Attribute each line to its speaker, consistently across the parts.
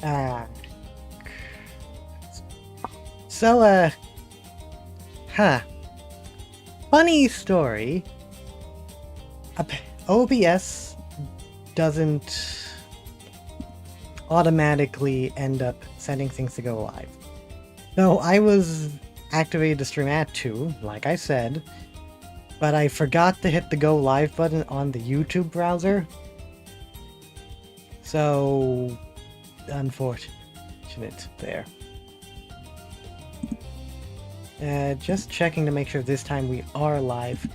Speaker 1: Ah. So, huh. Funny story. OBS doesn't automatically end up sending things to go live. So I was activated to stream at 2, like I said, but I forgot to hit the go live button on the YouTube browser. So, unfortunate there. Just checking to make sure this time we are live.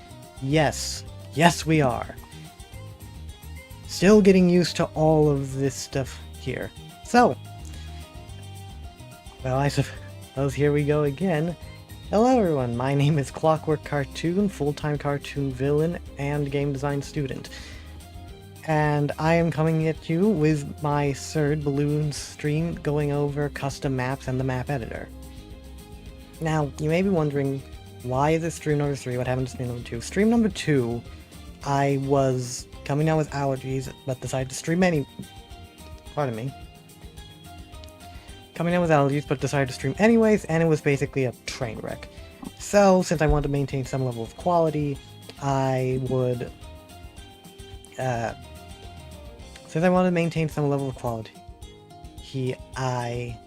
Speaker 1: Yes. Yes, we are. Still getting used to all of this stuff here. So, well, I suppose here we go again. Hello everyone, my name is Clockwork Cartoon, full-time cartoon villain and game design student. And I am coming at you with my third Bloons stream going over custom maps and the map editor. Now, you may be wondering, why is this stream number 3? What happened to stream number 2? Stream number 2, I was coming down with allergies, but decided to stream Pardon me. Coming down with allergies, but decided to stream anyways, and it was basically a train wreck. So, since I wanted to maintain some level of quality, I would... since I wanted to maintain some level of quality, I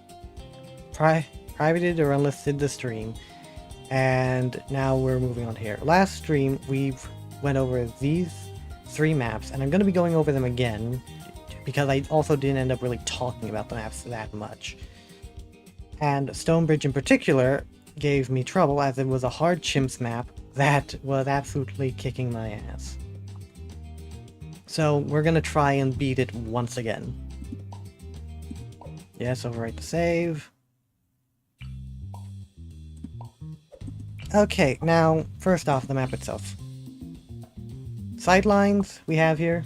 Speaker 1: privated or unlisted the stream, and now we're moving on here. Last stream, we went over these 3 maps, and I'm going to be going over them again, because I also didn't end up really talking about the maps that much. And Stonebridge in particular gave me trouble, as it was a hard chimps map that was absolutely kicking my ass. So we're going to try and beat it once again. Yes, overwrite the save. Okay, now, first off, the map itself. Sightlines we have here.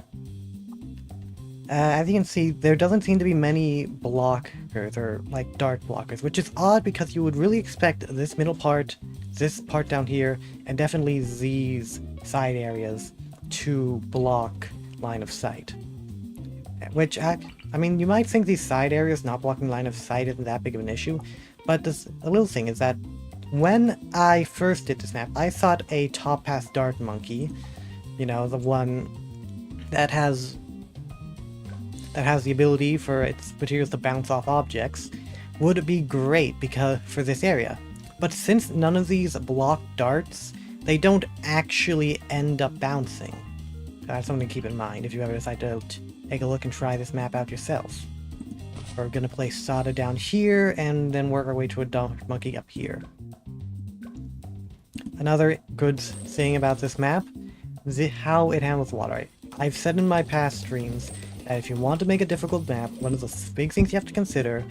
Speaker 1: As you can see, there doesn't seem to be many blockers, or like dark blockers, which is odd because you would really expect this middle part, this part down here, and definitely these side areas to block line of sight. Which, I mean, you might think these side areas not blocking line of sight isn't that big of an issue, but the little thing is that when I first did this map, I thought a top pass dart monkey, you know, the one that has the ability for its materials to bounce off objects, would be great for this area. But since none of these block darts, they don't actually end up bouncing. So that's something to keep in mind if you ever decide to take a look and try this map out yourself. We're gonna place Sada down here, and then work our way to a dart monkey up here. Another good thing about this map is how it handles water. I've said in my past streams that if you want to make a difficult map, one of the big things you have to consider,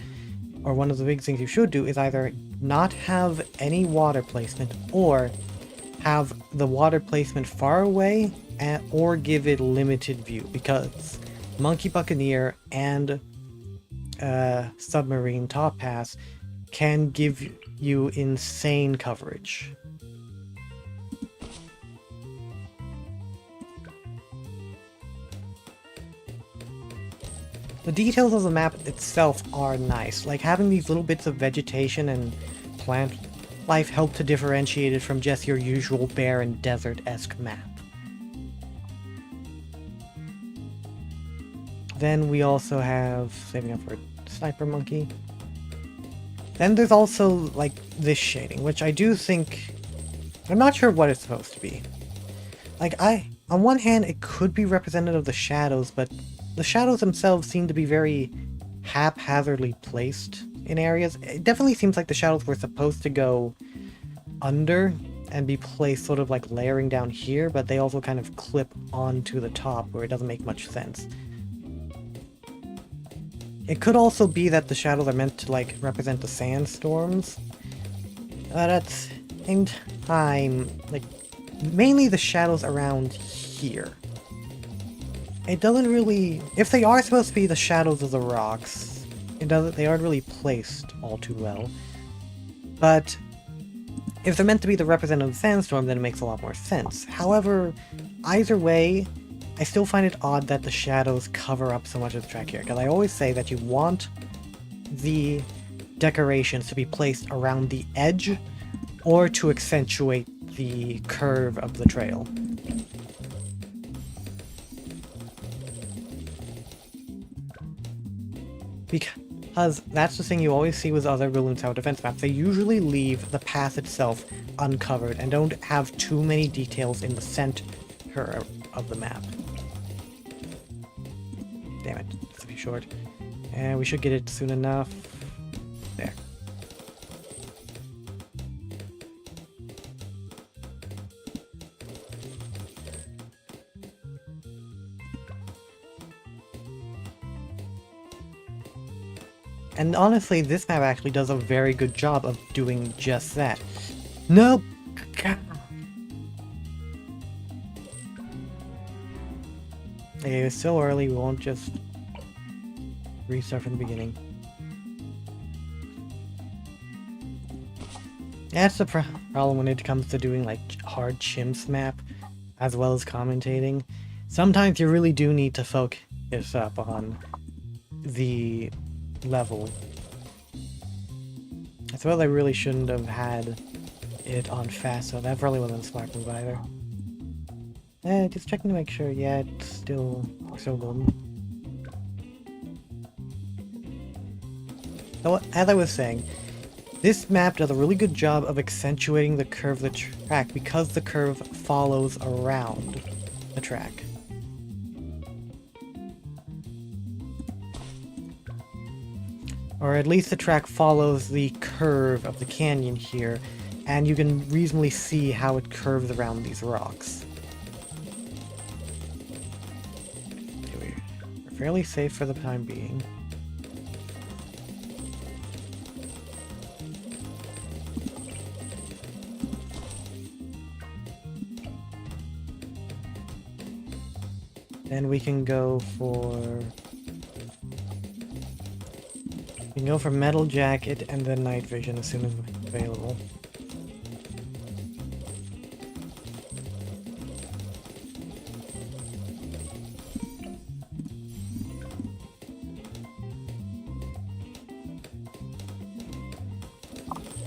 Speaker 1: or one of the big things you should do, is either not have any water placement, or have the water placement far away, or give it limited view, because Monkey Buccaneer and Submarine Top Pass can give you insane coverage. The details of the map itself are nice, like having these little bits of vegetation and plant life help to differentiate it from just your usual barren desert-esque map. Then we also have, saving up for Sniper Monkey. Then there's also, like, this shading, which I do think... I'm not sure what it's supposed to be. Like, on one hand, it could be representative of the shadows, but the shadows themselves seem to be very haphazardly placed in areas. It definitely seems like the shadows were supposed to go under and be placed sort of like layering down here, but they also kind of clip onto the top where it doesn't make much sense. It could also be that the shadows are meant to like represent the sandstorms, but at the same time, like mainly the shadows around here. It doesn't really... If they are supposed to be the shadows of the rocks, they aren't really placed all too well. But if they're meant to be the representative sandstorm, then it makes a lot more sense. However, either way, I still find it odd that the shadows cover up so much of the track here, because I always say that you want the decorations to be placed around the edge or to accentuate the curve of the trail. Because that's the thing you always see with other Bloons Tower defense maps. They usually leave the path itself uncovered and don't have too many details in the center of the map. Damn it, it's too short. And we should get it soon enough. There. And honestly, this map actually does a very good job of doing just that. Nope! Okay, it's still early, we won't just restart from the beginning. That's the problem when it comes to doing like hard chimps map, as well as commentating. Sometimes you really do need to focus up on the level. As well, I really shouldn't have had it on fast, so that probably wasn't a smart move either. Just checking to make sure, yeah, it's still golden. So, as I was saying, this map does a really good job of accentuating the curve of the track because the curve follows around the track. Or at least the track follows the curve of the canyon here, and you can reasonably see how it curves around these rocks. Okay, we're fairly safe for the time being. Then we can go for... We can go for Metal Jacket and then Night Vision as soon as available.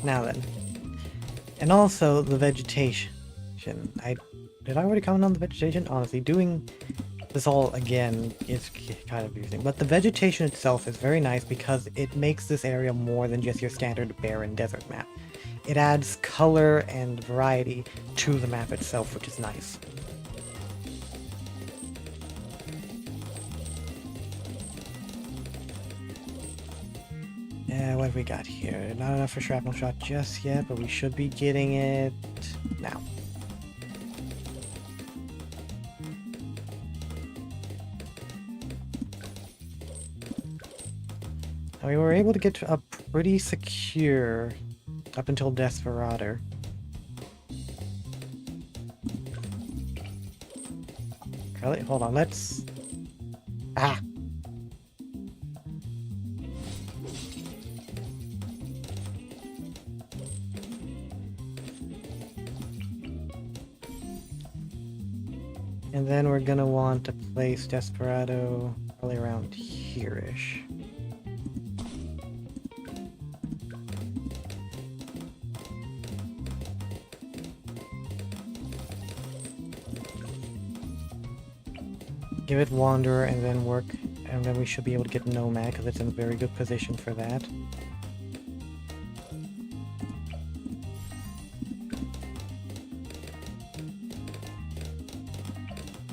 Speaker 1: Now then. And also the vegetation. Did I already comment on the vegetation? Honestly, doing this all again is kind of confusing, but the vegetation itself is very nice because it makes this area more than just your standard barren desert map. It adds color and variety to the map itself, which is nice. Yeah, what have we got here? Not enough for shrapnel shot just yet, but we should be getting it now. We were able to get a pretty secure up until Desperado. Really? Hold on, let's... Ah! And then we're gonna want to place Desperado probably around here-ish. Give it Wanderer and then work, and then we should be able to get Nomad because it's in a very good position for that.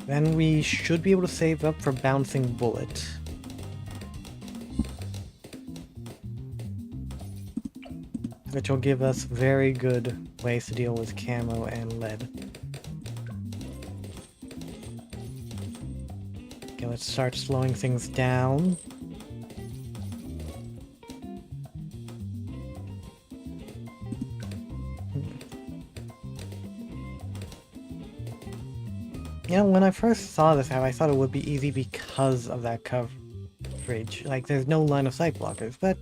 Speaker 1: Then we should be able to save up for Bouncing Bullet. Which will give us very good ways to deal with camo and lead. Okay, let's start slowing things down. You know, when I first saw this map, I thought it would be easy because of that coverage. Like, there's no line of sight blockers, but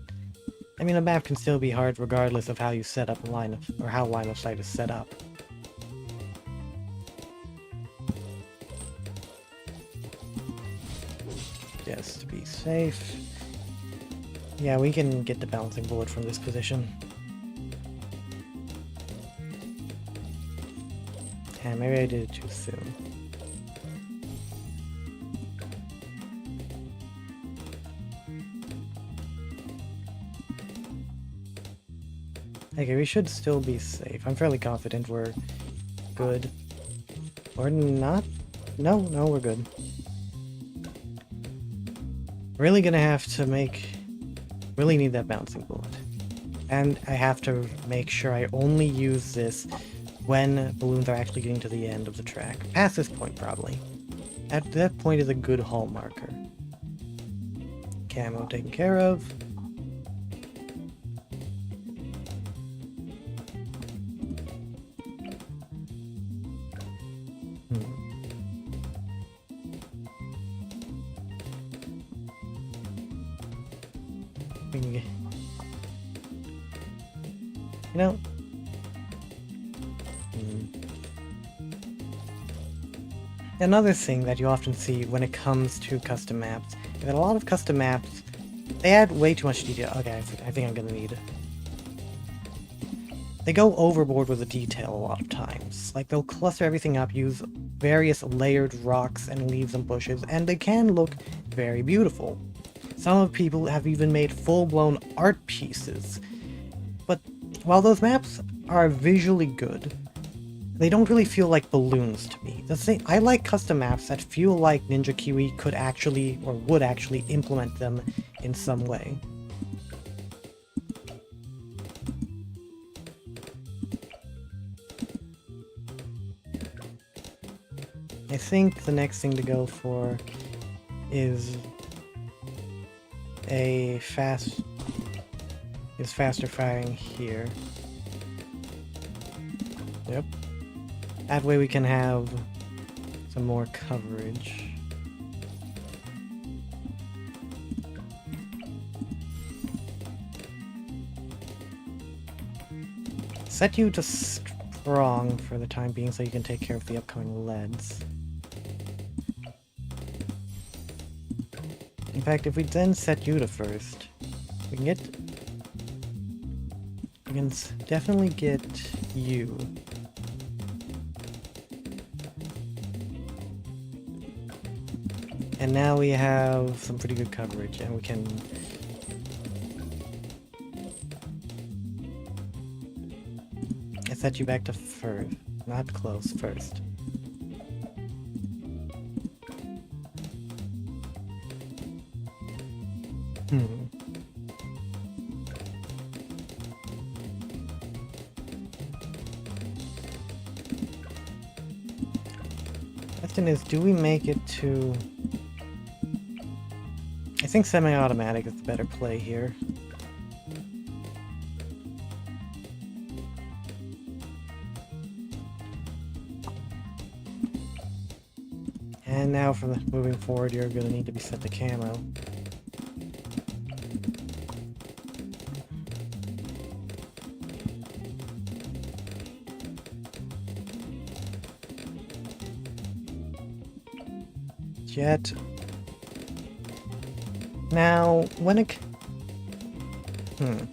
Speaker 1: I mean, a map can still be hard regardless of how you set up a line of, or how line of sight is set up. Just to be safe. Yeah, we can get the bouncing bullet from this position. And maybe I did it too soon. Okay, we should still be safe. I'm fairly confident we're good. Or not? No, we're good. Really gonna have to really need that bouncing bullet. And I have to make sure I only use this when balloons are actually getting to the end of the track. Past this point, probably. At that point is a good hall marker. Camo taken care of. You know... Another thing that you often see when it comes to custom maps is that a lot of custom maps, they add way too much detail. Okay, I think I'm gonna need... They go overboard with the detail a lot of times. Like, they'll cluster everything up, use various layered rocks and leaves and bushes, and they can look very beautiful. Some people have even made full-blown art pieces. But while those maps are visually good, they don't really feel like Bloons to me. I like custom maps that feel like Ninja Kiwi could actually, or would actually, implement them in some way. I think the next thing to go for is faster firing here. Yep. That way we can have some more coverage. Set you to strong for the time being so you can take care of the upcoming leads. In fact, if we then set you to first, we can definitely get you. And now we have some pretty good coverage, and we can... I set you back to first. Not close, first. Question is, do we make it to... I think semi-automatic is the better play here. And now for the moving forward, you're going to need to be set to camo. Jet. Now, when it... I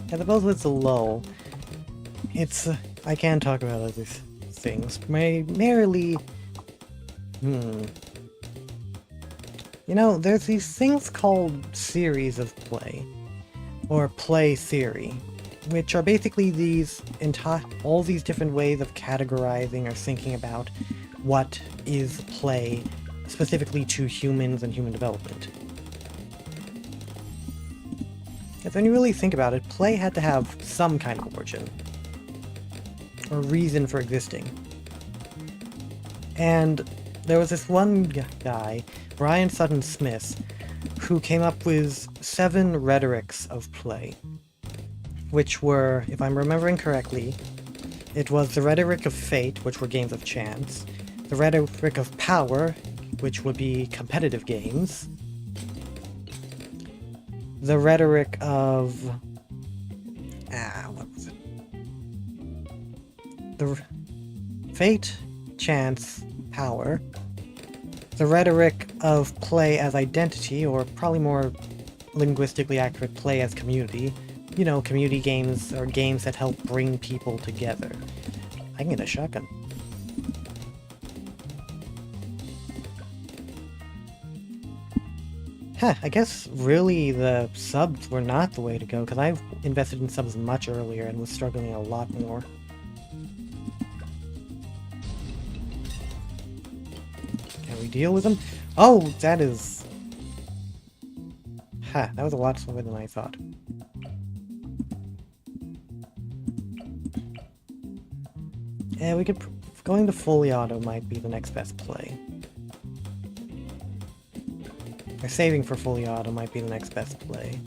Speaker 1: suppose it's a lull. It's... I can talk about other things. Primarily... You know, there's these things called series of play. Or play theory. Which are basically all these different ways of categorizing or thinking about what is play, specifically to humans and human development. Because when you really think about it, play had to have some kind of origin. Or reason for existing. And there was this one guy, Brian Sutton Smith, who came up with 7 rhetorics of play. Which were, if I'm remembering correctly, it was the rhetoric of fate, which were games of chance, the rhetoric of power, which would be competitive games, the rhetoric of... what was it? The fate, chance, power, the rhetoric of play as identity, or probably more linguistically accurate play as community. You know, community games are games that help bring people together. I can get a shotgun. Huh, I guess really the subs were not the way to go, because I've invested in subs much earlier and was struggling a lot more. Can we deal with them? Oh, that is... Ha, that was a lot slower than I thought. Yeah, we could... Going to fully auto might be the next best play. Or saving for fully auto might be the next best play.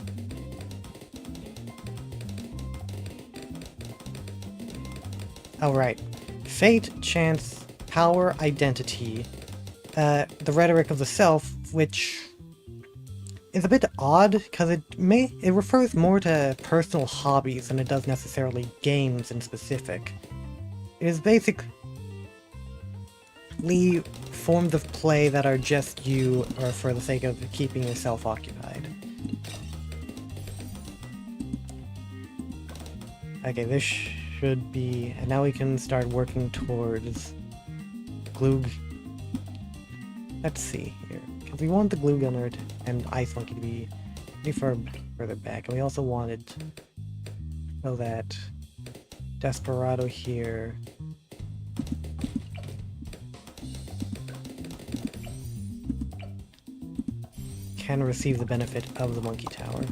Speaker 1: Oh, right. Fate, chance, power, identity. The rhetoric of the self, which is a bit odd, because it refers more to personal hobbies than it does necessarily games in specific. It is basically forms of play that are just you, or for the sake of keeping yourself occupied. Okay, this should be... And now we can start working towards glue... Let's see here. Because we want the glue gunner and Ice Monkey to be pretty further back. And we also wanted... So that... Desperado here... can receive the benefit of the Monkey Tower.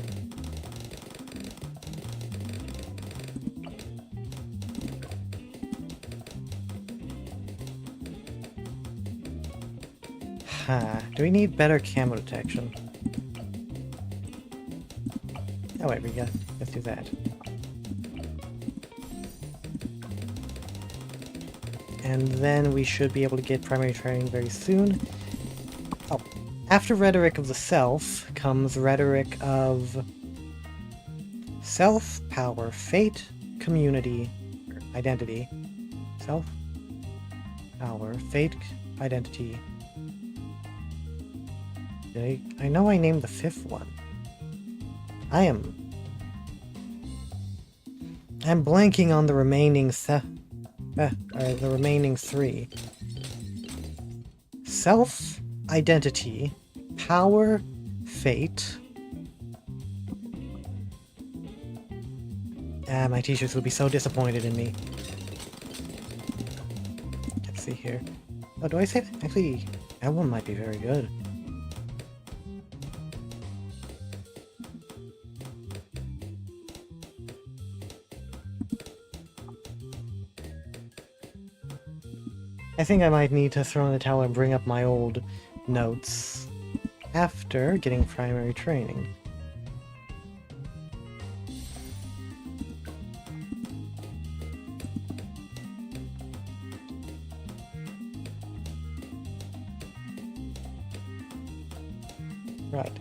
Speaker 1: Do we need better camo detection? Oh wait, let's do that. And then we should be able to get primary training very soon. Oh, after Rhetoric of the Self comes Rhetoric of Self, Power, Fate, Community, Identity. Self, Power, Fate, Identity. I know I named the fifth one. I'm blanking on the remaining the remaining three. Self, Identity, Power, Fate. My teachers would be so disappointed in me. Let's see here. Oh, do I say that? Actually, that one might be very good. I think I might need to throw in the towel and bring up my old notes after getting primary training. Right.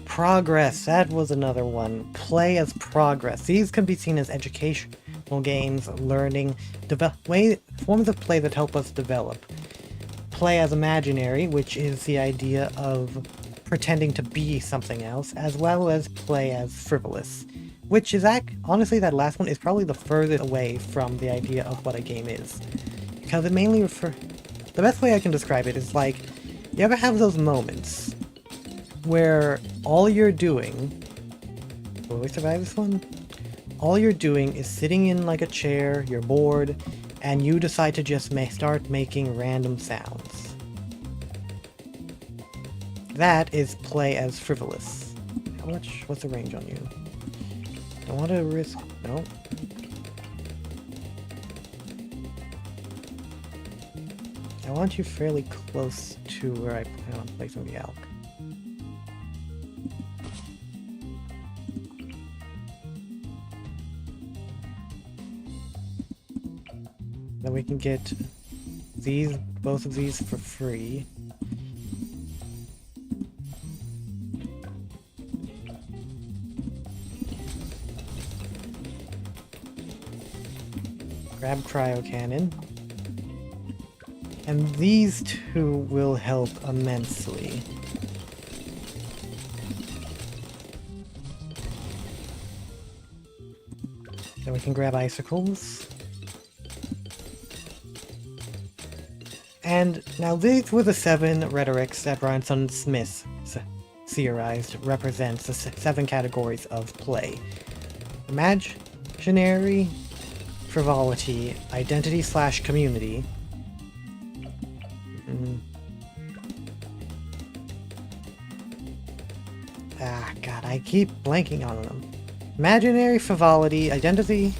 Speaker 1: Progress, that was another one. Play as progress. These can be seen as educational games, learning, forms of play that help us develop. Play as imaginary, which is the idea of pretending to be something else, as well as play as frivolous, which is honestly, that last one is probably the furthest away from the idea of what a game is, because it mainly the best way I can describe it is like, you ever have those moments where all you're doing... Will we survive this one? All you're doing is sitting in like a chair, you're bored, and you decide to just start making random sounds. That is play as frivolous. What's the range on you? Don't want to risk... No. I want you fairly close to where I plan on placing the elk. Then we can get both of these for free. Grab cryo cannon. And these two will help immensely. So we can grab icicles. And now these were the 7 rhetorics that Bryanson Smith theorized represents the 7 categories of play. Imaginary, frivolity, identity/community. Ah, God, I keep blanking on them. Imaginary, frivolity, identity,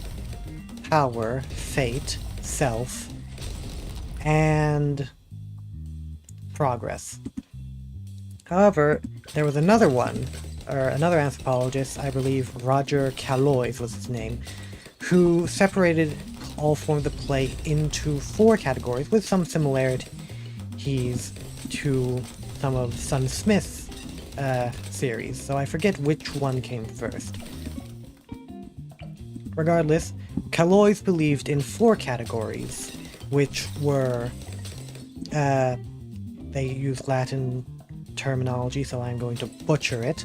Speaker 1: power, fate, self, and progress. However, there was another one, or another anthropologist, I believe Roger Calois was his name, who separated all forms of play into 4 categories with some similarities to some of Sun Smith's series, so I forget which one came first. Regardless, Calois believed in 4 categories, which were, they use Latin terminology, so I'm going to butcher it.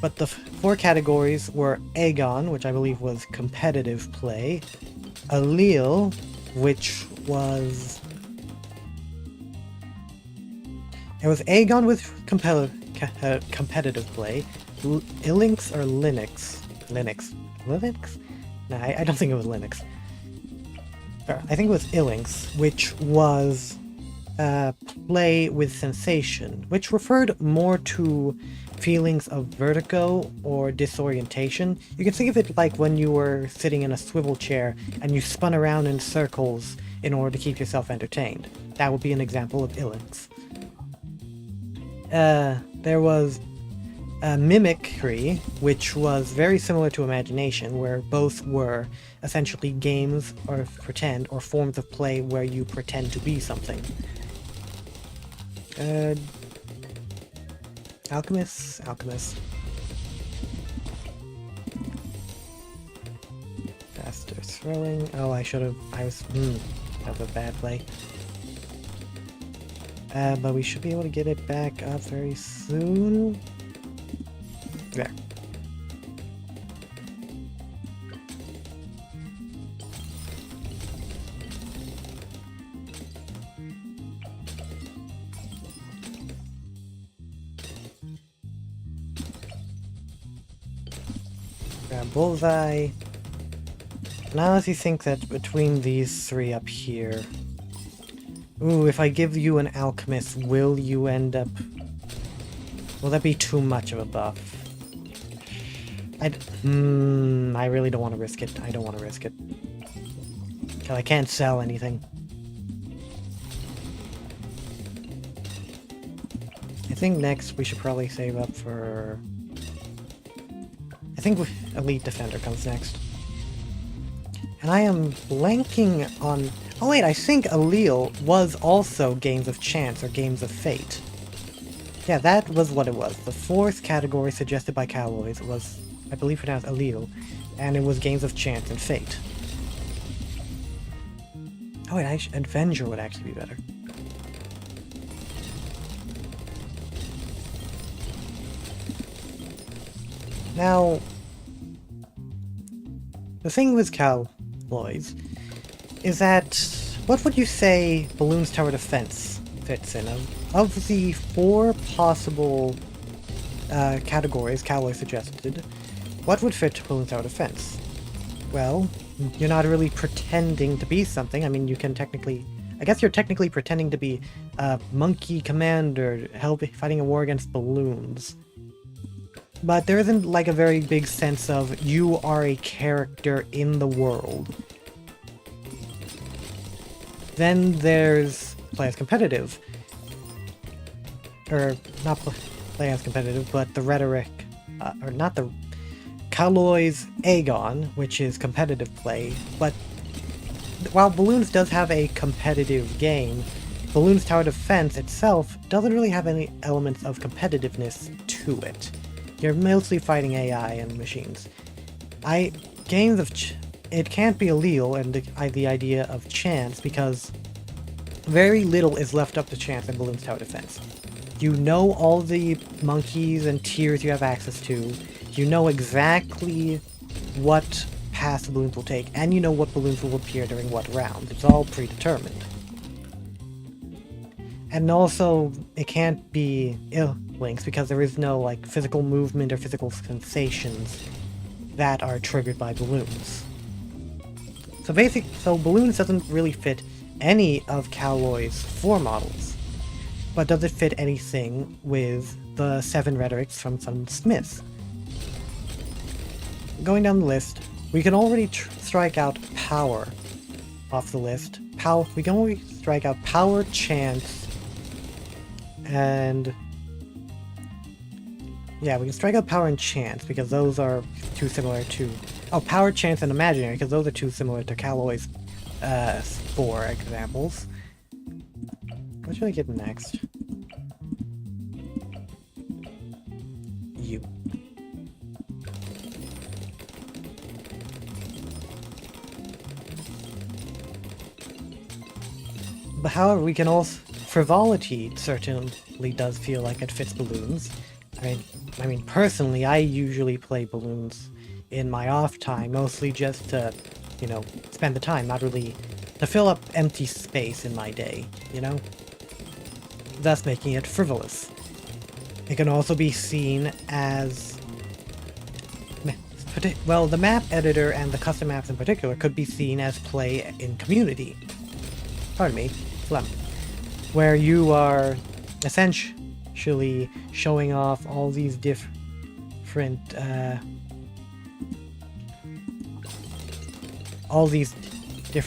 Speaker 1: But the 4 categories were agon, which I believe was competitive play, allele, which was... It was agon with competitive play, Ilinx or Linux? Linux? No, I don't think it was Linux. I think it was Ilinx, which was play with sensation, which referred more to feelings of vertigo or disorientation. You can think of it like when you were sitting in a swivel chair and you spun around in circles in order to keep yourself entertained. That would be an example of Ilinx. There was mimicry, which was very similar to imagination, where both were essentially games or pretend, or forms of play where you pretend to be something. Alchemist. Faster throwing. Oh, I was, that was a bad play. But we should be able to get it back up very soon. There. Grab bullseye. Now as you think that between these 3 up here... Ooh, if I give you an alchemist, will you end up... Will that be too much of a buff? I really don't want to risk it. I don't want to risk it. Because I can't sell anything. I think next we should probably save up for... I think Elite Defender comes next. And I am blanking on... Oh wait, I think allele was also games of chance or games of fate. Yeah, that was what it was. The 4th category suggested by Calois was, I believe, pronounced allele, and it was games of chance and fate. Oh wait, Avenger would actually be better. Now, the thing with Calois is that, what would you say Bloons Tower Defense fits in? Of the 4 possible categories Calois suggested, what would fit Bloons Tower Defense? Well, you're not really pretending to be something. I mean, you can technically... I guess you're technically pretending to be a monkey commander fighting a war against balloons. But there isn't like a very big sense of you are a character in the world. Then there's play as competitive. Or, not play as competitive, but the rhetoric, or not the... Calois Agon, which is competitive play, but while Bloons does have a competitive game, Bloons Tower Defense itself doesn't really have any elements of competitiveness to it. You're mostly fighting AI and machines. Games of... It can't be allele and the idea of chance, because very little is left up to chance in Bloons Tower Defense. You know all the monkeys and tiers you have access to. You know exactly what paths the balloons will take, and you know what balloons will appear during what rounds. It's all predetermined. And also, it can't be ill links because there is no like physical movement or physical sensations that are triggered by balloons. So balloons doesn't really fit any of Calloy's 4 models, but does it fit anything with the 7 rhetorics from Sun Smith? Going down the list, we can already strike out power off the list. We can already strike out power, chance, and yeah, we can strike out power and chance because those are too similar to... Oh, power, chance, and imaginary because those are too similar to Calloy's 4 examples. What should I get next? You. But however, we can also... Frivolity certainly does feel like it fits balloons. I mean, personally, I usually play balloons in my off time, mostly just to, you know, spend the time, not really to fill up empty space in my day, you know? Thus making it frivolous. It can also be seen as... Well, the map editor and the custom maps in particular could be seen as play in community. Pardon me, phlegm. Where you are essentially showing off all these different,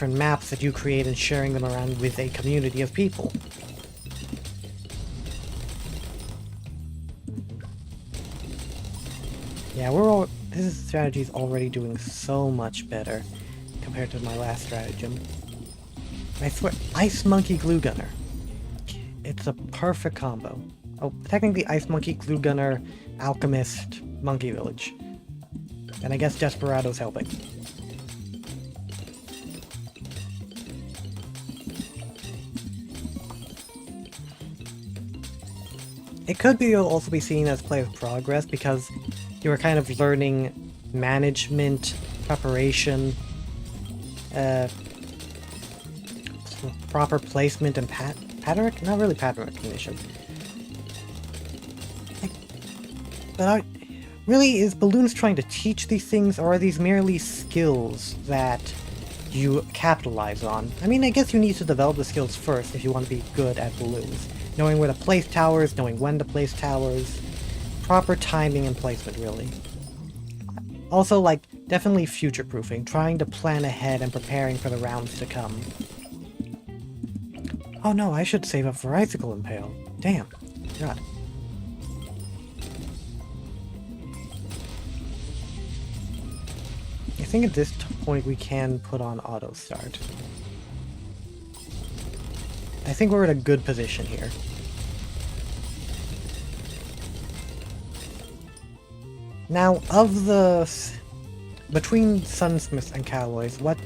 Speaker 1: maps that you create and sharing them around with a community of people. Yeah, this strategy is already doing so much better compared to my last stratagem. I swear, Ice Monkey Glue Gunner. It's a perfect combo. Oh, technically Ice Monkey, Glue Gunner, Alchemist, Monkey Village. And I guess Desperado's helping. It could also be seen as play of progress because you are kind of learning management, preparation, proper placement, and pattern, not really pattern recognition. But really, is Bloons trying to teach these things, or are these merely skills that you capitalize on? I mean, I guess you need to develop the skills first if you want to be good at Bloons. Knowing where to place towers, knowing when to place towers, proper timing and placement, really. Also, like, definitely future-proofing, trying to plan ahead and preparing for the rounds to come. Oh no, I should save up for Icicle Impale. Damn. God. I think at this point we can put on auto start. I think we're in a good position here. Now, between Sunsmith and Calloy's, what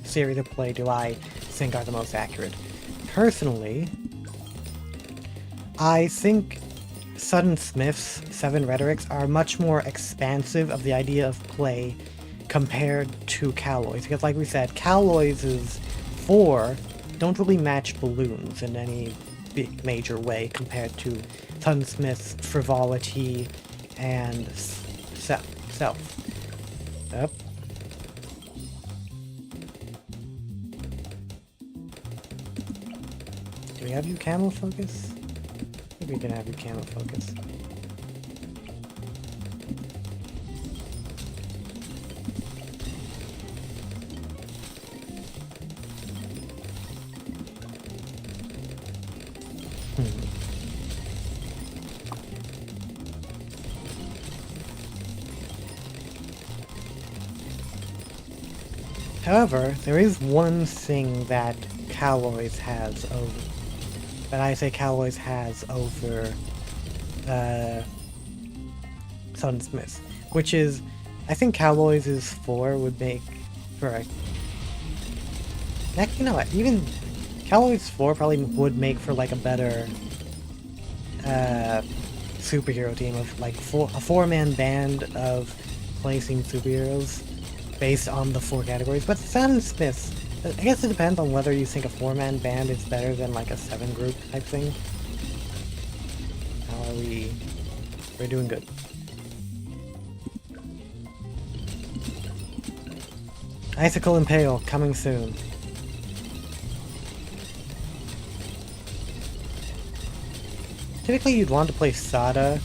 Speaker 1: series of play do I think are the most accurate? Personally, I think Sunsmith's 7 Rhetorics are much more expansive of the idea of play compared to Calloy's, because like we said, Calloy's 4 don't really match Bloons in any big major way compared to Sunsmith's frivolity and self. Yep. Do we have you camo focus? I think we can have you camo focus. However, there is one thing that Calloy's has over... that I say Calloy's has over Sunsmith, which is, I think Calloy's 4 would make for a... Actually, you know what, even Calloy's 4 probably would make for like a better superhero team of like a 4-man band of placing superheroes. based on the 4 categories. But Sound and Smiths, I guess it depends on whether you think a 4-man band is better than like a 7-group type thing. How are we? We're doing good. Icicle Impale coming soon. Typically you'd want to play Sada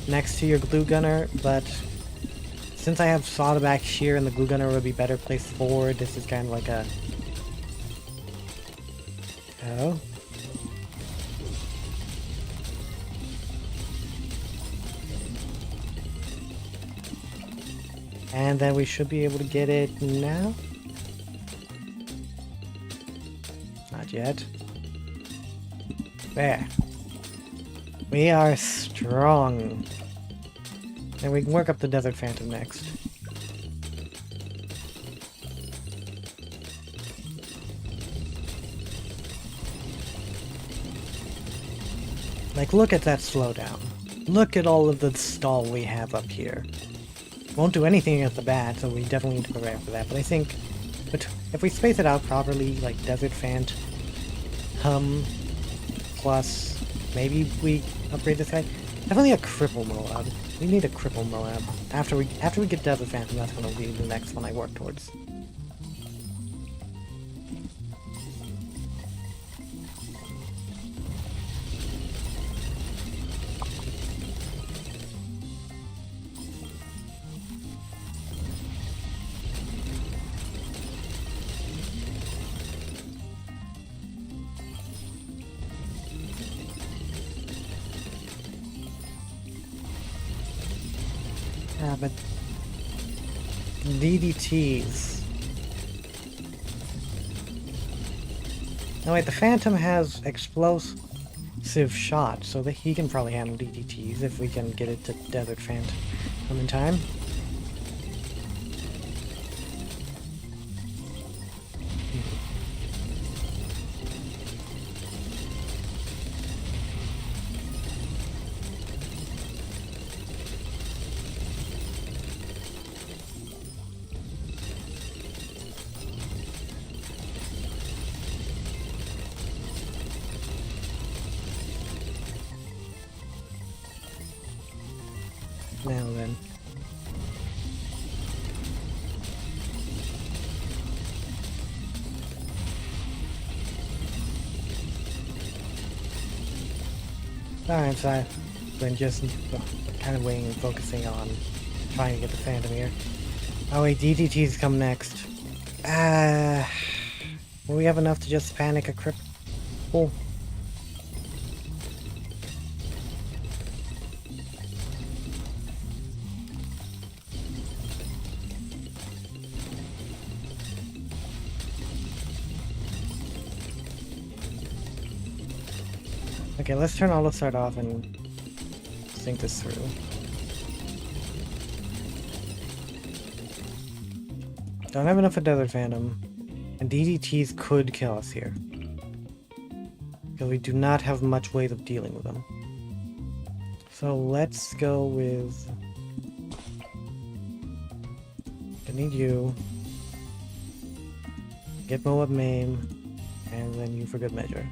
Speaker 1: next to your Glue Gunner, but since I have Sada back here and the Glue Gunner would be better placed forward, this is kind of like a... Oh? And then we should be able to get it now? Not yet. There. We are strong. And we can work up the Desert Phantom next. Like, look at that slowdown. Look at all of the stall we have up here. Won't do anything against the bat, so we definitely need to prepare for that. But I think if we space it out properly, like Desert Phant, Hum, plus maybe we upgrade this guy. Definitely a Cripple Moab. We need a Cripple Moab. After we get Desert Phantom, that's gonna be the next one I work towards. Yeah, but DDTs. No wait, the Phantom has explosive shot, so that he can probably handle DDTs if we can get it to Desert Phantom in time. Now then. Alright, so I've been just kind of waiting and focusing on trying to get the Phantom here. Oh wait, DDTs come next. Will we have enough to just panic a cripple? Okay, let's turn Auto Start off and think this through. Don't have enough of Desert Phantom, and DDTs could kill us here. Because we do not have much ways of dealing with them. So let's go with... I need you. Get Moab Maim, and then you for good measure.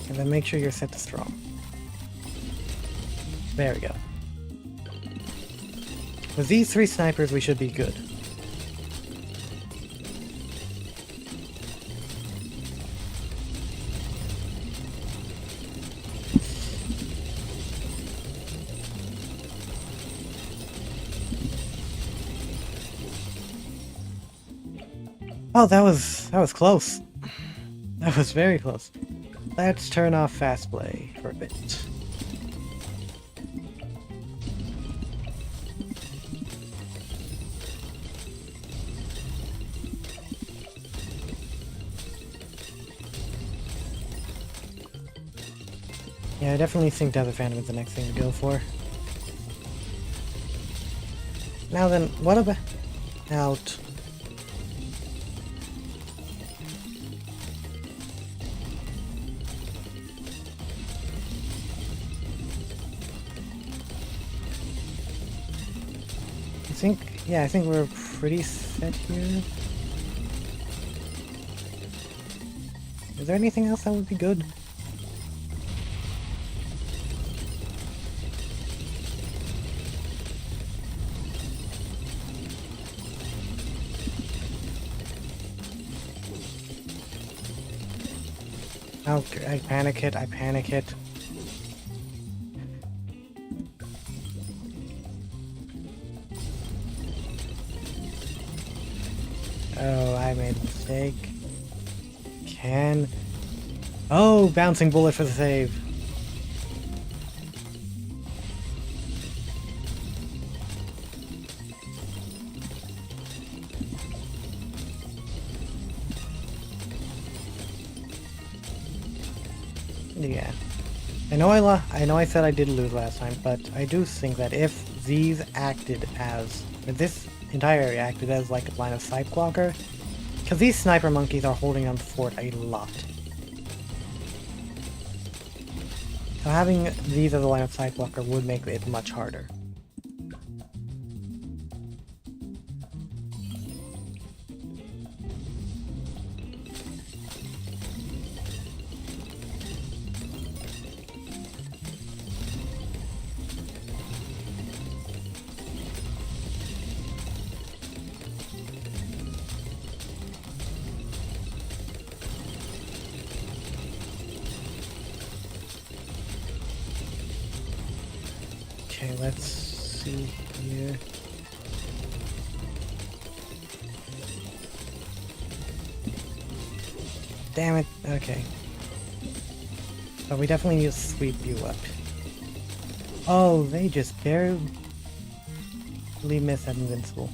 Speaker 1: And then make sure you're set to strong. There we go. With these 3 snipers, we should be good. Oh, that was close. That was very close. Let's turn off fast play for a bit. Yeah, I definitely think Desert Phantom is the next thing to go for. Now then, what about out? I think Yeah, I think we're pretty set here. Is there anything else that would be good? Oh, I panic hit, I panic hit. Oh, I made a mistake. Oh, bouncing bullet for the save. Yeah. I know I said I did lose last time, but I do think that if these acted as... if this entire area acted as like a line of sight blocker, because these sniper monkeys are holding on the fort a lot. So having these as a line of sight blocker would make it much harder. Okay, let's see here. Damn it, okay. But we definitely need to sweep you up. Oh, they just barely miss that invincible.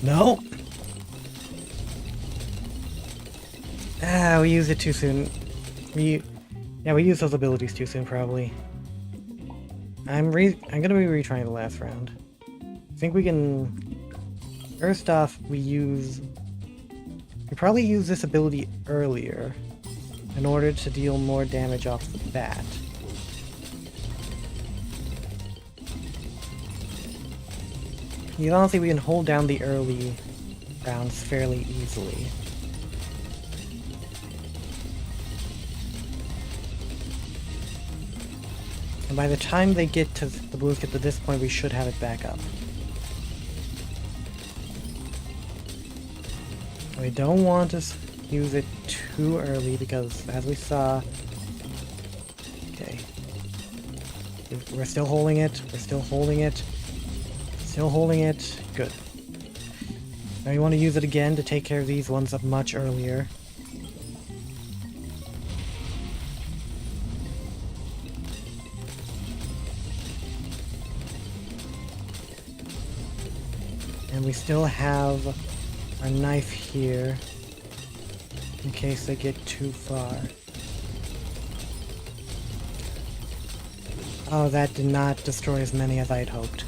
Speaker 1: No! Ah, we used it too soon. Yeah, we used those abilities too soon, probably. I'm gonna be retrying the last round. I think we can... First off, we probably use this ability earlier in order to deal more damage off the bat. You know, honestly, we can hold down the early rounds fairly easily. And by the time the Bloons get to this point, we should have it back up. We don't want to use it too early because, as we saw... Okay. We're still holding it. We're still holding it. Still holding it. Good. Now you want to use it again to take care of these ones up much earlier. And we still have our knife here in case they get too far. Oh, that did not destroy as many as I had hoped.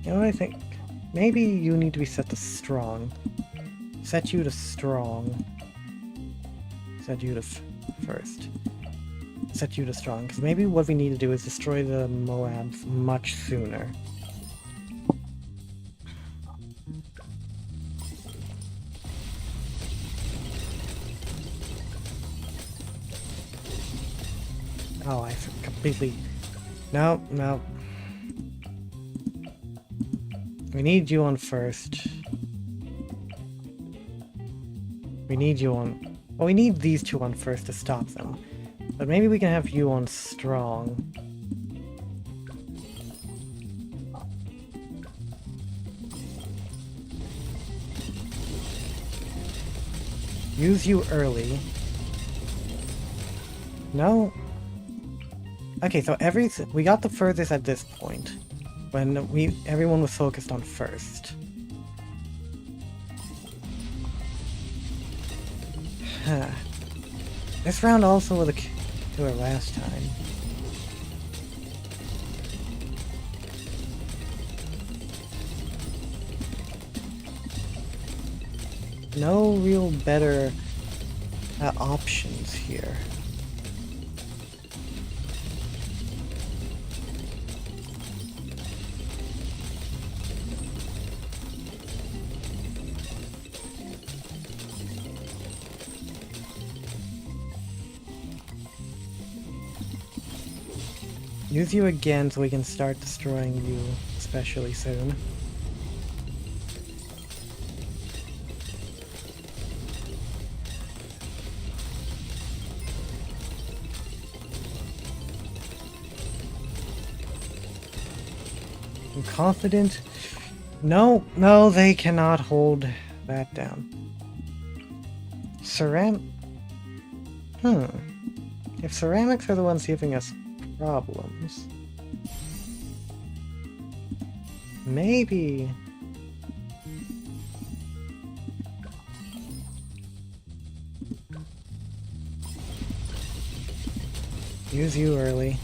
Speaker 1: You know what I think? Maybe you need to be set to strong. Set you to strong. Set you to first. Set you to strong, because maybe what we need to do is destroy the Moabs much sooner. Oh, I completely... No, no. We need you on first. We need you on... Well, we need these two on first to stop them. But maybe we can have you on strong. Use you early. No? Okay, so we got the furthest at this point. when everyone was focused on first. This round also was a killer last time. No real better options here. Use you again so we can start destroying you, especially soon. I'm confident. No, they cannot hold that down. If ceramics are the ones giving us problems, maybe. Use you early.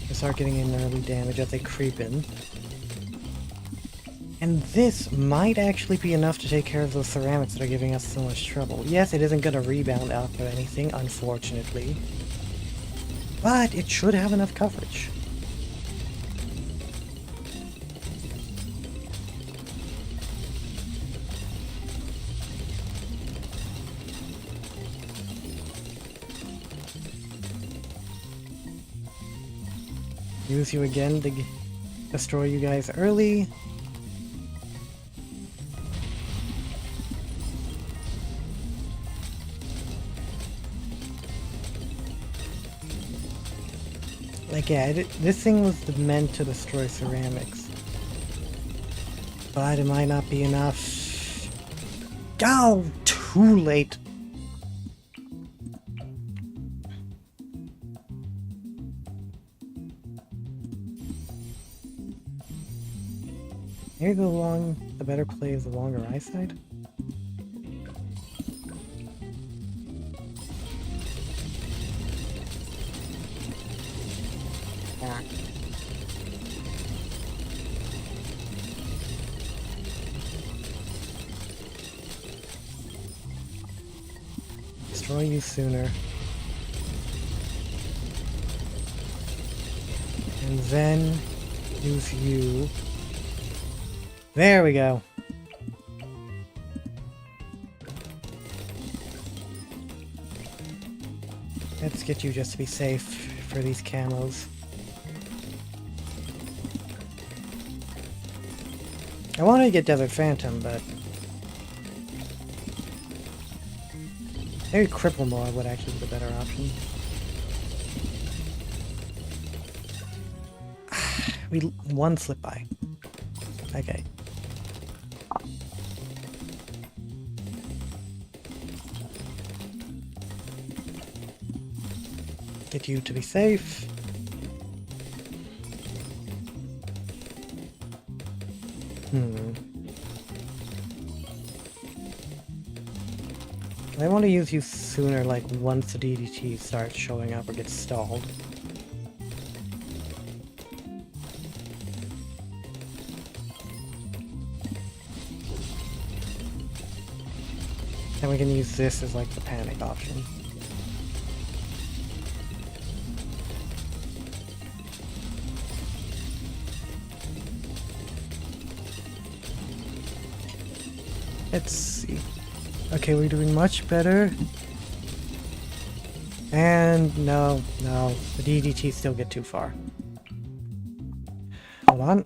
Speaker 1: To start getting in early damage as they creep in. And this might actually be enough to take care of those ceramics that are giving us so much trouble. Yes, it isn't going to rebound out of anything, unfortunately. But it should have enough coverage. Use you again to destroy you guys early. Like, yeah, this thing was meant to destroy ceramics. But it might not be enough. Oh, too late. Maybe the better play is the longer eyesight. Destroy you sooner. And then use you. There we go. Let's get you just to be safe for these camos. I wanted to get Desert Phantom, but maybe Cripple Maw would actually be the better option. One slip by. Okay. Get you to be safe. I want to use you sooner, like once the DDT starts showing up or gets stalled. And we can use this as like the panic option. Let's see. Okay, we're doing much better. And no, the DDT still get too far. Hold on.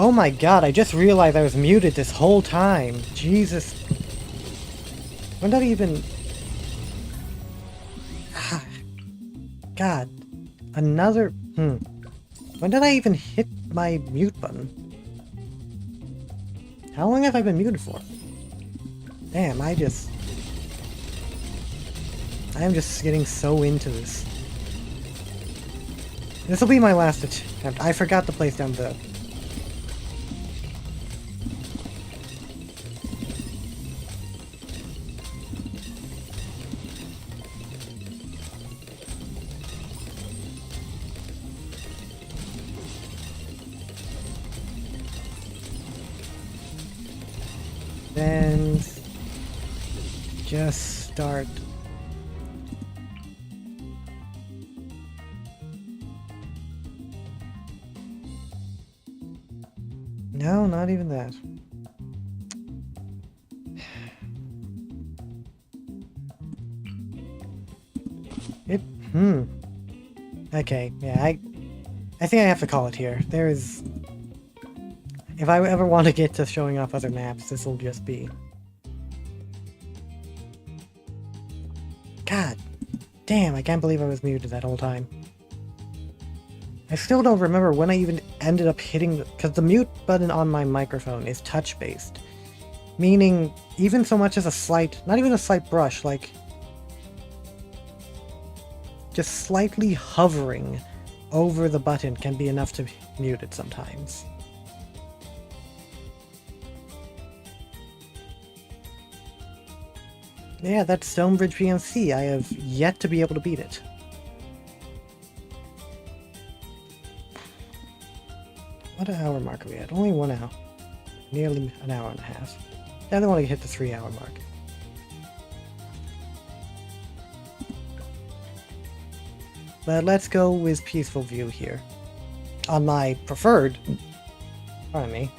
Speaker 1: Oh my god, I just realized I was muted this whole time. Jesus. When did I even... God. Another... When did I even hit my mute button? How long have I been muted for? Damn, I am just getting so into this. This will be my last attempt. I forgot to place down the... Then... just start... No, not even that. Okay, yeah, I think I have to call it here. There is... If I ever want to get to showing off other maps, this will just be... God damn, I can't believe I was muted that whole time. I still don't remember when I even ended up hitting the... Because the mute button on my microphone is touch-based. Meaning, even so much as a slight... Not even a slight brush, like... Just slightly hovering over the button can be enough to mute it sometimes. Yeah, that's Stonebridge PMC. I have yet to be able to beat it. What hour mark are we at? Only 1 hour. Nearly an hour and a half. I don't want to hit the 3-hour mark. But let's go with Peaceful View here. On my preferred... Pardon me.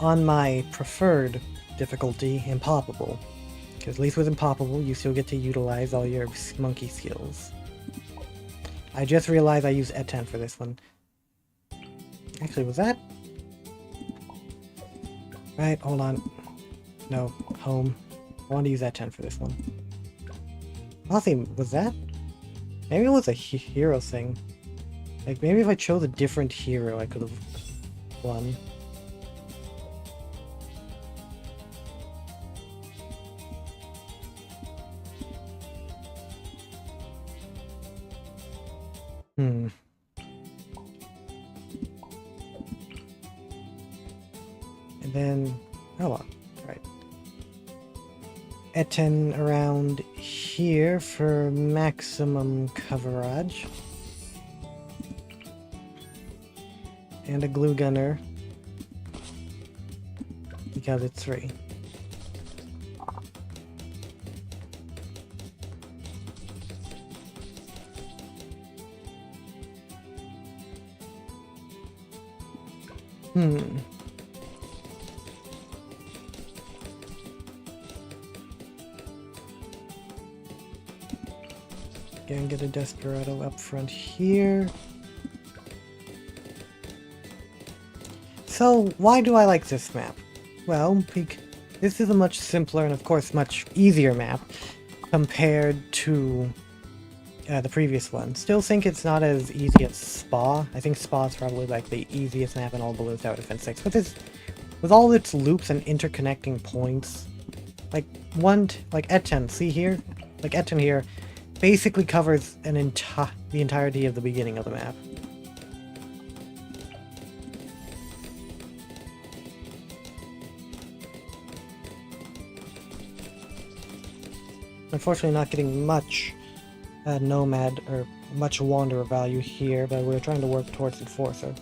Speaker 1: On my preferred difficulty, Impoppable. Because at least with Impoppable, you still get to utilize all your monkey skills. I just realized I used Et10 for this one. Actually, was that? Right, hold on. No, home. I want to use Et10 for this one. Honestly, was that? Maybe it was a hero thing. Like, maybe if I chose a different hero, I could have won. And then, oh well, right. Et10 around here for maximum coverage. And a glue gunner. Because it's free. Again, get a Desperado up front here. So, why do I like this map? Well, this is a much simpler and of course much easier map compared to the previous one. Still think it's not as easy as Spa. I think Spa is probably like the easiest map in all Bloons Tower Defense 6. But with all its loops and interconnecting points, like Et10, see here? Like Et10 here, basically covers the entirety of the beginning of the map. Unfortunately not getting much Nomad or much Wanderer value here, but we're trying to work towards Enforcer.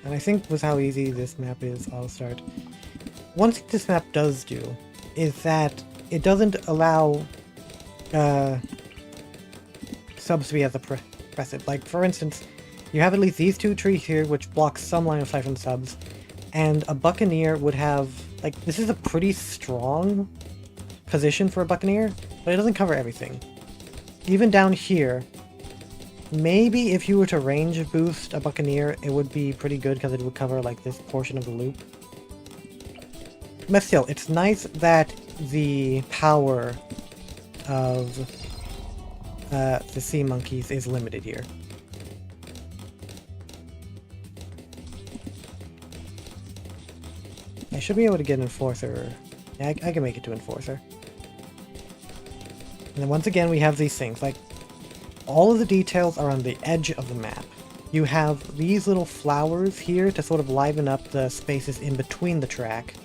Speaker 1: And I think with how easy this map is, I'll start. One thing this map does do is that it doesn't allow subs to be as oppressive. Like, for instance, you have at least these two trees here, which block some line of sight from subs, and a Buccaneer would have, like, this is a pretty strong position for a Buccaneer, but it doesn't cover everything. even down here, maybe if you were to range boost a Buccaneer, it would be pretty good because it would cover like this portion of the loop. But still, it's nice that the power of the sea monkeys is limited here. I should be able to get Enforcer. Yeah, I can make it to Enforcer. And then once again, we have these things, like, all of the details are on the edge of the map. You have these little flowers here to sort of liven up the spaces in between the track.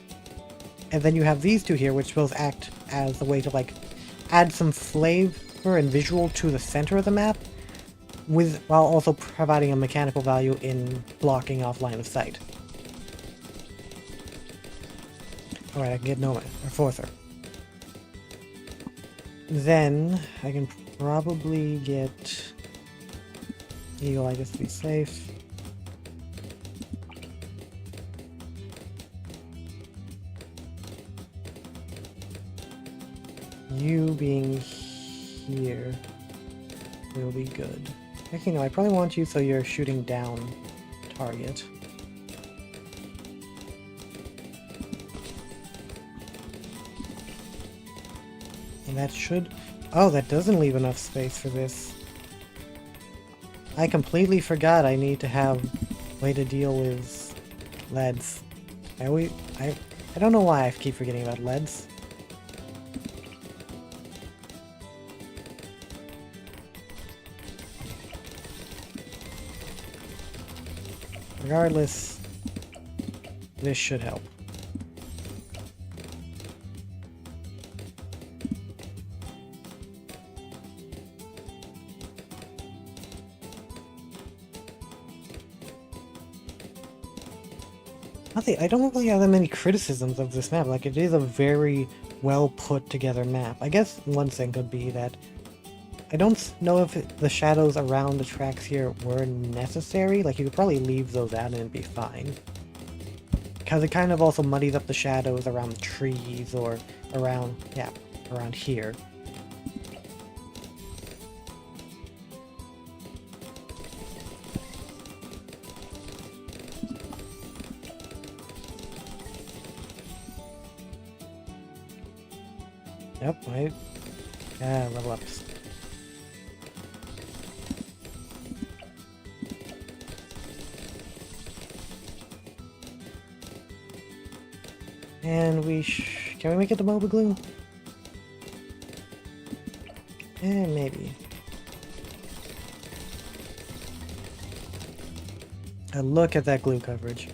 Speaker 1: And then you have these two here, which both act as a way to, like, add some flavor and visual to the center of the map, while also providing a mechanical value in blocking off line of sight. Alright, I can get Nomad, or Forcer. Then, I can probably get Eagle, I guess, to be safe. You being here will be good. Actually, no, I probably want you so you're shooting down target. And that should... Oh, that doesn't leave enough space for this. I completely forgot I need to have a way to deal with leads. I don't know why I keep forgetting about leads. Regardless, this should help. I don't really have that many criticisms of this map. Like, it is a very well put together map. I guess one thing could be that I don't know if the shadows around the tracks here were necessary. Like, you could probably leave those out and it'd be fine. Because it kind of also muddies up the shadows around the trees or around, yeah, around here. Yep, right. Yeah, level ups. And can we make it to Moba Glue? Maybe. Look at that glue coverage.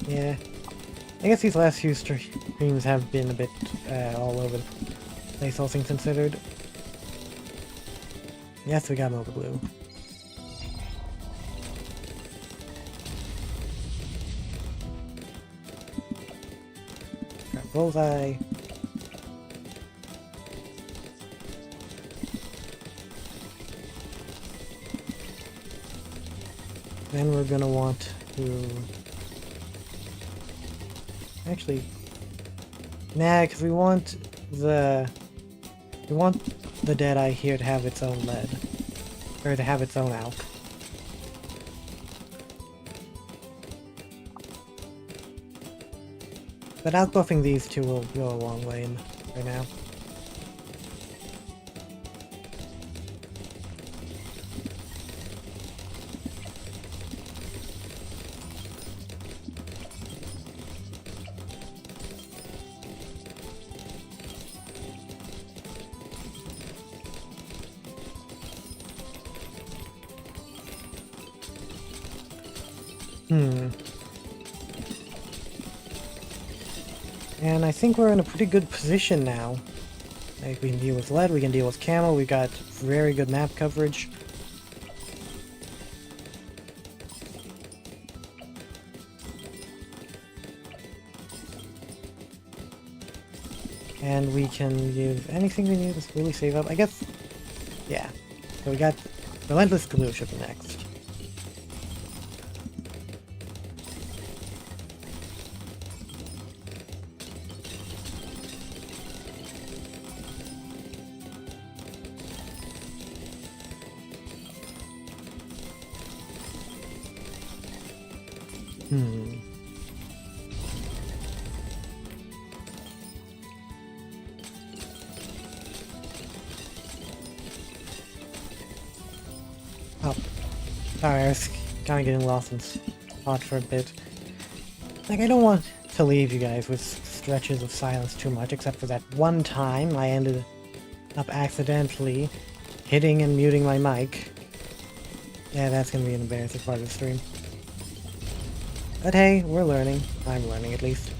Speaker 1: Yeah. I guess these last few streams have been a bit all over the place, all things considered. Yes, we got Moba Glue. Got Bullseye. Then we're gonna want to... Actually, nah, because we want the Deadeye here to have its own lead, or to have its own alk. But outbuffing these two will go a long way right now. And I think we're in a pretty good position now. Like, we can deal with lead, we can deal with camo, we got very good map coverage. And we can use anything we need to really save up. I guess, yeah. So we got Relentless Glue should be next. Oh, sorry, I was kind of getting lost in thought for a bit. Like, I don't want to leave you guys with stretches of silence too much, except for that one time I ended up accidentally hitting and muting my mic. Yeah, that's gonna be an embarrassing part of the stream. But hey, we're learning. I'm learning, at least.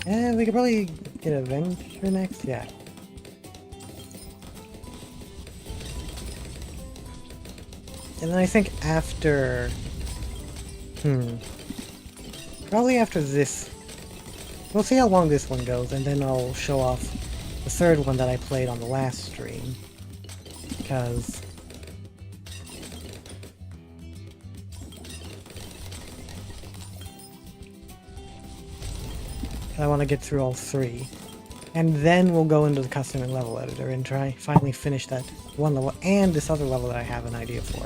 Speaker 1: And we could probably get Avenger next? Yeah. And then I think after... Probably after this... We'll see how long this one goes, and then I'll show off the third one that I played on the last stream. Because... I want to get through all three. And then we'll go into the custom and level editor and finally finish that one level and this other level that I have an idea for.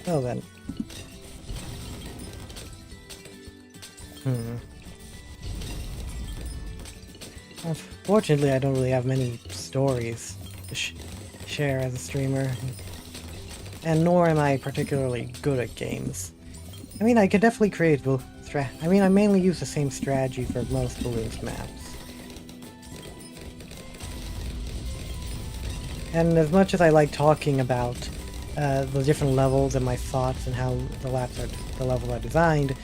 Speaker 1: Oh then. Unfortunately, I don't really have many stories to share as a streamer, and nor am I particularly good at games. I mean, I could definitely create I mainly use the same strategy for most Bloons maps. And as much as I like talking about the different levels and my thoughts and how the levels are designed,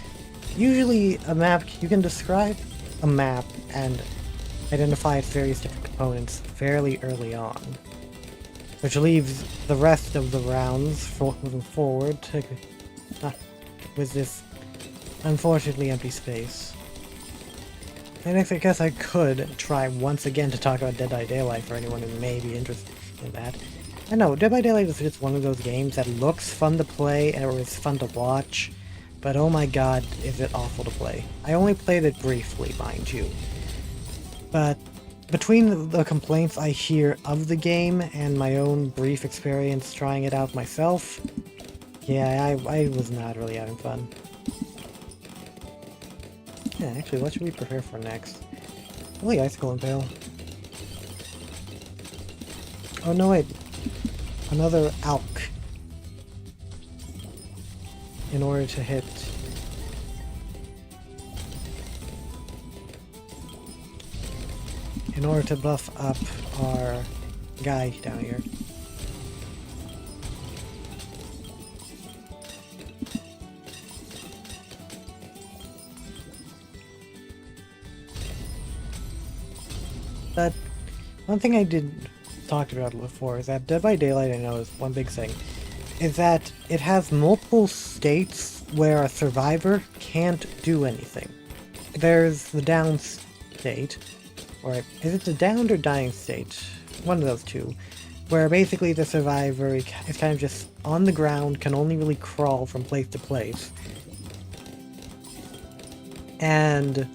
Speaker 1: usually a map, you can describe a map and identify its various different components fairly early on, which leaves the rest of the rounds moving forward with this unfortunately empty space. And I guess I could try once again to talk about Dead by Daylight for anyone who may be interested in that. I know, Dead by Daylight is just one of those games that looks fun to play and it's fun to watch, but oh my god, is it awful to play. I only played it briefly, mind you. But between the complaints I hear of the game and my own brief experience trying it out myself, yeah, I was not really having fun. Yeah, actually, what should we prepare for next? Really, Icicle Impale. Oh no, wait. Another Alk. In order to hit... In order to buff up our guy down here. But one thing I did talk about before is that Dead by Daylight, I know, is one big thing, is that it has multiple states where a survivor can't do anything. There's the down state, or is it the downed or dying state? One of those two, where basically the survivor is kind of just on the ground, can only really crawl from place to place. And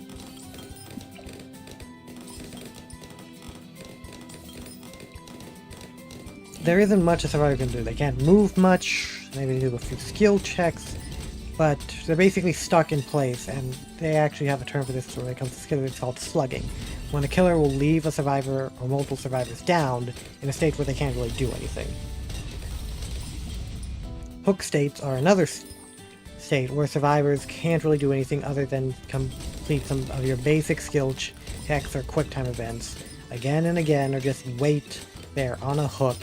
Speaker 1: there isn't much a survivor can do. They can't move much, maybe do a few skill checks, but they're basically stuck in place, and they actually have a term for this when it comes to skill. It's called slugging. When a killer will leave a survivor or multiple survivors downed in a state where they can't really do anything. Hook states are another state where survivors can't really do anything other than complete some of your basic skill checks or quick time events again and again, or just wait there on a hook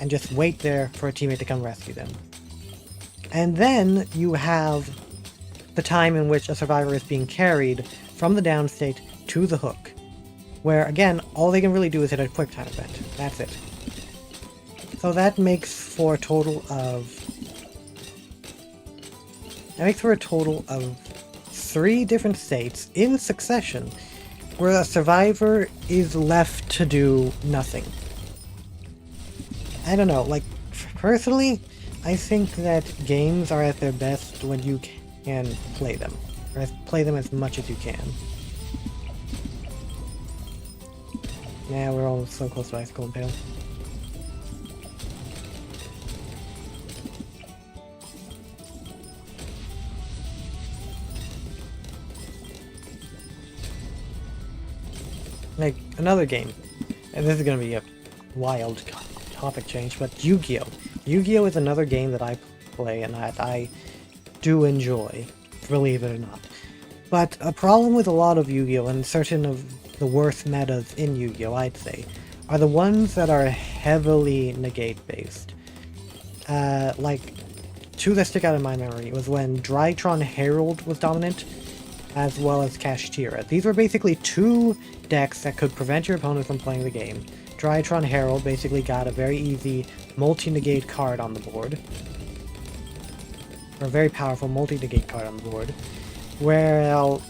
Speaker 1: and just wait there for a teammate to come rescue them. And then you have the time in which a survivor is being carried from the down state to the hook, where again, all they can really do is hit a quick time event. That's it. So that makes for a total of 3 different states in succession where a survivor is left to do nothing. I don't know, like, personally, I think that games are at their best when you can play them, or play them as much as you can. Now we're all so close to Icicle Impale. Like, another game, and this is gonna be a wild topic change, but Yu-Gi-Oh! Yu-Gi-Oh! Is another game that I play and that I do enjoy, believe it or not. But a problem with a lot of Yu-Gi-Oh! And certain of the worst metas in Yu-Gi-Oh! I'd say, are the ones that are heavily negate-based. Like, two that stick out in my memory was when Drytron Herald was dominant, as well as Kashtira. These were basically two decks that could prevent your opponent from playing the game. Drytron Herald basically got a very easy multi-negate card on the board. Or a very powerful multi-negate card on the board. Where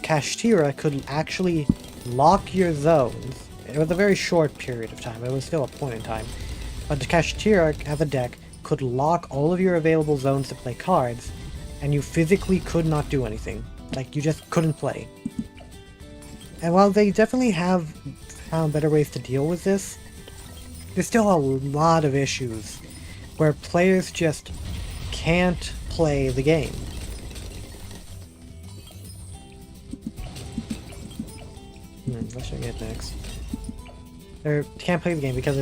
Speaker 1: Kashtira could actually lock your zones. It was a very short period of time, it was still a point in time. But Kashtira, as a deck, could lock all of your available zones to play cards, and you physically could not do anything. Like, you just couldn't play. And while they definitely have found better ways to deal with this, there's still a lot of issues where players just can't play the game. What should I get next? They can't play the game because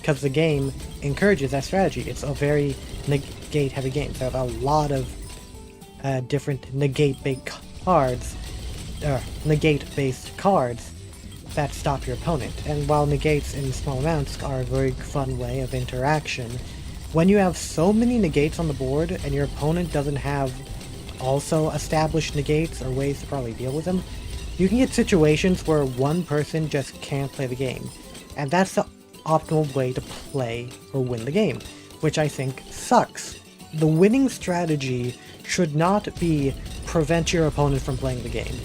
Speaker 1: because the game encourages that strategy. It's a very negate-heavy game. So a lot of different negate-based cards that stop your opponent. And while negates in small amounts are a very fun way of interaction, when you have so many negates on the board and your opponent doesn't have also established negates or ways to probably deal with them, you can get situations where one person just can't play the game. And that's the optimal way to play or win the game, which I think sucks. The winning strategy should not be prevent your opponent from playing the game.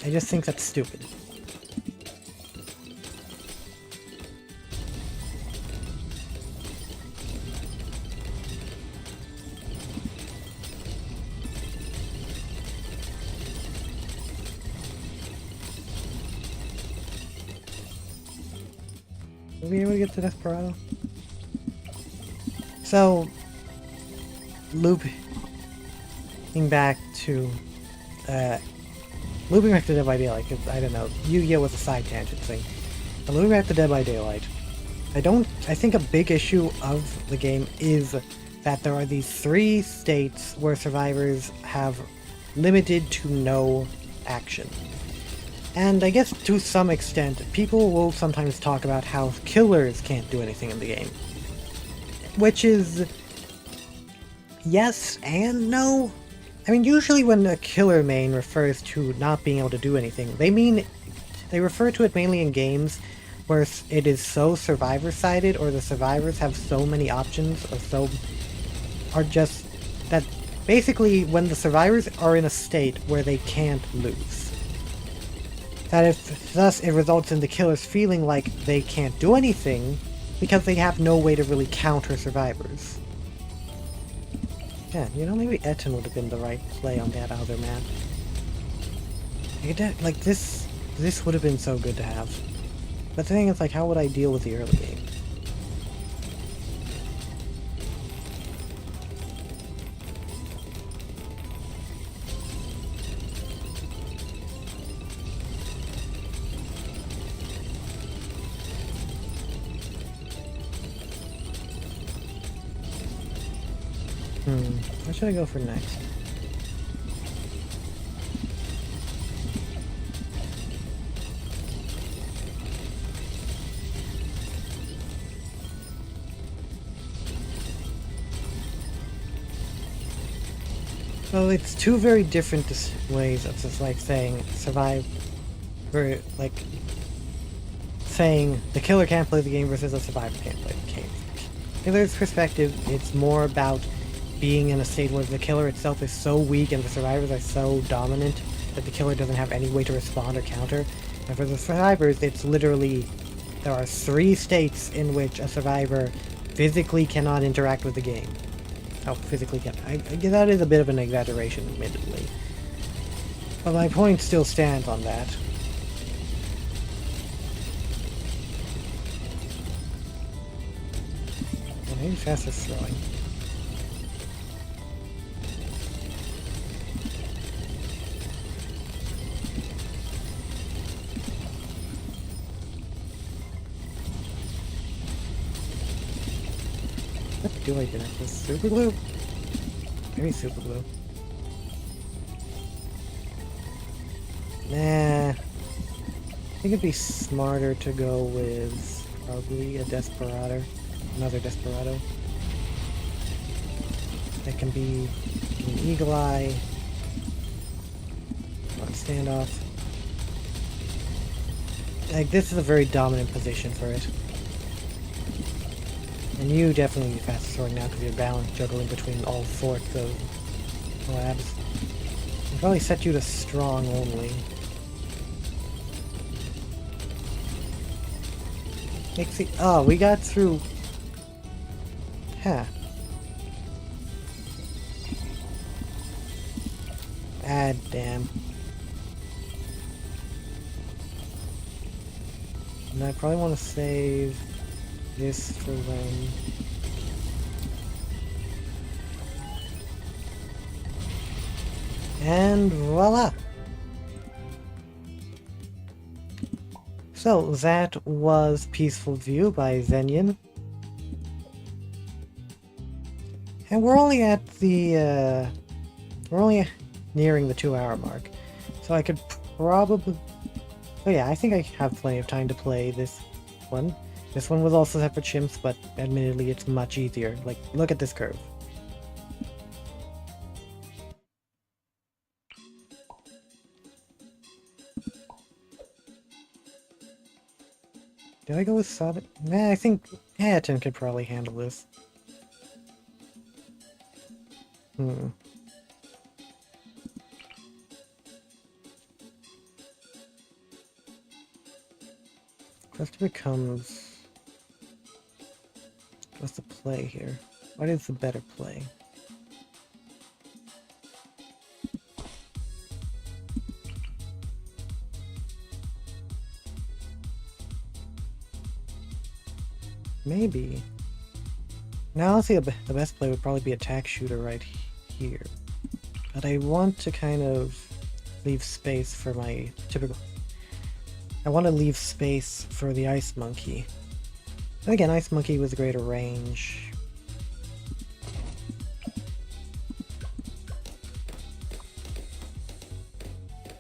Speaker 1: I just think that's stupid. Will we be able to get to Desperado? So, looping back to Dead by Daylight, because I don't know, Yu-Gi-Oh! Was a side tangent thing. But looping back to Dead by Daylight, I think a big issue of the game is that there are these 3 states where survivors have limited to no action. And I guess to some extent, people will sometimes talk about how killers can't do anything in the game. Which is yes and no. I mean, usually when a killer main refers to not being able to do anything, they refer to it mainly in games where it is so survivor-sided, or the survivors have so many options, are just that basically when the survivors are in a state where they can't lose. Thus it results in the killers feeling like they can't do anything because they have no way to really counter survivors. Yeah, you know, maybe Etten would have been the right play on that other map. Like, this would have been so good to have. But the thing is, like, how would I deal with the early game? What should I go for next? So it's two very different ways of just like saying survive, or like saying the killer can't play the game versus the survivor can't play the game. Killer's perspective, it's more about being in a state where the killer itself is so weak and the survivors are so dominant that the killer doesn't have any way to respond or counter. And for the survivors, it's literally, there are 3 states in which a survivor physically cannot interact with the game. Oh, physically can. That is a bit of an exaggeration, admittedly. But my point still stands on that. Maybe faster throwing. What do I do next? This super glue? Maybe super glue. Nah. I think it'd be smarter to go with probably a Desperado. Another Desperado. That can be an Eagle Eye. On standoff. Like, this is a very dominant position for it. And you definitely need faster sword now because you're balanced juggling between all sorts of labs. I'll probably set you to strong only. Oh, we got through. Huh. Ah, damn. And I probably want to save this for when. And voila! So that was Peaceful View by Zenyan. And we're only at the, we're only nearing the 2-hour mark. So I could probably... Oh yeah, I think I have plenty of time to play this one. This one was also set for chimps, but admittedly it's much easier. Like, look at this curve. Did I go with Sabit? Nah, I think Aten could probably handle this. Question becomes... what's the play here? What is the better play? Maybe. Now, honestly, the best play would probably be attack shooter right here. But I want to kind of leave space for my typical... I want to leave space for the Ice Monkey. And again, Ice Monkey with greater range.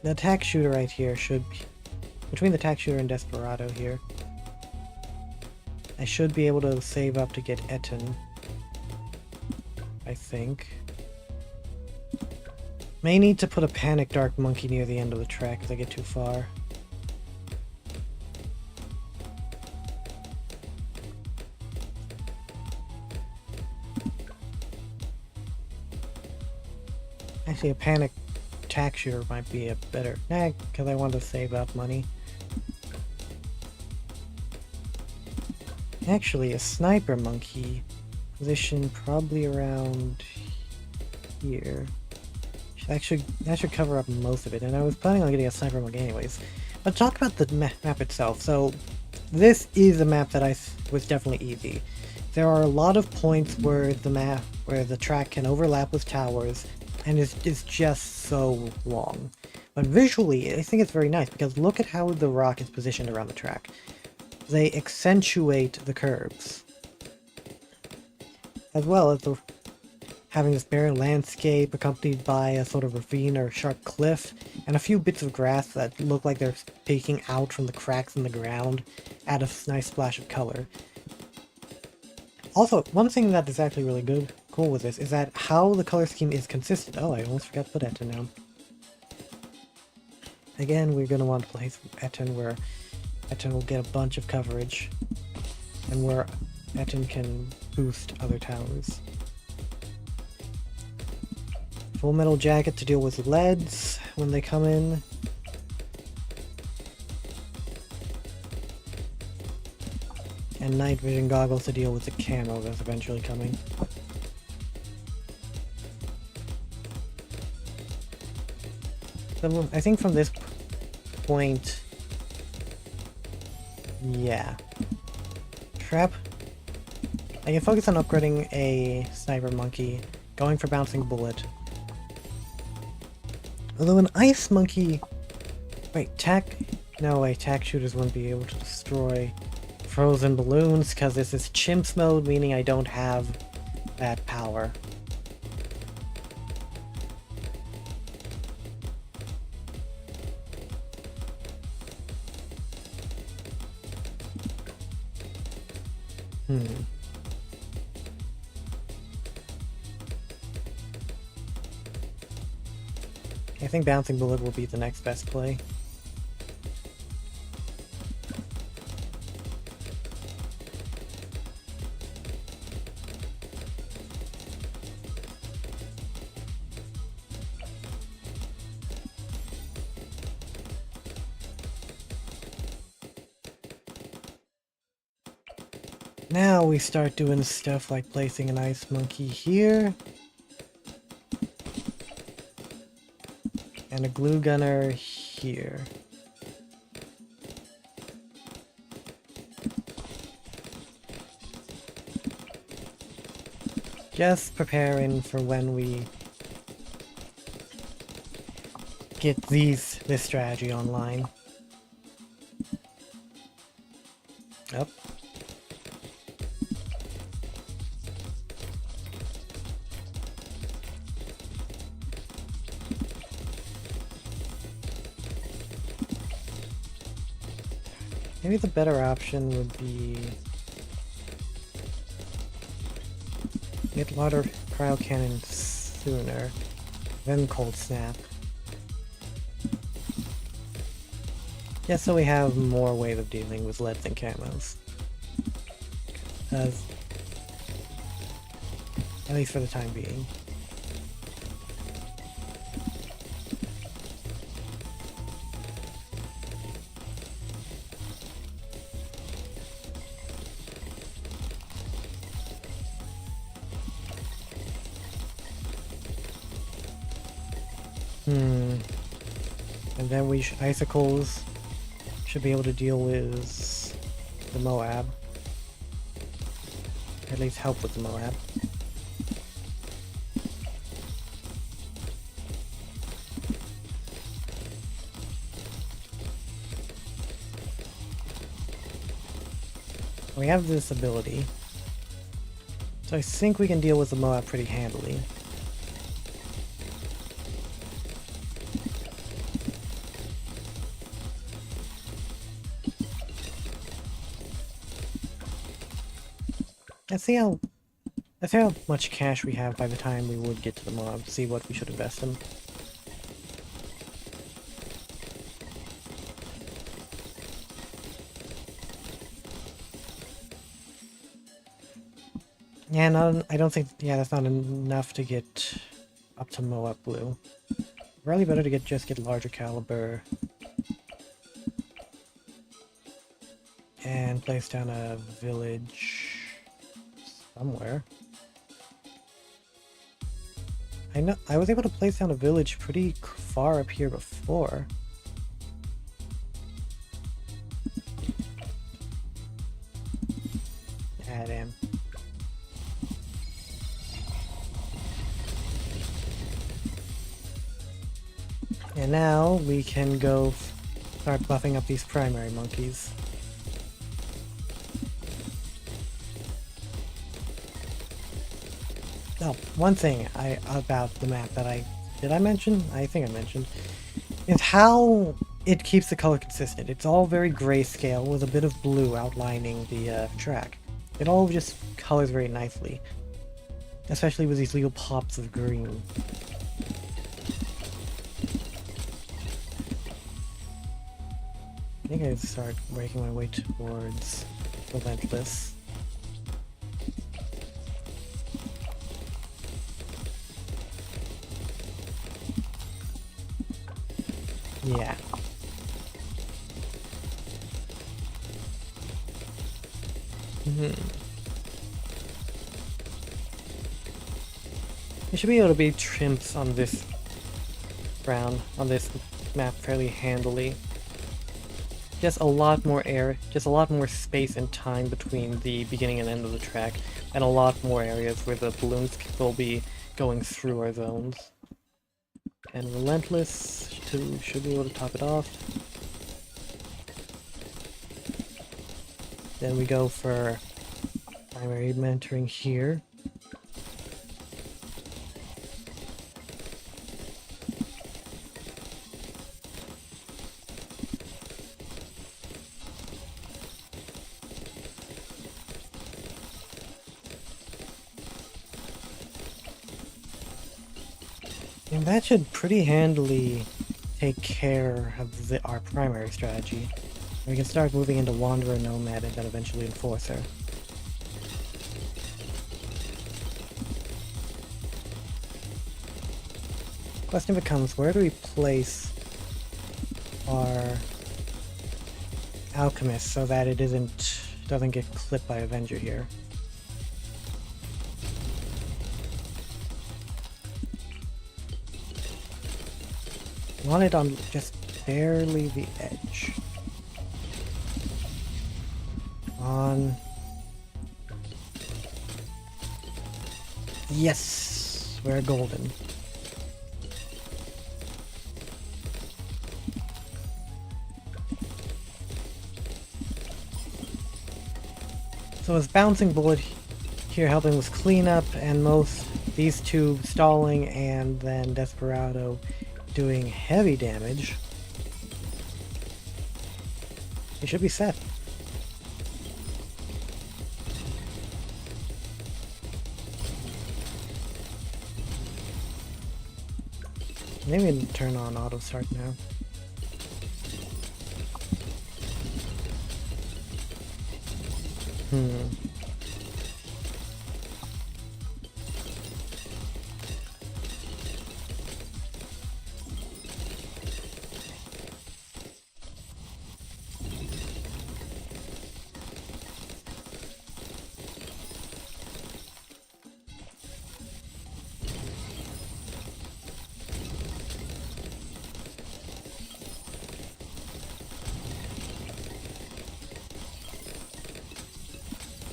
Speaker 1: The attack shooter right here should be... between the attack shooter and Desperado here. I should be able to save up to get Etten. I think. May need to put a Panic Dark Monkey near the end of the track if I get too far. Actually, a Panic Attack Shooter might be a better... Nah, because I want to save up money. Actually, a Sniper Monkey position probably around here. That should cover up most of it, and I was planning on getting a Sniper Monkey anyways. But talk about the map itself. So, this is a map that was definitely easy. There are a lot of points where the track can overlap with towers, and it's just so long. But visually, I think it's very nice, because look at how the rock is positioned around the track. They accentuate the curves. As well as having this barren landscape accompanied by a sort of ravine or sharp cliff, and a few bits of grass that look like they're peeking out from the cracks in the ground, add a nice splash of color. Also, one thing that is actually really good, cool with this is that how the color scheme is consistent. Oh, I almost forgot to put Etten down. Again, we're going to want to place Etten where Etten will get a bunch of coverage, and where Etten can boost other towers. Full metal jacket to deal with leads when they come in. And night vision goggles to deal with the camo that's eventually coming. So I think from this point, yeah. Trap. I can focus on upgrading a sniper monkey, going for bouncing bullet. Although an ice monkey... Wait, no way, tack shooters wouldn't be able to destroy frozen balloons, because this is chimps mode, meaning I don't have that power. I think bouncing bullet will be the next best play. Now we start doing stuff like placing an ice monkey here. And a glue gunner here. Just preparing for when we get this strategy online. Up. Maybe the better option would be get water cryo cannon sooner, then cold snap. Just so we have more ways of dealing with leads and camos. At least for the time being. And then icicles should be able to deal with the Moab. At least help with the Moab. We have this ability, so I think we can deal with the Moab pretty handily. Let's see how much cash we have by the time we would get to the mob, see what we should invest in. Yeah, no, I don't think, yeah, that's not enough to get up to Moab Blue. Really better to just get larger caliber. And place down a village somewhere. I know I was able to place down a village pretty far up here before. Ah, damn. And now we can go start buffing up these primary monkeys. Oh, one thing about the map that did I mention? I think I mentioned, is how it keeps the color consistent. It's all very grayscale with a bit of blue outlining the track. It all just colors very nicely. especially with these little pops of green. I think I start working my way towards Relentless. Yeah. There should be able to be trimps on this round, on this map fairly handily. Just a lot more air, just a lot more space and time between the beginning and end of the track, and a lot more areas where the balloons will be going through our zones. And Relentless should be able to top it off. Then we go for primary mentoring here. And that should pretty handily take care of our primary strategy. We can start moving into Wanderer, Nomad, and then eventually Enforcer. Question becomes, where do we place our Alchemist so that it doesn't get clipped by Avenger here? Want it on just barely the edge. On. Yes! We're golden. So his bouncing bullet here helping with cleanup, and these two stalling, and then Desperado doing heavy damage. He should be set. Maybe we can turn on auto start now.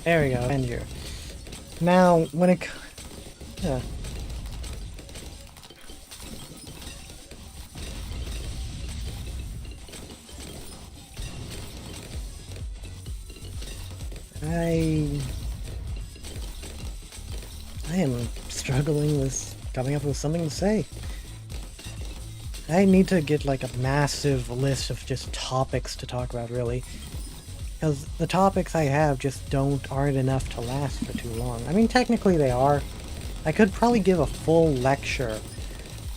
Speaker 1: There we go, Avenger. Now, when it... Yeah. I am struggling with coming up with something to say. I need to get like a massive list of just topics to talk about, really. Because the topics I have just aren't enough to last for too long. I mean, technically they are. I could probably give a full lecture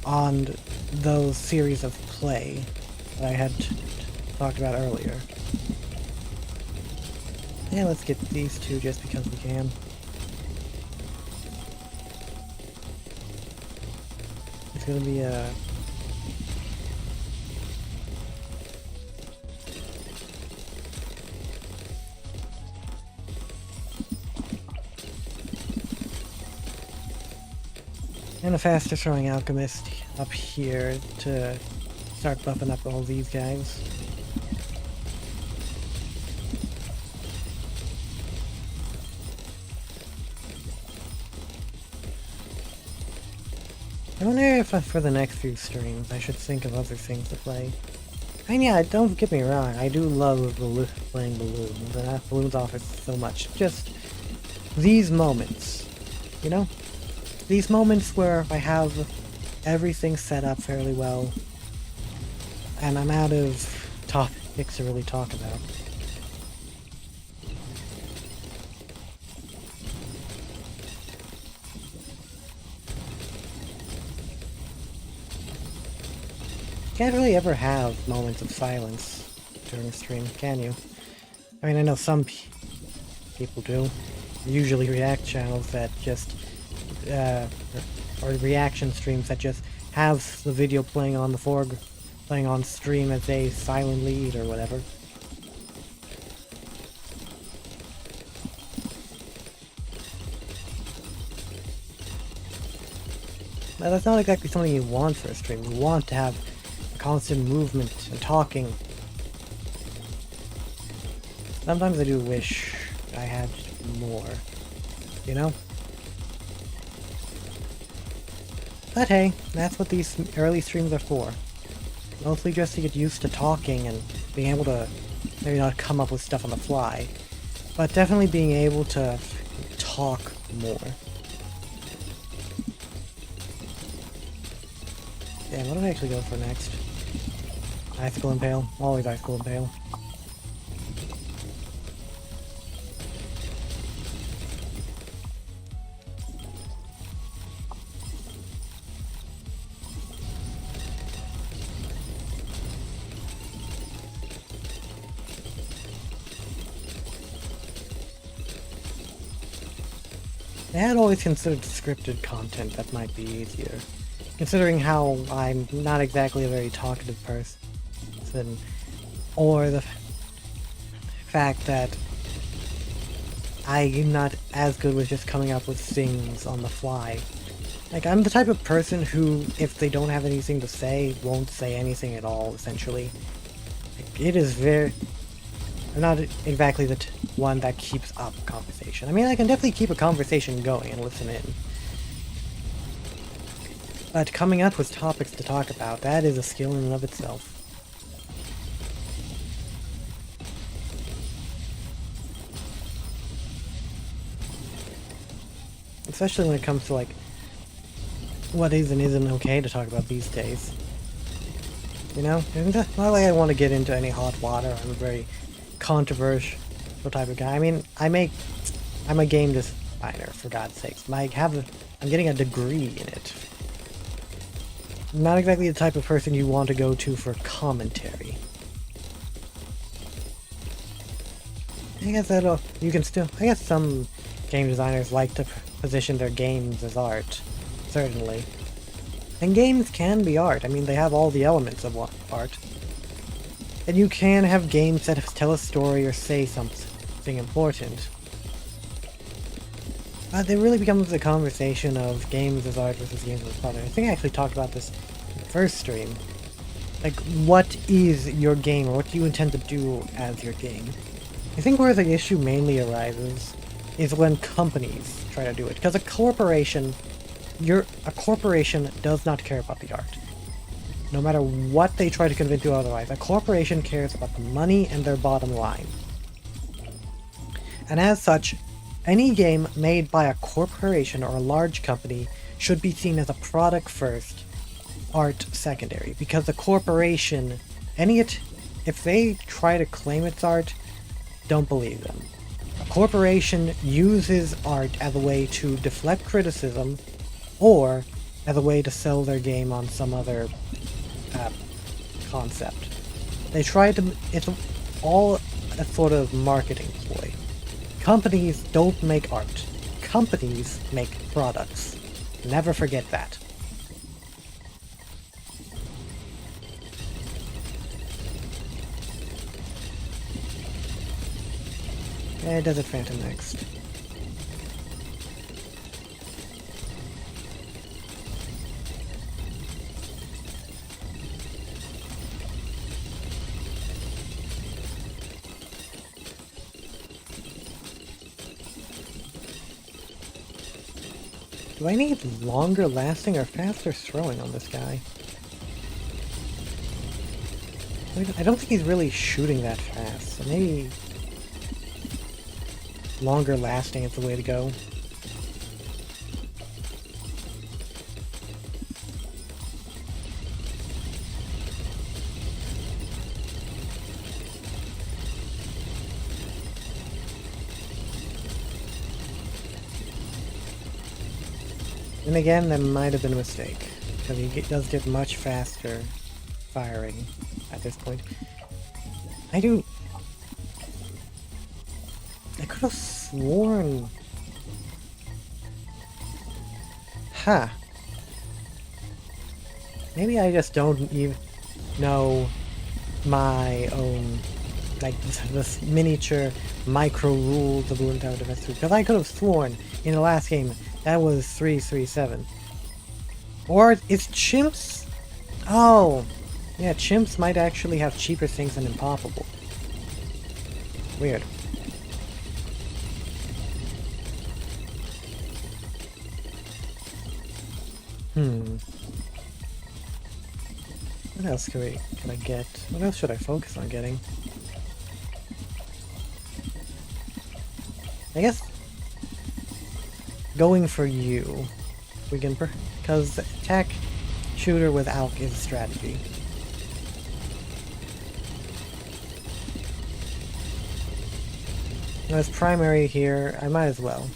Speaker 1: on those series of play that I had talked about earlier. Yeah, let's get these two just because we can. It's gonna be a... and a faster throwing Alchemist up here to start buffing up all these guys. I wonder if for the next few streams I should think of other things to play. I mean, yeah, don't get me wrong, I do love playing Bloons, and Bloons offers so much. Just these moments, you know? These moments where I have everything set up fairly well, and I'm out of topics to really talk about. can't really ever have moments of silence during a stream, can you? I mean, I know some people do. Usually react channels that just, or reaction streams that just have the video playing on the playing on stream as they silently eat or whatever. Now, that's not exactly something you want for a stream. You want to have constant movement and talking. Sometimes I do wish I had more, you know? But hey, that's what these early streams are for. Mostly just to get used to talking and being able to maybe not come up with stuff on the fly, but definitely being able to talk more. Damn, what did I actually go for next? Icicle Impale? Always Icicle Impale. I had always considered scripted content that might be easier, considering how I'm not exactly a very talkative person, or the fact that I'm not as good with just coming up with things on the fly. Like, I'm the type of person who, if they don't have anything to say, won't say anything at all, essentially. Like, it is very... I'm not exactly the one that keeps up a conversation. I mean, I can definitely keep a conversation going and listen in. But coming up with topics to talk about, that is a skill in and of itself. Especially when it comes to, like, what is and isn't okay to talk about these days. You know? It's not like I want to get into any hot water. I'm a very controversial type of guy. I mean, I'm a game designer, for God's sakes. I'm getting a degree in it. I'm not exactly the type of person you want to go to for commentary. I guess I guess some game designers like to position their games as art. Certainly. And games can be art. I mean, they have all the elements of art. And you can have games that tell a story or say something important. But it really becomes a conversation of games as art versus games as art. I think I actually talked about this in the first stream. Like, what is your game, or what do you intend to do as your game? I think where the issue mainly arises is when companies try to do it. Because a corporation does not care about the art. No matter what they try to convince you otherwise, a corporation cares about the money and their bottom line. And as such, any game made by a corporation or a large company should be seen as a product first, art secondary. Because the corporation, if they try to claim it's art, don't believe them. A corporation uses art as a way to deflect criticism, or as a way to sell their game on some other concept. It's all a sort of marketing ploy. Companies don't make art. Companies make products. Never forget that. Desert Phantom next. Do I need longer lasting or faster throwing on this guy? I don't think he's really shooting that fast, so maybe longer lasting is the way to go. And again, that might have been a mistake, because he does get much faster firing at this point. I could have sworn... Huh. Maybe I just don't even know my own, like, this miniature micro rules of Bloons Tower Defense 2, because I could have sworn in the last game that was 337. Or it's chimps? Oh, yeah, chimps might actually have cheaper things than Impoppable. Weird. What else can I get? What else should I focus on getting? I guess going for you. We can, because attack shooter with Alk is a strategy. As primary here, I might as well.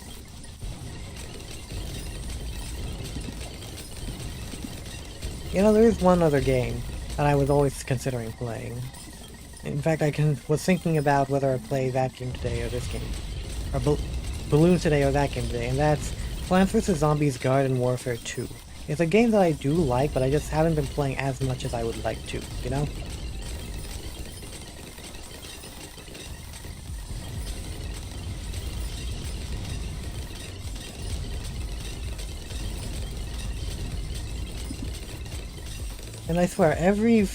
Speaker 1: You know, there is one other game that I was always considering playing. In fact, was thinking about whether I play that game today or this game. Or Bloons today or that game today, and that's Plants vs. Zombies Garden Warfare 2. It's a game that I do like, but I just haven't been playing as much as I would like to, you know? And I swear, every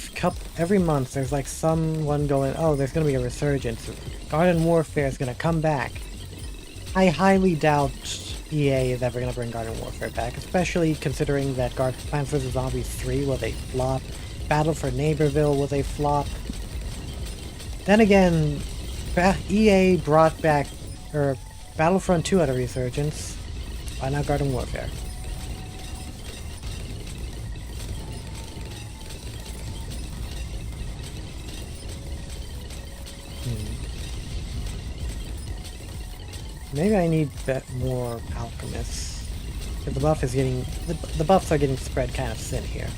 Speaker 1: month there's like someone going, oh, there's gonna be a resurgence. Garden Warfare is gonna come back. I highly doubt EA is ever gonna bring Garden Warfare back, especially considering that Plants vs. Zombies 3 was a flop. Battle for Neighborville was a flop. Then again, EA brought back, Battlefront 2 had a resurgence. Why not Garden Warfare? Maybe I need more alchemists. Because the buff is getting... The buffs are getting spread kind of thin here.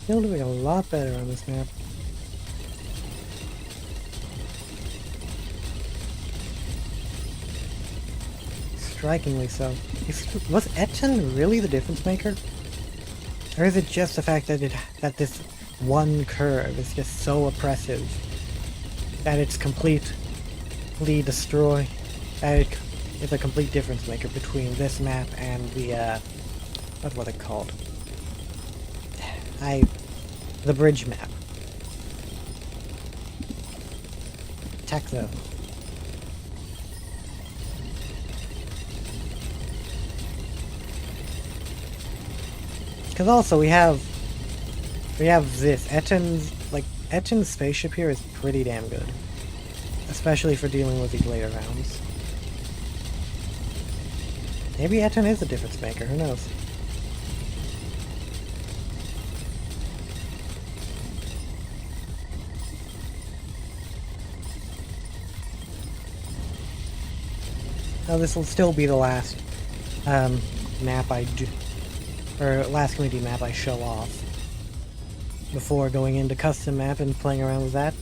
Speaker 1: Still doing a lot better on this map. Strikingly so. Was Etten really the difference maker? Or is it just the fact that this one curve is just so oppressive that it's completely destroy, that it is a complete difference maker between this map and the what was it called? The bridge map. Techno. Because also we have this Etten's spaceship here is pretty damn good, especially for dealing with these later rounds. Maybe Etten is a difference maker. Who knows? Now this will still be the last map I do, or last community map I show off before going into custom map and playing around with that.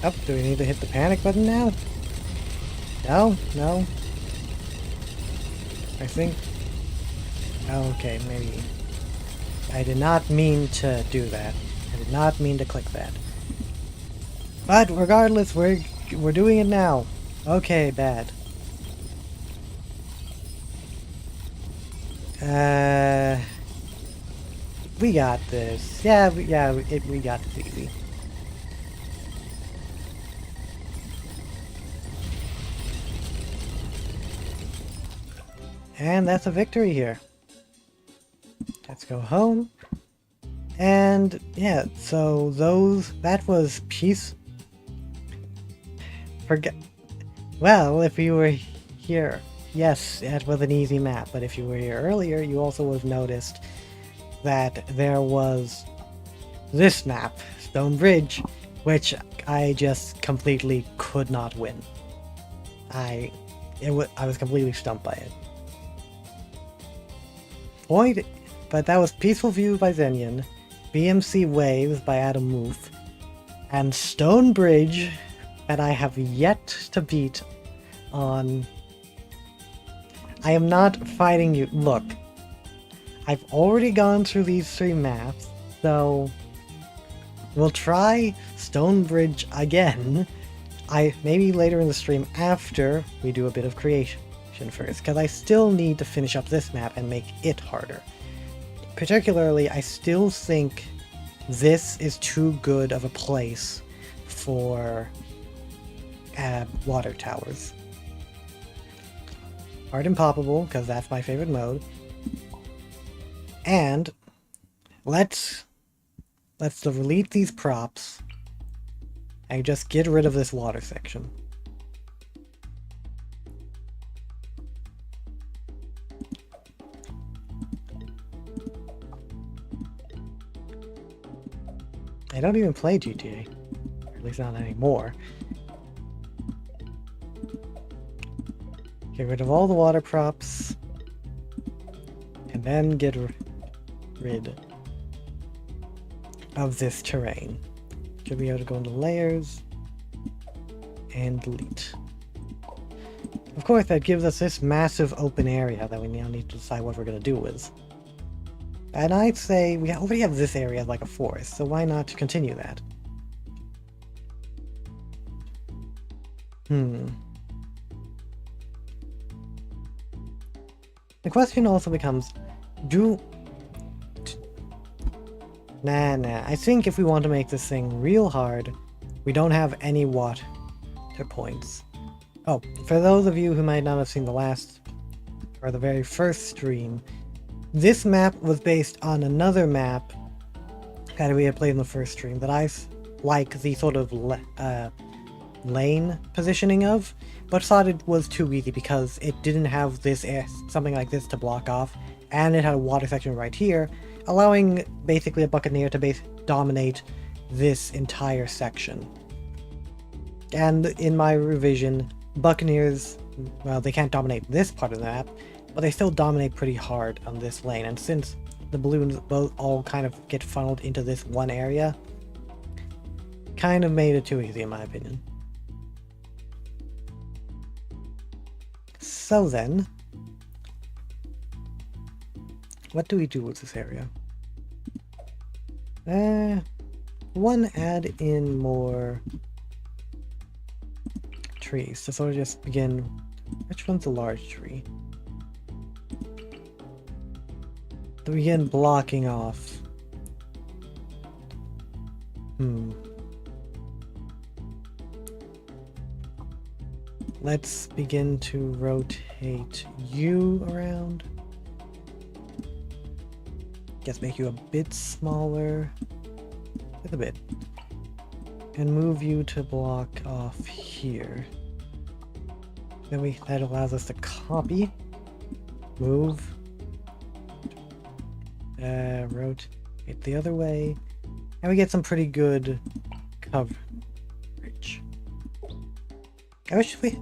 Speaker 1: Oh, do we need to hit the panic button now? No? No? I think... Oh, okay, maybe... I did not mean to do that. I did not mean to click that. But regardless, we're doing it now. Okay, bad. We got this. Yeah, we got this easy. And that's a victory here. Let's go home. And yeah, so that was peace. Well, if you were here, yes, it was an easy map, but if you were here earlier, you also would have noticed that there was this map, Stone Bridge, which I just completely could not win. I was completely stumped by it. But that was Peaceful View by Zenyan, BMC Waves by Adam Moof, and Stone Bridge that I have yet to beat on... I am not fighting you. Look, I've already gone through these 3 maps, so we'll try Stone Bridge again. Maybe later in the stream after we do a bit of creation first, because I still need to finish up this map and make it harder. Particularly, I still think this is too good of a place for water towers. Hard and poppable, because that's my favorite mode. And let's delete these props and just get rid of this water section. I don't even play GTA, or at least not anymore. Get rid of all the water props, and then get rid of this terrain. Should be able to go into layers and delete. Of course, that gives us this massive open area that we now need to decide what we're going to do with. And I'd say we already have this area like a forest, so why not continue that? The question also becomes, Nah. I think if we want to make this thing real hard, we don't have any water points. Oh, for those of you who might not have seen the last, or the very first stream, this map was based on another map that we had played in the first stream that I like the sort of lane positioning of, but thought it was too easy because it didn't have this something like this to block off, and it had a water section right here, allowing basically a Buccaneer to dominate this entire section. And in my revision, Buccaneers, well, they can't dominate this part of the map, but they still dominate pretty hard on this lane, and since the balloons both all kind of get funneled into this one area, kind of made it too easy in my opinion. So then, what do we do with this area? One, add in more trees to sort of just begin. Which one's a large tree? To begin blocking off. Let's begin to rotate you around. Guess make you a bit smaller. Just a bit. And move you to block off here. Then that allows us to copy, move, rotate the other way, and we get some pretty good coverage. I wish the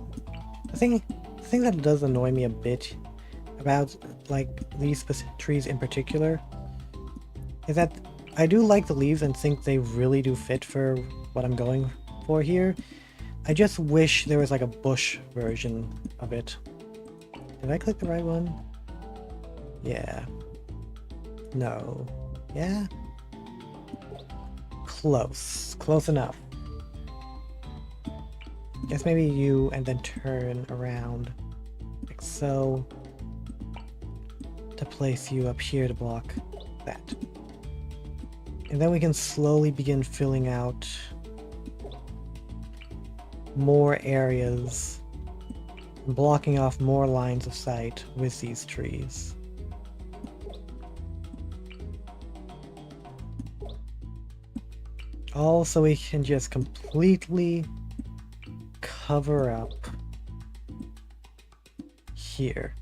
Speaker 1: thing that does annoy me a bit about like these trees in particular is that I do like the leaves and think they really do fit for what I'm going for here. I just wish there was like a bush version of it. Did I click the right one? Yeah. No. Yeah? Close. Close enough. Guess maybe you and then turn around like so to place you up here to block that. And then we can slowly begin filling out more areas, blocking off more lines of sight with these trees. Also, we can just completely cover up here.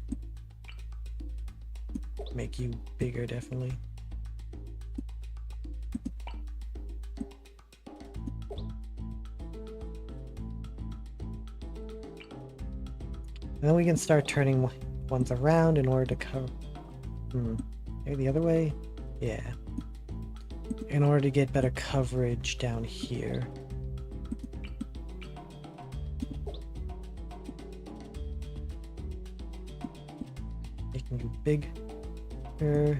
Speaker 1: Make you bigger, definitely. And then we can start turning ones around in order to cover... Maybe the other way? Yeah. In order to get better coverage down here. Making you bigger.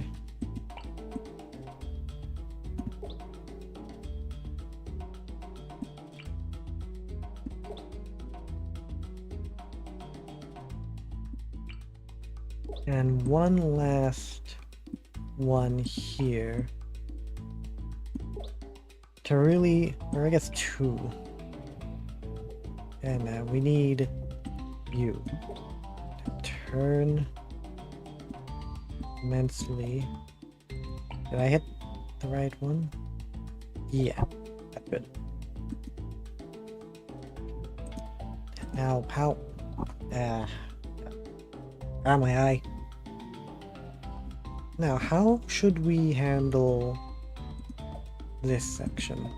Speaker 1: And one last one here. To really, or I guess two. And we need you to turn immensely. Did I hit the right one? Yeah, that's good. Now, how? My eye. Now, how should we handle this section?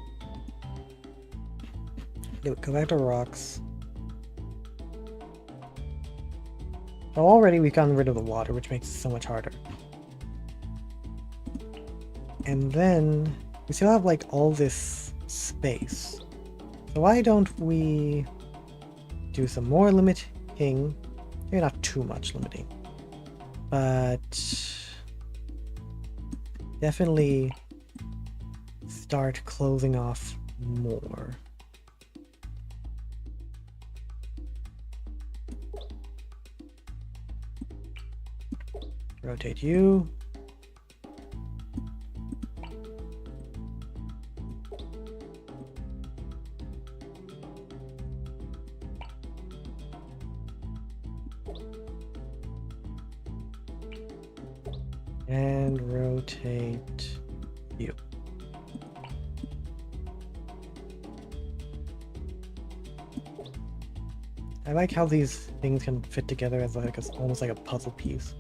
Speaker 1: Go back to rocks. So already we've gotten rid of the water, which makes it so much harder. And then we still have like all this space. So why don't we do some more limiting? Maybe not too much limiting, but definitely start closing off more. Rotate you. And rotate you. I like how these things can fit together as like almost like a puzzle piece.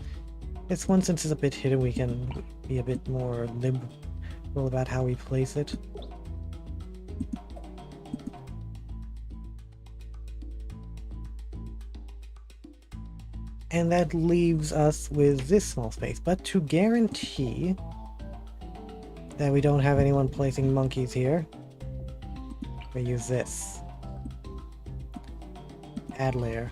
Speaker 1: This one, since it's a bit hidden, we can be a bit more liberal about how we place it. And that leaves us with this small space. But to guarantee that we don't have anyone placing monkeys here, we use this. Add layer.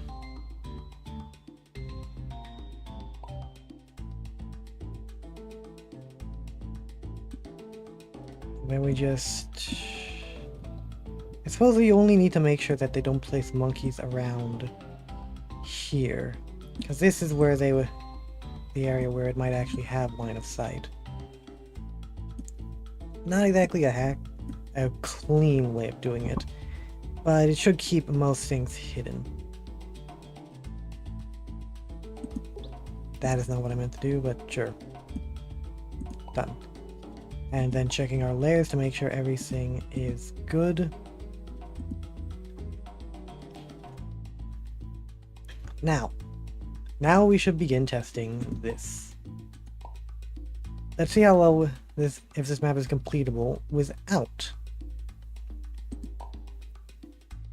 Speaker 1: Then we just... I suppose we only need to make sure that they don't place monkeys around here. Because this is where they would... the area where it might actually have line of sight. Not exactly a clean way of doing it, but it should keep most things hidden. That is not what I meant to do, but sure. Done. And then checking our layers to make sure everything is good. Now we should begin testing this. Let's see how well if this map is completable without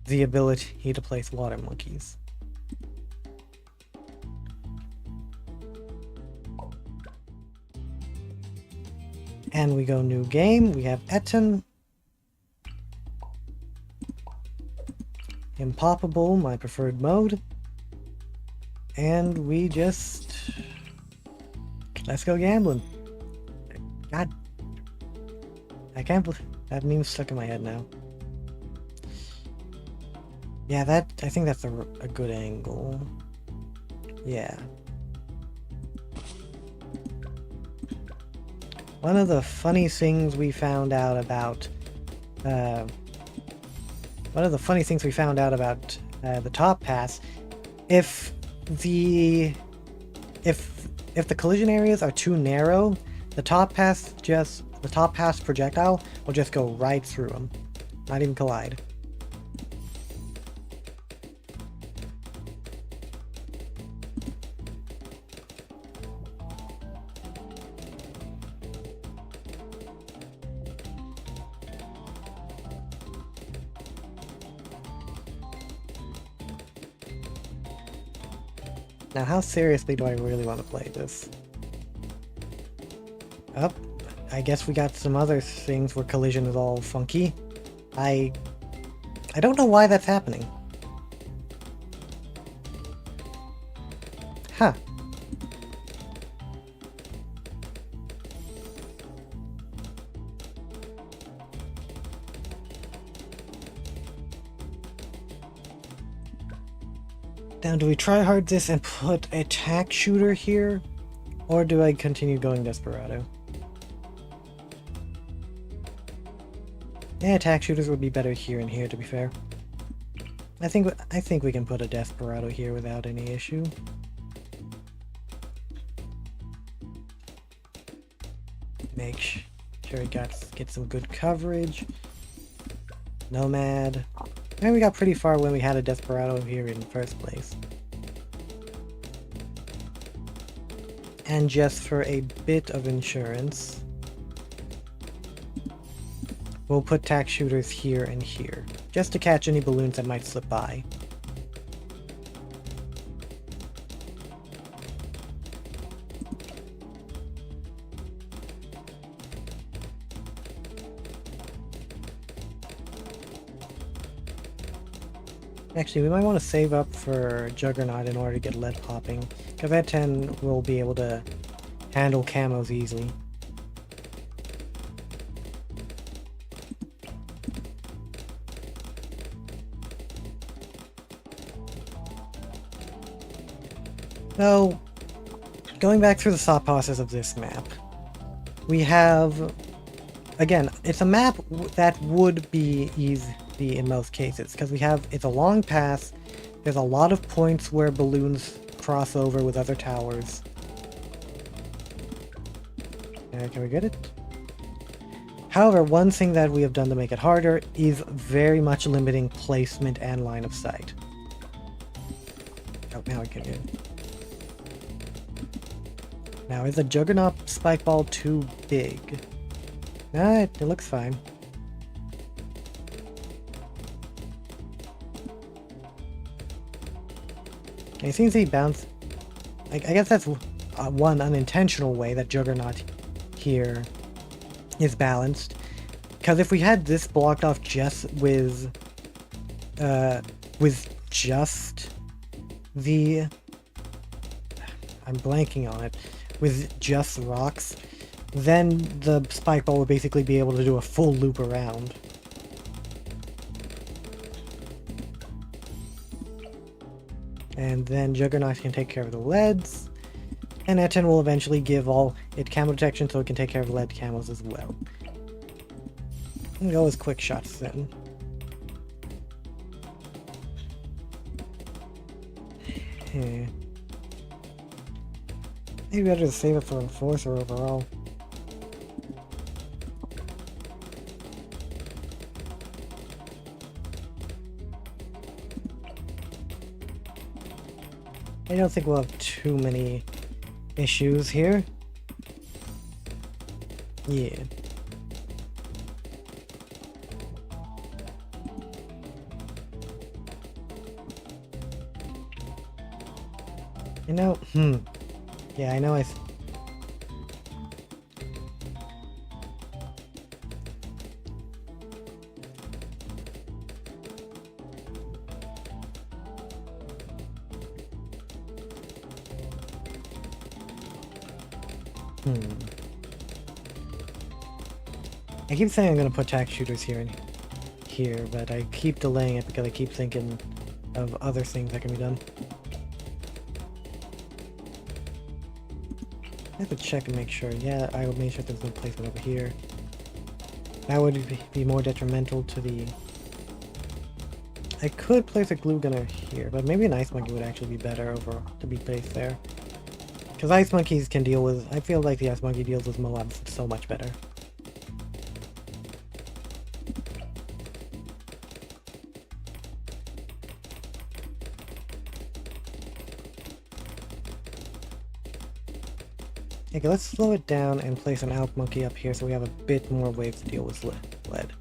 Speaker 1: the ability to place water monkeys. And we go new game. We have Etten. Impoppable, my preferred mode. And we just... let's go gambling. God I can't believe that meme's stuck in my head now. Yeah, I think that's a good angle. Yeah. One of the funny things we found out about, the top pass, if the collision areas are too narrow, the top pass projectile will just go right through them, not even collide. Now, how seriously do I really want to play this? Oh, I guess we got some other things where collision is all funky. I don't know why that's happening. Huh. Now, do we try hard this and put a tack shooter here? Or do I continue going Desperado? Yeah, attack shooters would be better here and here, to be fair. I think we can put a Desperado here without any issue. Make sure it get some good coverage. Nomad. And we got pretty far when we had a Desperado here in the first place. And just for a bit of insurance, we'll put tack shooters here and here, just to catch any balloons that might slip by. Actually, we might want to save up for Juggernaut in order to get lead popping, because that 10 will be able to handle camos easily. So, going back through the thought process of this map, we have, again, it's a map that would be easy in most cases, because it's a long pass, there's a lot of points where balloons cross over with other towers. Can we get it? However, one thing that we have done to make it harder is very much limiting placement and line of sight. Oh, now I can get it. Now, is the Juggernaut spike ball too big? Nah, it looks fine. It seems he bounced. I guess that's one unintentional way that Juggernaut here is balanced. Because if we had this blocked off just with just the... I'm blanking on it. With just rocks, then the spike ball would basically be able to do a full loop around. And then Juggernaut can take care of the leads, and Etten will eventually give all it camo detection so it can take care of lead camos as well. And go with quick shots then. Maybe better to save it for Enforcer overall. I don't think we'll have too many issues here. Yeah. You know, yeah, I know I keep saying I'm gonna put tack shooters here and here, but I keep delaying it because I keep thinking of other things that can be done. I have to check and make sure. Yeah, I will make sure there's no placement over here. That would be more detrimental to the... I could place a glue gunner here, but maybe an ice monkey would actually be better over to be placed there. Because ice monkeys can deal with... I feel like the ice monkey deals with Moabs so much better. Okay, let's slow it down and place an Alp Monkey up here so we have a bit more ways to deal with lead.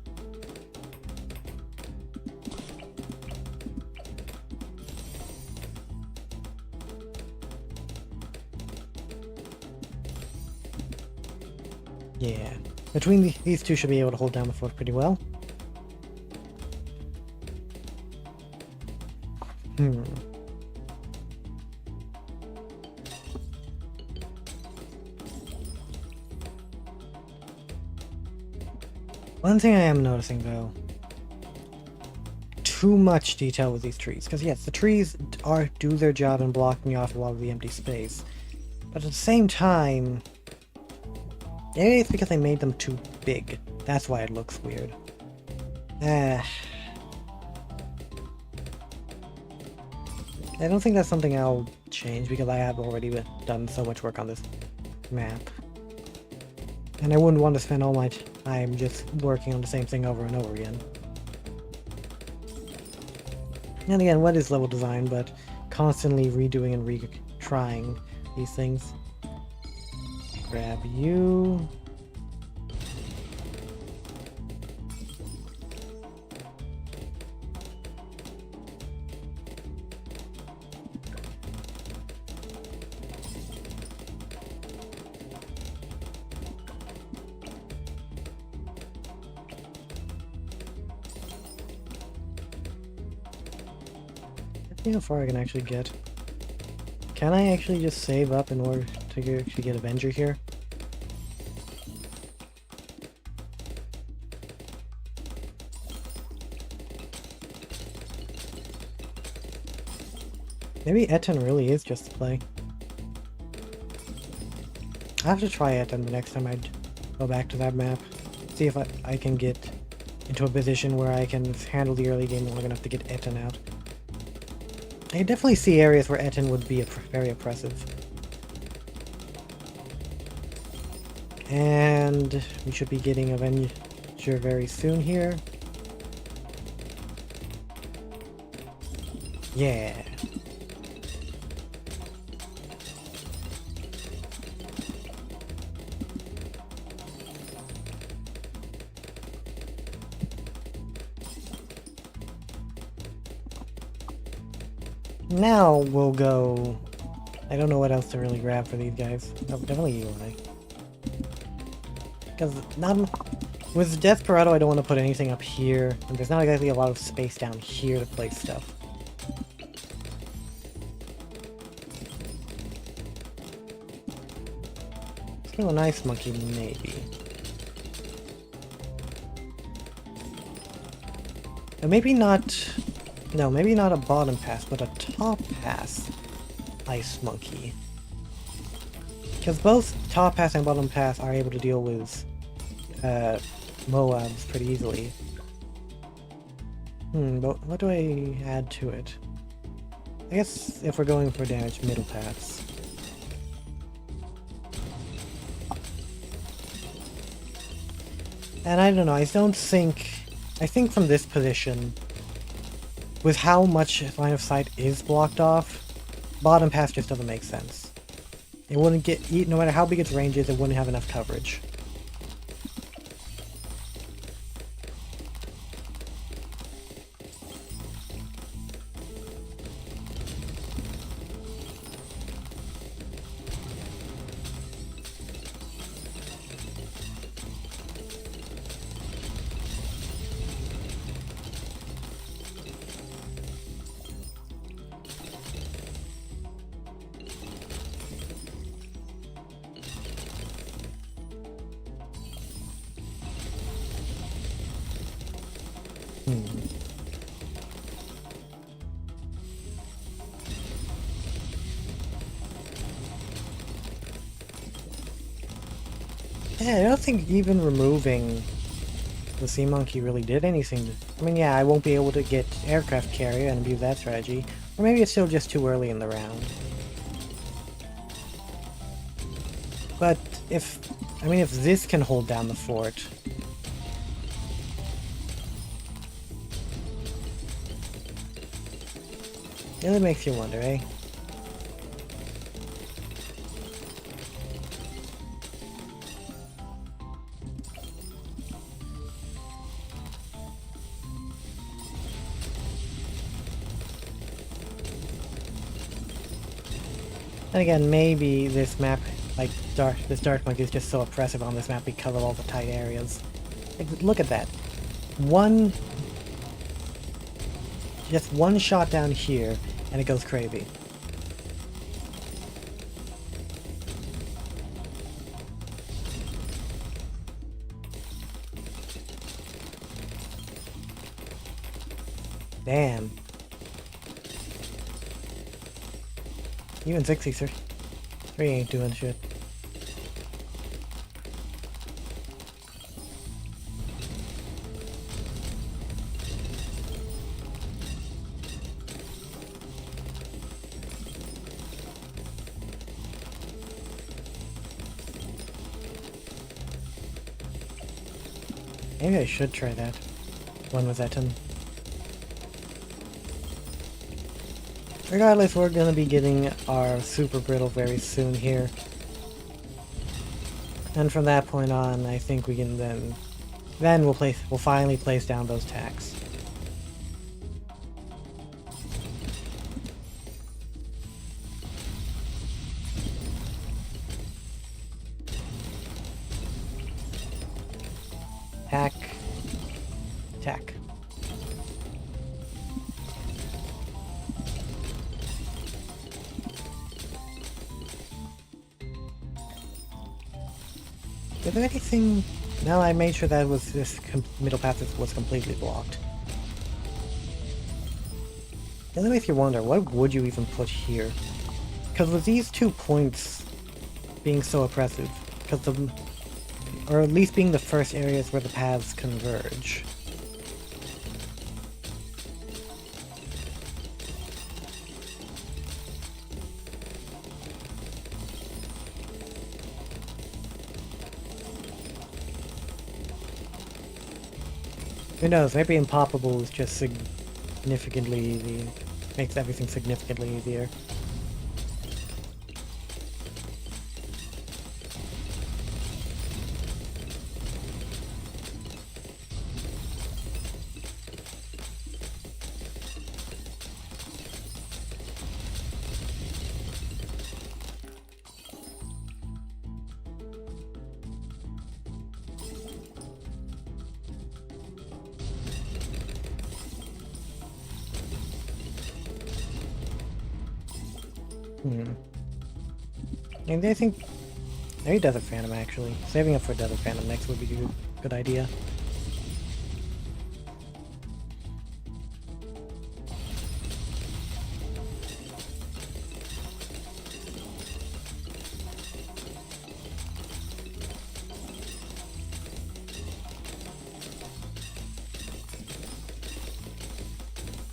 Speaker 1: Yeah, between these two should be able to hold down the fort pretty well. One thing I am noticing though, too much detail with these trees. Because yes, the trees do their job in blocking off a lot of the empty space. But at the same time, maybe it's because I made them too big. That's why it looks weird. I don't think that's something I'll change because I have already done so much work on this map. And I wouldn't want to spend all my time just working on the same thing over and over again. And again, what is level design but constantly redoing and retrying these things? Grab you. See how far I can actually get. Can I actually just save up in order to actually get Avenger here? Maybe Etten really is just a play. I have to try Etten the next time I go back to that map. See if I can get into a position where I can handle the early game long enough to get Etten out. I can definitely see areas where Etten would be very oppressive. And we should be getting Avenger very soon here. Yeah. Now we'll go... I don't know what else to really grab for these guys. Oh, definitely Eli. Because with Desperado I don't want to put anything up here, and there's not exactly a lot of space down here to place stuff. Still a nice monkey, maybe. But maybe not... No, maybe not a bottom pass, but a top pass ice monkey. Because both top pass and bottom pass are able to deal with Moabs pretty easily. But what do I add to it? I guess if we're going for damage, middle pass. And I don't know, I think from this position, with how much line of sight is blocked off, bottom pass just doesn't make sense. It wouldn't no matter how big its range is, it wouldn't have enough coverage. Hmm. Yeah, I don't think even removing the Sea Monkey really did anything. I mean, yeah, I won't be able to get aircraft carrier and abuse that strategy. Or maybe it's still just too early in the round. But if... I mean, if this can hold down the fort... It really makes you wonder, eh? And again, maybe this map, like, this Dark Monkey is just so oppressive on this map because of all the tight areas. Like, look at that. Just one shot down here, and it goes crazy. Damn. Even 63 ain't doing shit. Maybe I should try that. One with Etten. Regardless, we're gonna be getting our Super Brittle very soon here. And from that point on, I think we can then we'll finally place down those tacks. Tack. Tack. Is there anything... No, I made sure that this middle path was completely blocked. It makes you wonder, what would you even put here? Because with these 2 points being so oppressive, or at least being the first areas where the paths converge. Who knows, maybe Impoppable is just significantly easy. Makes everything significantly easier. And I think maybe Desert Phantom actually. Saving up for Desert Phantom next would be a good idea.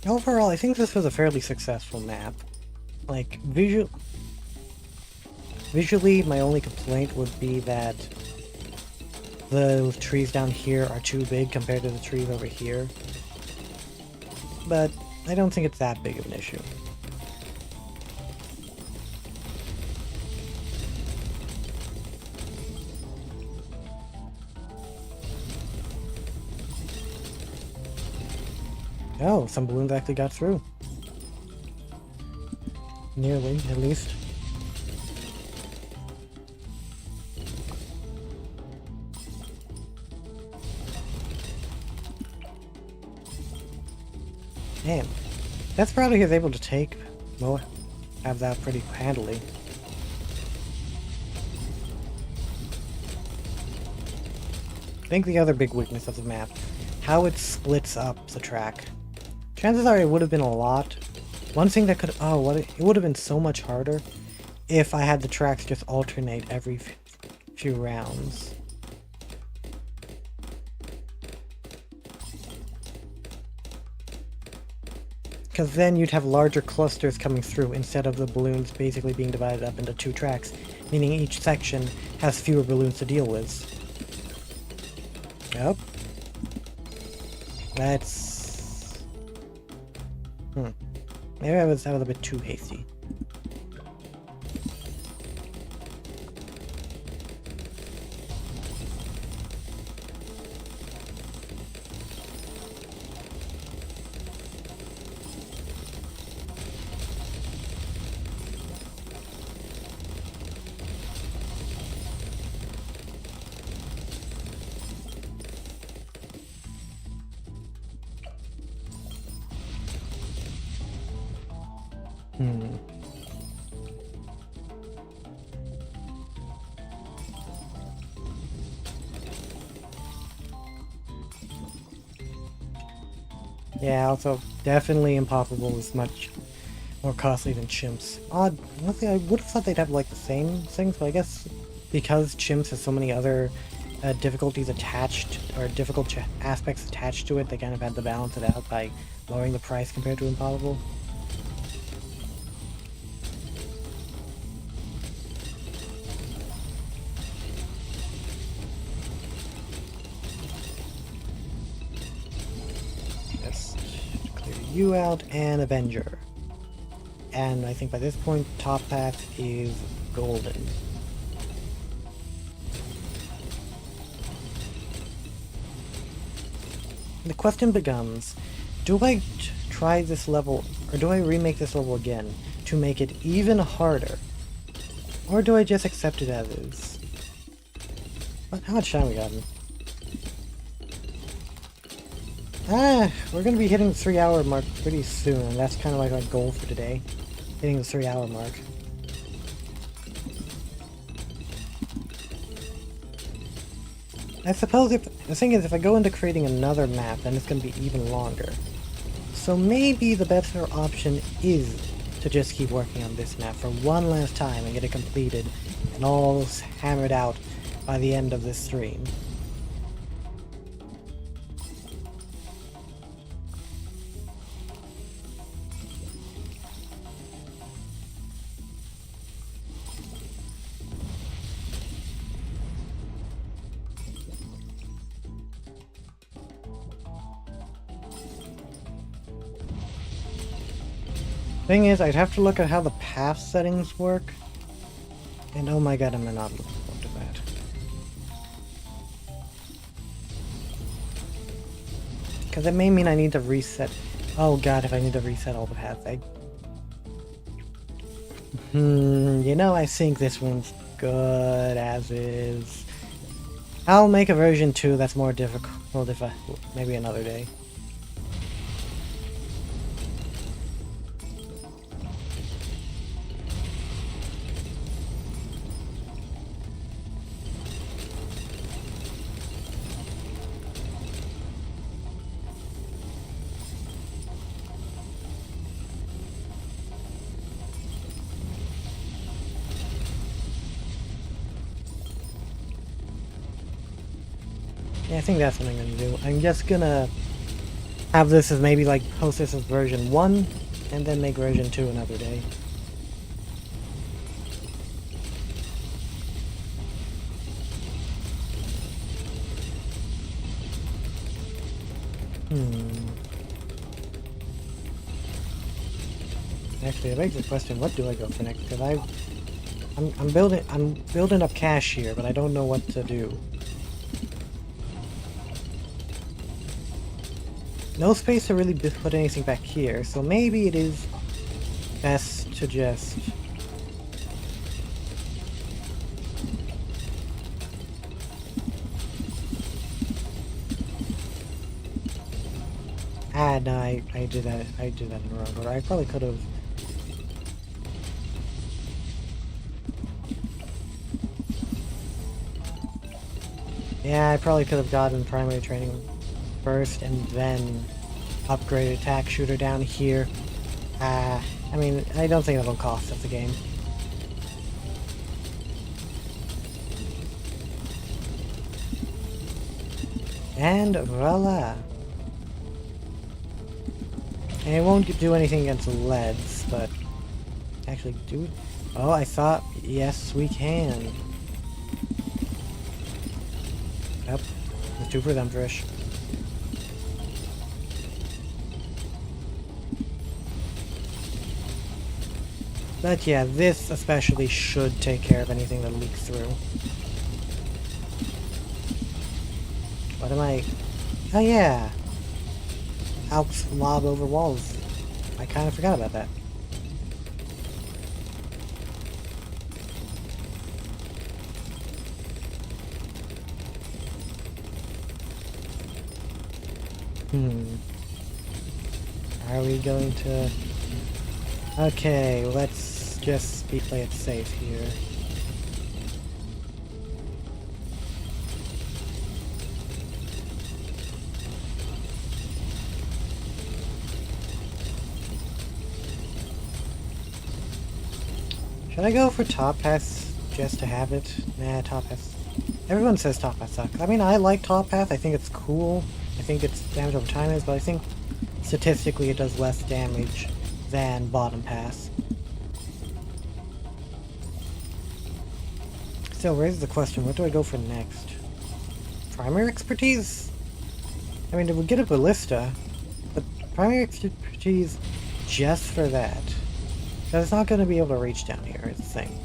Speaker 1: Overall, I think this was a fairly successful map. Like, visually, my only complaint would be that the trees down here are too big compared to the trees over here. But I don't think it's that big of an issue. Oh, some balloons actually got through. Nearly, at least. Damn. That's probably he's able to take have that pretty handily. I think the other big weakness of the map, how it splits up the track. Chances are it would have been a lot. One thing that could... Oh, what? It would have been so much harder if I had the tracks just alternate every few rounds. Because then you'd have larger clusters coming through instead of the balloons basically being divided up into 2 tracks, meaning each section has fewer balloons to deal with. Yep. That's... Maybe that was a bit too hasty. Yeah, also, definitely Impossible is much more costly than Chimps. Odd. Honestly, I would have thought they'd have, like, the same things, but I guess because Chimps has so many other difficulties attached, or difficult aspects attached to it, they kind of had to balance it out by lowering the price compared to Impossible. You out and Avenger. And I think by this point, top path is golden. The question becomes, do I try this level, or do I remake this level again to make it even harder? Or do I just accept it as is? How much time we gotten? We're gonna be hitting the 3-hour mark pretty soon, and that's kind of like our goal for today. Hitting the 3-hour mark. I suppose the thing is, if I go into creating another map, then it's gonna be even longer. So maybe the better option is to just keep working on this map for one last time and get it completed and all hammered out by the end of this stream. Thing is, I'd have to look at how the path settings work. And oh my god, am I not looking forward to that. Because it may mean I need to reset... Oh god, if I need to reset all the paths, you know, I think this one's good as is. I'll make a version 2 that's more difficult if maybe another day. Yeah, I think that's what I'm gonna do. I'm just gonna have this as maybe like post this as version 1, and then make version 2 another day. Actually, it begs the question: what do I go for next? Because I'm building up cash here, but I don't know what to do. No space to really put anything back here, so maybe it is best to just... no, I did that in the wrong order. I probably could have... Yeah, I probably could have gotten primary training first and then upgrade attack shooter down here. I mean, I don't think that'll cost us the game. And voila! And it won't do anything against leads, but actually do it. Oh, I thought, yes, we can. Yep, it's too presumptuous. But yeah, this especially should take care of anything that leaks through. What am I... Oh yeah! Alps lob over walls. I kind of forgot about that. Are we going to... Okay, let's just play it safe here. Should I go for top pass just to have it? Nah, top pass. Everyone says top pass sucks. I mean, I like top pass. I think it's cool. I think its damage over time is, but I think statistically it does less damage than bottom pass. Still raises the question, what do I go for next? Primary expertise? I mean, it would get a ballista, but primary expertise just for that. Because it's not going to be able to reach down here, is the thing.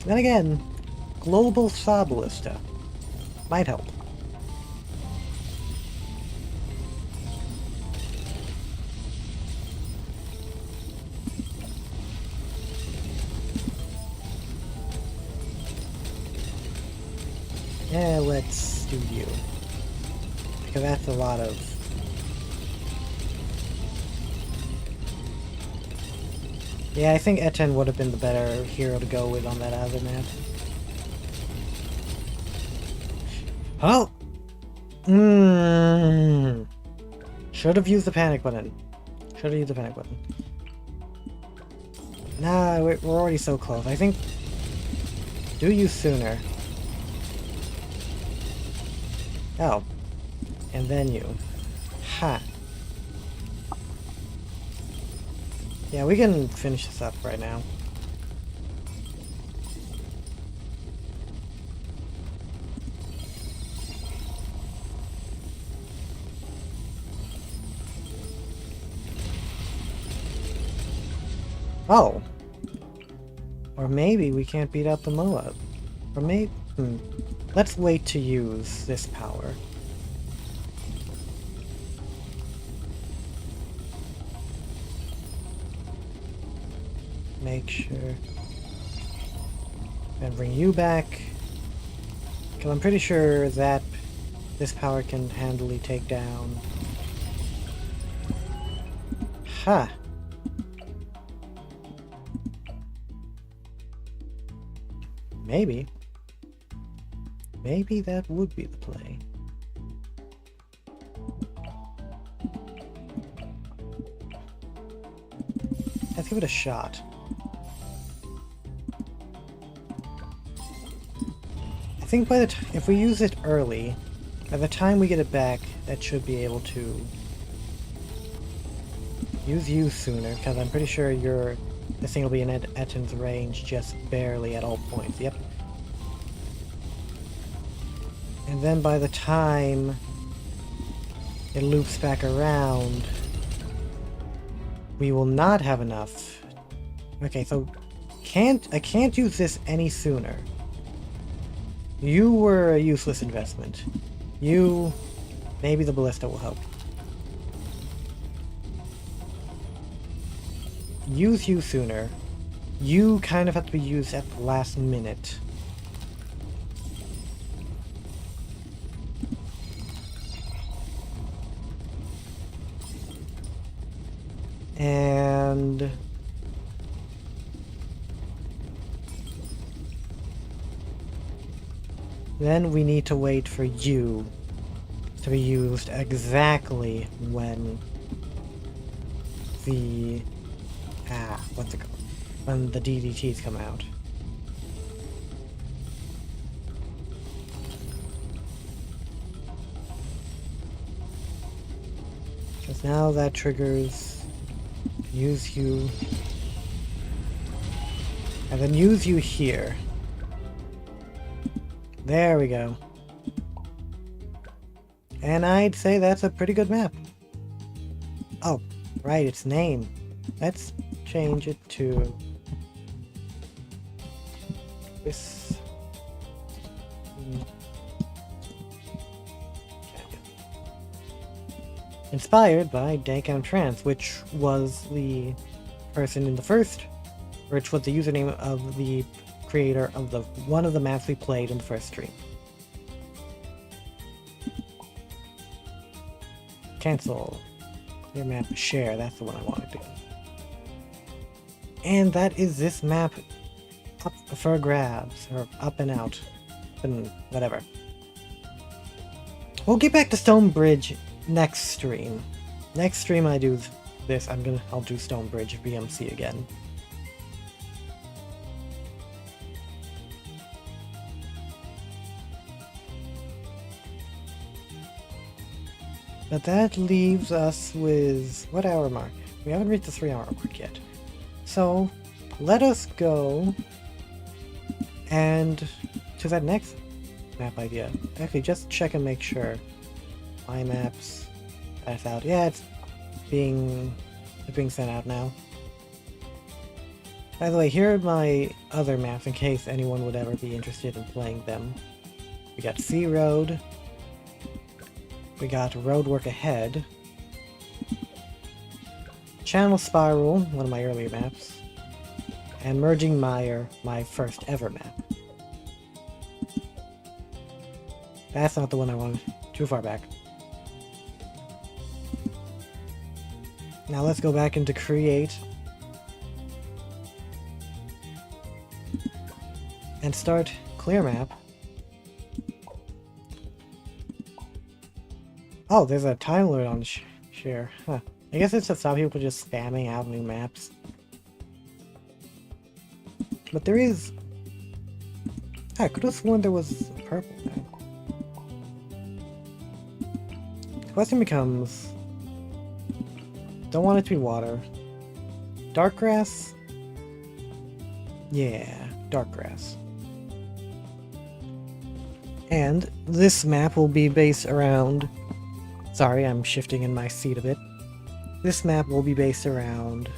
Speaker 1: Then again, global saw ballista might help. Yeah, let's do you. Because that's a lot of... Yeah, I think Eten would have been the better hero to go with on that other map. Oh! Should have used the panic button. Should have used the panic button. Nah, we're already so close. I think... Do you sooner. Oh. And then you. Ha. Yeah, we can finish this up right now. Oh. Or maybe we can't beat out the Moab. Or maybe... Let's wait to use this power. Make sure... And bring you back. Because I'm pretty sure that this power can handily take down... Ha! Maybe. Maybe that would be the play. Let's give it a shot. I think by the time, if we use it early, by the time we get it back, that should be able to use you sooner, because I'm pretty sure this thing will be in Eten's range just barely at all points. Yep. And then by the time it loops back around, we will not have enough. Okay, so I can't use this any sooner. You were a useless investment. Maybe the ballista will help. Use you sooner. You kind of have to be used at the last minute. And then we need to wait for you to be used exactly when the what's it called? When the DDTs come out. Because now that triggers use you, and then use you here. There we go. And I'd say that's a pretty good map. Oh, right, its name. Let's change it to this. Inspired by Dankam Trance, which was the person in the first, which was the username of the creator of the one of the maps we played in the first stream. Cancel. Clear map share, that's the one I wanted to do. And that is this map up for grabs, or up and out, and whatever. We'll get back to Stonebridge next stream. Next stream I do this, I'll do Stonebridge BMC again. But that leaves us with what hour mark? We haven't reached the 3-hour mark yet. So let us go and to that next map idea. Actually, just check and make sure. My maps. That's out. Yeah, it's being sent out now. By the way, here are my other maps in case anyone would ever be interested in playing them. We got Sea Road. We got Roadwork Ahead. Channel Spiral, one of my earlier maps. And Merging Mire, my first ever map. That's not the one I wanted. Too far back. Now let's go back into Create. And start Clear Map. Oh, there's a time limit on share. Huh. I guess it's to stop people just spamming out new maps. But there is... I could have sworn there was a purple map. The question becomes... Don't want it to be water. Dark grass? Yeah, dark grass. And this map will be based around... Sorry, I'm shifting in my seat a bit. This map will be based around...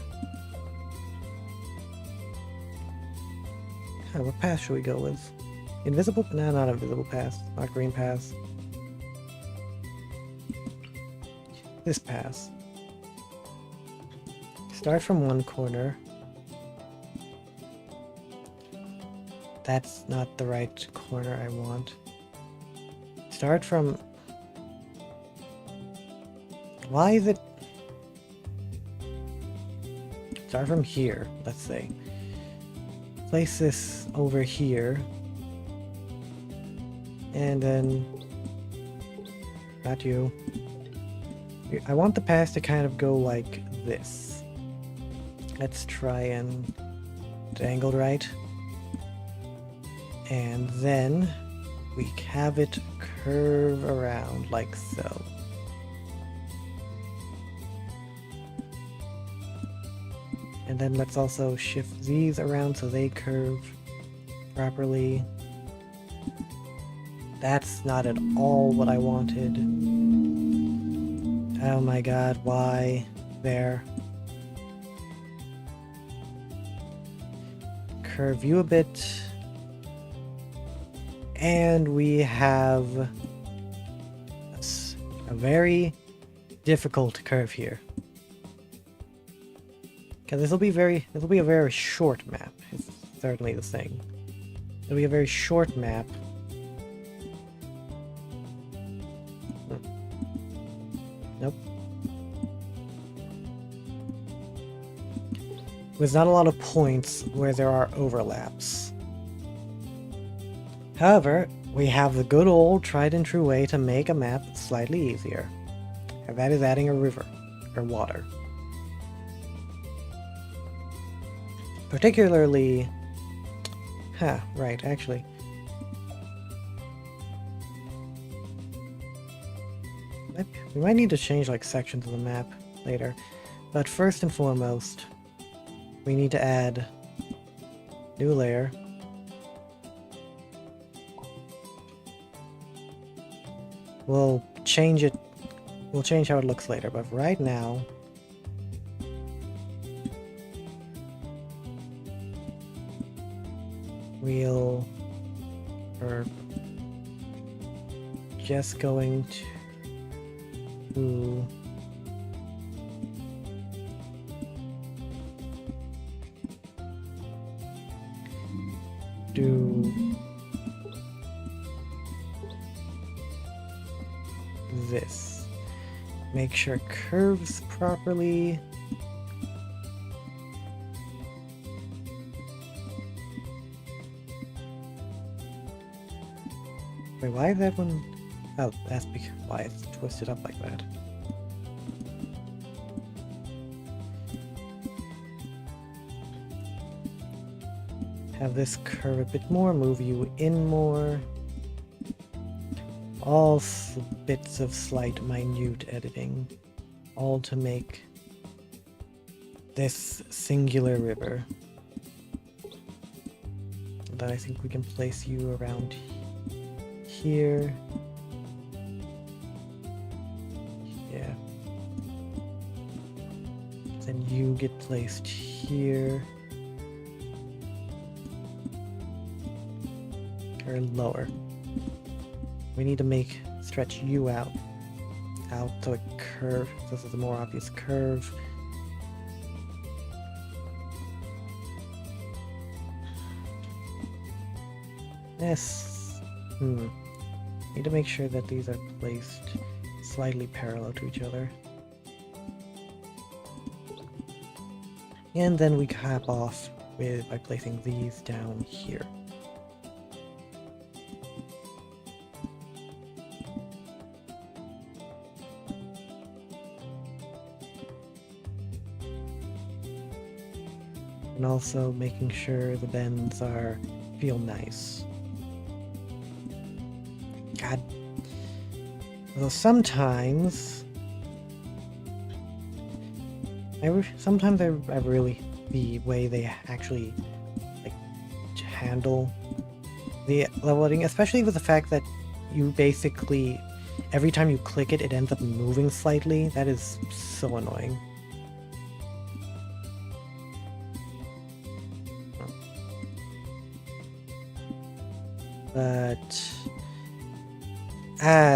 Speaker 1: what path should we go with? Invisible? No, not invisible path. Not green path. This path. Start from one corner. That's not the right corner I want. Start from... Why is it... Start from here, let's say. Place this over here. And then... Not you. I want the path to kind of go like this. Let's try and... It's angled right. And then we have it curve around like so. And then let's also shift these around so they curve properly. That's not at all what I wanted. Oh my god, why? There. Curve you a bit. And we have a very difficult curve here. Okay, this will be a very short map, is certainly the thing. It'll be a very short map. Nope. With not a lot of points where there are overlaps. However, we have the good old tried and true way to make a map slightly easier. And that is adding a river, or water. Particularly... right, actually. We might need to change like sections of the map later. But first and foremost, we need to add new layer. We'll change it. We'll change how it looks later, but right now we're just going to do this. Make sure it curves properly. Wait, why is that one? Oh, that's why it's twisted up like that. Have this curve a bit more, move you in more. All bits of slight, minute editing. All to make this singular river. Then I think we can place you around here. Yeah. Then you get placed here. Or lower. We need to stretch you out so it curves. This is a more obvious curve. Yes. Need to make sure that these are placed slightly parallel to each other. And then we cap off by placing these down here. And also making sure the bends feel nice. God. Although sometimes I really the way they actually like handle the leveling, especially with the fact that you basically every time you click it, it ends up moving slightly. That is so annoying. But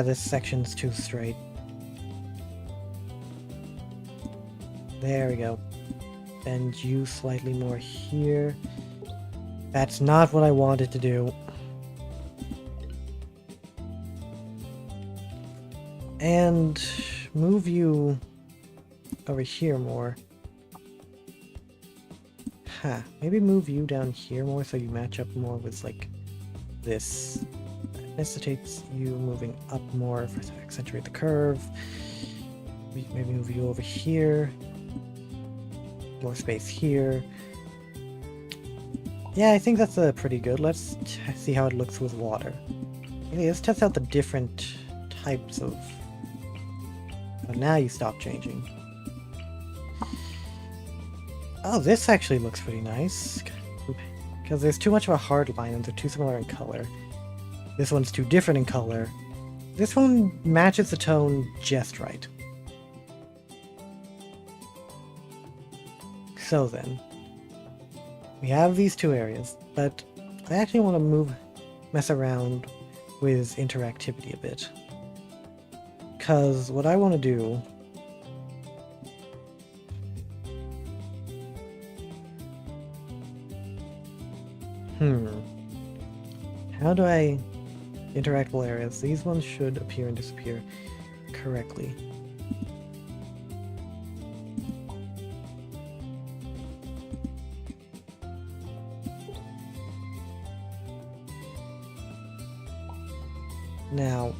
Speaker 1: this section's too straight. There we go. Bend you slightly more here. That's not what I wanted to do. And move you over here more. Maybe move you down here more so you match up more with like this. That necessitates you moving up more to accentuate the curve. Maybe move you over here. More space here. Yeah, I think that's pretty good. Let's see how it looks with water. Okay, let's test out the different types of... Oh, now you stop changing. Oh, this actually looks pretty nice. Because there's too much of a hard line and they're too similar in color. This one's too different in color. This one matches the tone just right. So then, we have these two areas, but I actually want to mess around with interactivity a bit. Because what I want to do how do I interactable areas? These ones should appear and disappear correctly. Now,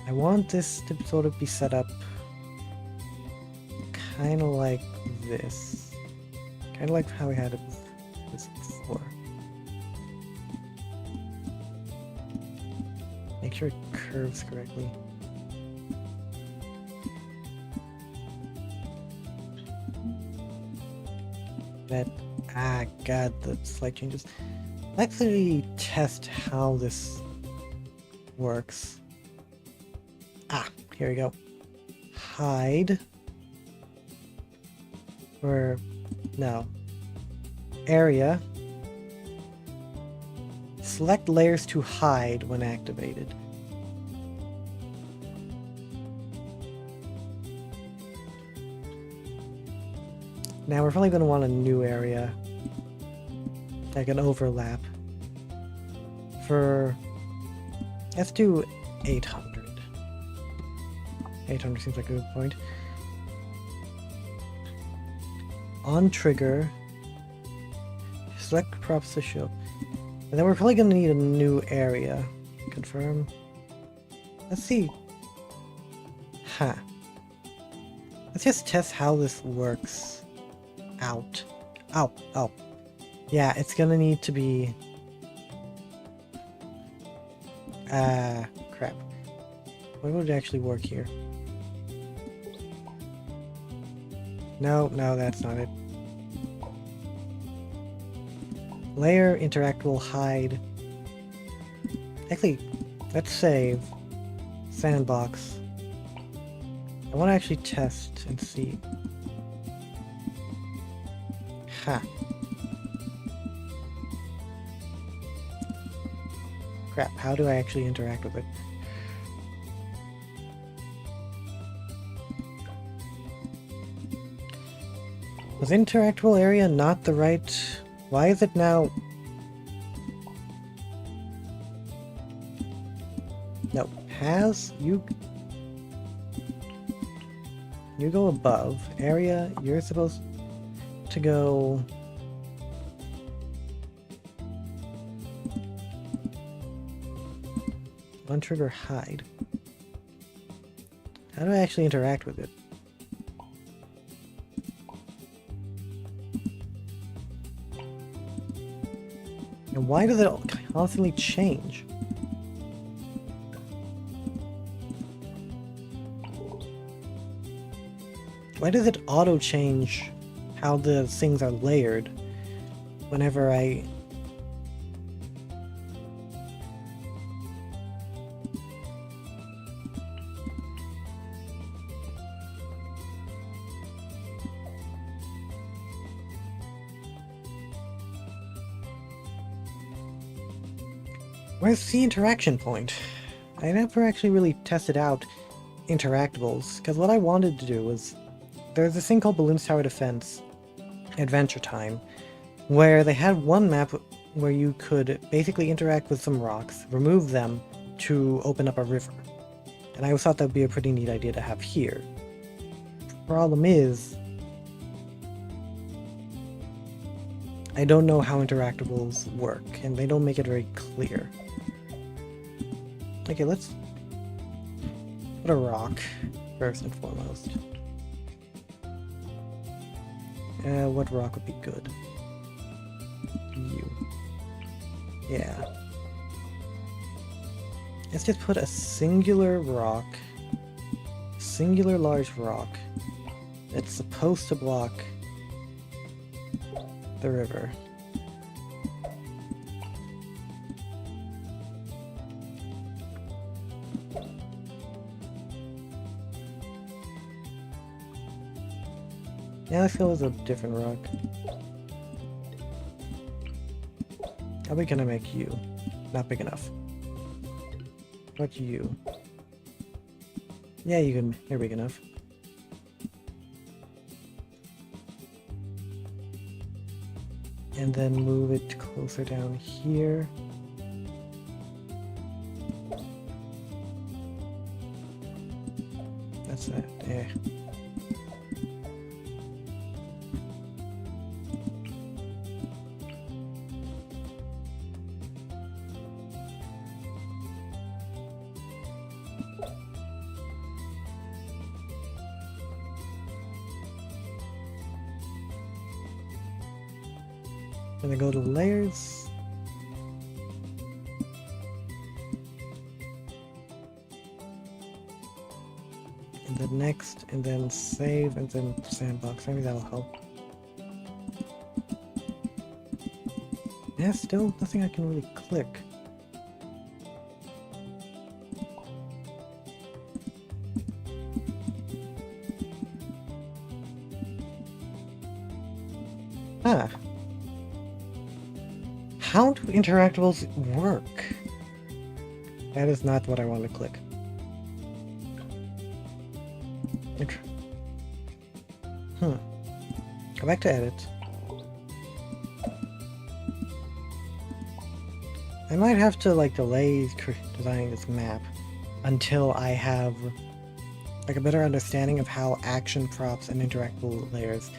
Speaker 1: I want this to sort of be set up kind of like this. Kind of like how we had this before. Make sure it curves correctly. God, the slight changes. Let's actually test how this works. Here we go. Hide. Or, no. Area. Select layers to hide when activated. Now we're probably going to want a new area. Like an overlap. Let's do 800. 800 seems like a good point. On trigger, select props to show. And then we're probably going to need a new area. Confirm. Let's see. Let's just test how this works out. Oh. Yeah, it's going to need to be... crap. What would actually work here? No, that's not it. Layer, interactable, hide. Actually, let's save. Sandbox. I want to actually test and see. Crap, how do I actually interact with it? Was interactable area not the right... Why is it now... No, you go above. Area, you're supposed to go... On trigger, hide. How do I actually interact with it? And why does it constantly change? Why does it auto-change how the things are layered whenever I... Where's the interaction point? I never actually really tested out interactables, because what I wanted to do was... There's this thing called Bloons Tower Defense Adventure Time, where they had one map where you could basically interact with some rocks, remove them to open up a river. And I always thought that would be a pretty neat idea to have here. Problem is... I don't know how interactables work, and they don't make it very clear. Okay, let's put a rock first and foremost. What rock would be good? You. Yeah. Let's just put a singular rock, singular large rock that's supposed to block the river. Yeah, let's go with a different rock. How big can I make you? Not big enough. What you? Yeah, you're big enough. And then move it closer down here. That's that. Yeah. And then go to layers. And then next, and then save, and then sandbox. Maybe that'll help. Yeah, still nothing I can really click. Huh. How do interactables work? That is not what I want to click. Go back to edit. I might have to like delay designing this map until I have like a better understanding of how action props and interactable layers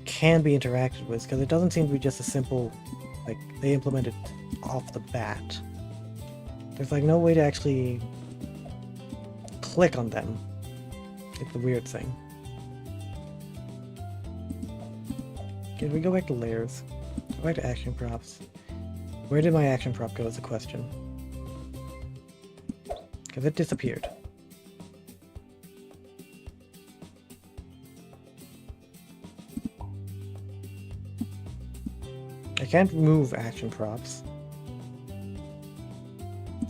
Speaker 1: can be interacted with, because it doesn't seem to be just a simple, like, they implement it off the bat. There's like no way to actually click on them. It's a weird thing. Okay, we go back to layers. Go back to action props. Where did my action prop go is the question. Because it disappeared. I can't move action props.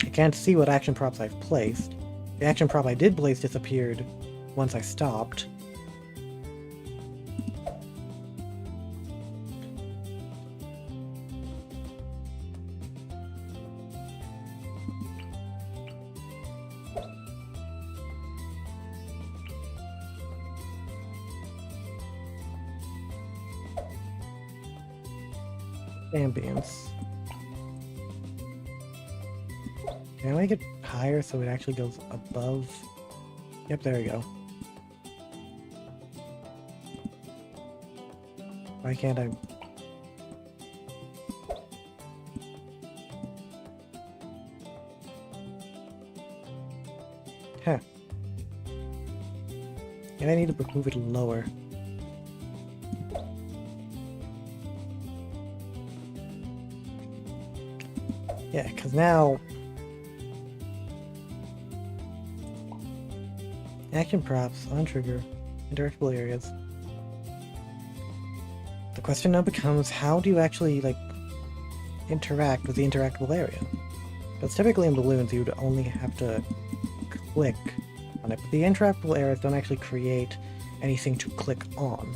Speaker 1: I can't see what action props I've placed. The action prop I did place disappeared once I stopped. Ambience. Can I make it higher so it actually goes above? Yep, there we go. Why can't I? Huh. And I need to move it lower. Yeah, because now action props on trigger, interactable areas. The question now becomes, how do you actually like interact with the interactable area? Because typically in Bloons you'd only have to click on it, but the interactable areas don't actually create anything to click on.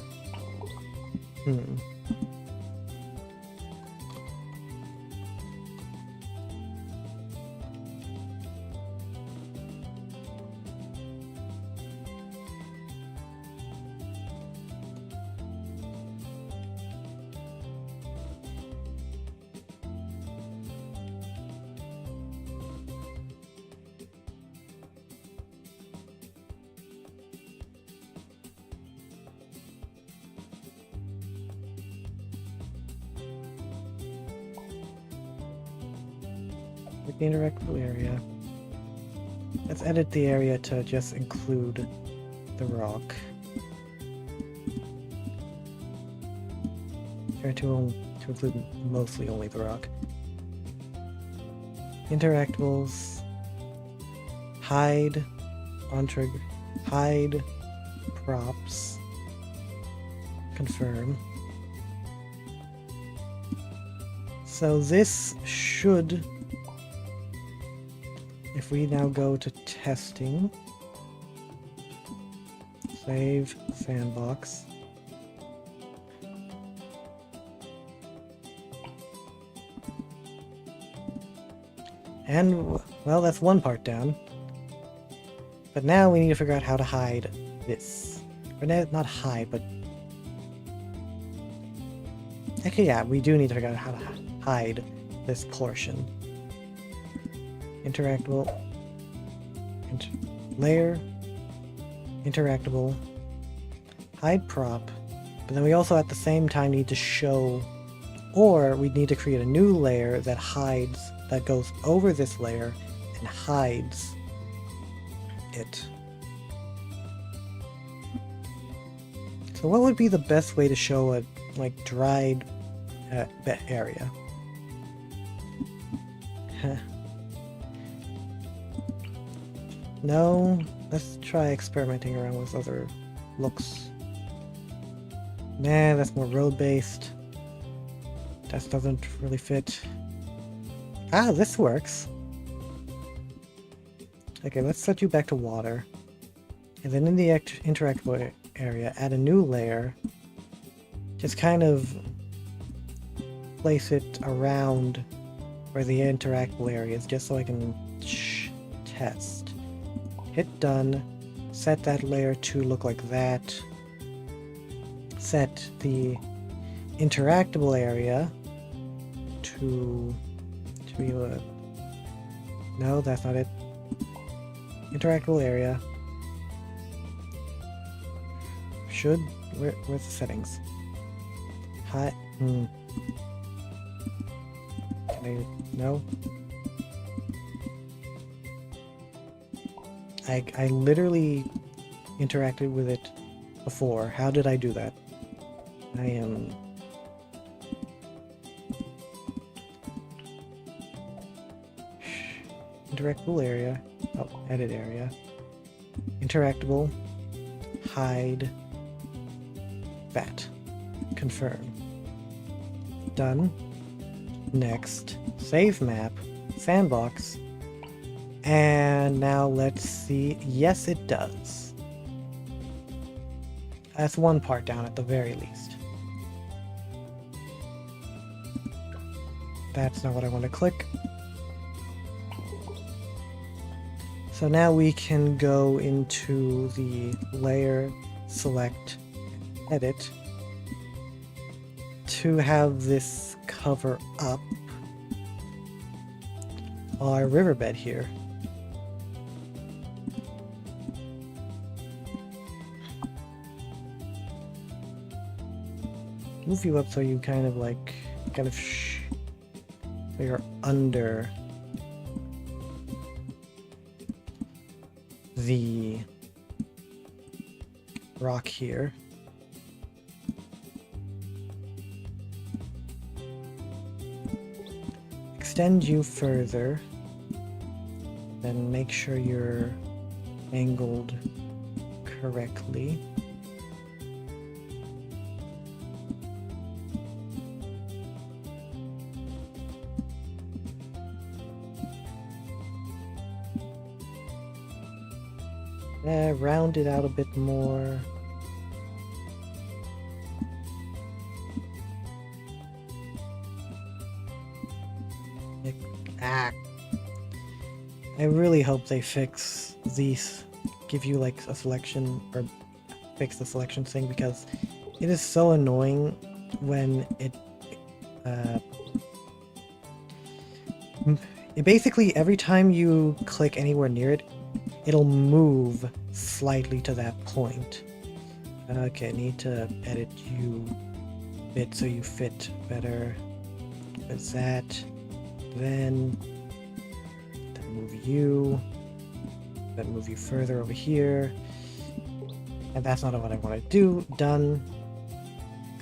Speaker 1: With the interactable area. Let's edit the area to just include the rock. Try to include mostly only the rock. Interactables. Hide. On trigger. Hide. Props. Confirm. So this should, if we now go to testing, save sandbox, and well, that's one part down. But now we need to figure out how to hide this. Or not hide, but actually, yeah, we do need to figure out how to hide this portion. Interactable, layer, interactable, hide prop, but then we also at the same time need to show, or we need to create a new layer that hides, that goes over this layer and hides it. So what would be the best way to show a like dried area. Huh. No, let's try experimenting around with other looks. Nah, that's more road-based. That doesn't really fit. Ah, this works. Okay, let's set you back to water. And then in the interactable area, add a new layer. Just kind of place it around where the interactable area is, just so I can test. Hit done. Set that layer to look like that. Set the interactable area to be a... No, that's not it. Interactable area. Should... where's the settings? Hi... Can I... No? I literally interacted with it before. How did I do that? I am... Interactable area. Oh, edit area. Interactable. Hide. That. Confirm. Done. Next. Save map. Sandbox. And now let's see. Yes, it does. That's one part down at the very least. That's not what I want to click. So now we can go into the layer, select, edit, to have this cover up our riverbed here. Move you up so you kind of so you're under the rock here. Extend you further, then make sure you're angled correctly. Round it out a bit more. I really hope they fix these, give you like a selection, or fix the selection thing, because it is so annoying when it basically every time you click anywhere near it, it'll move slightly to that point. Okay, need to edit you a bit so you fit better. There's that. Then move you. Then move you further over here. And that's not what I want to do. Done.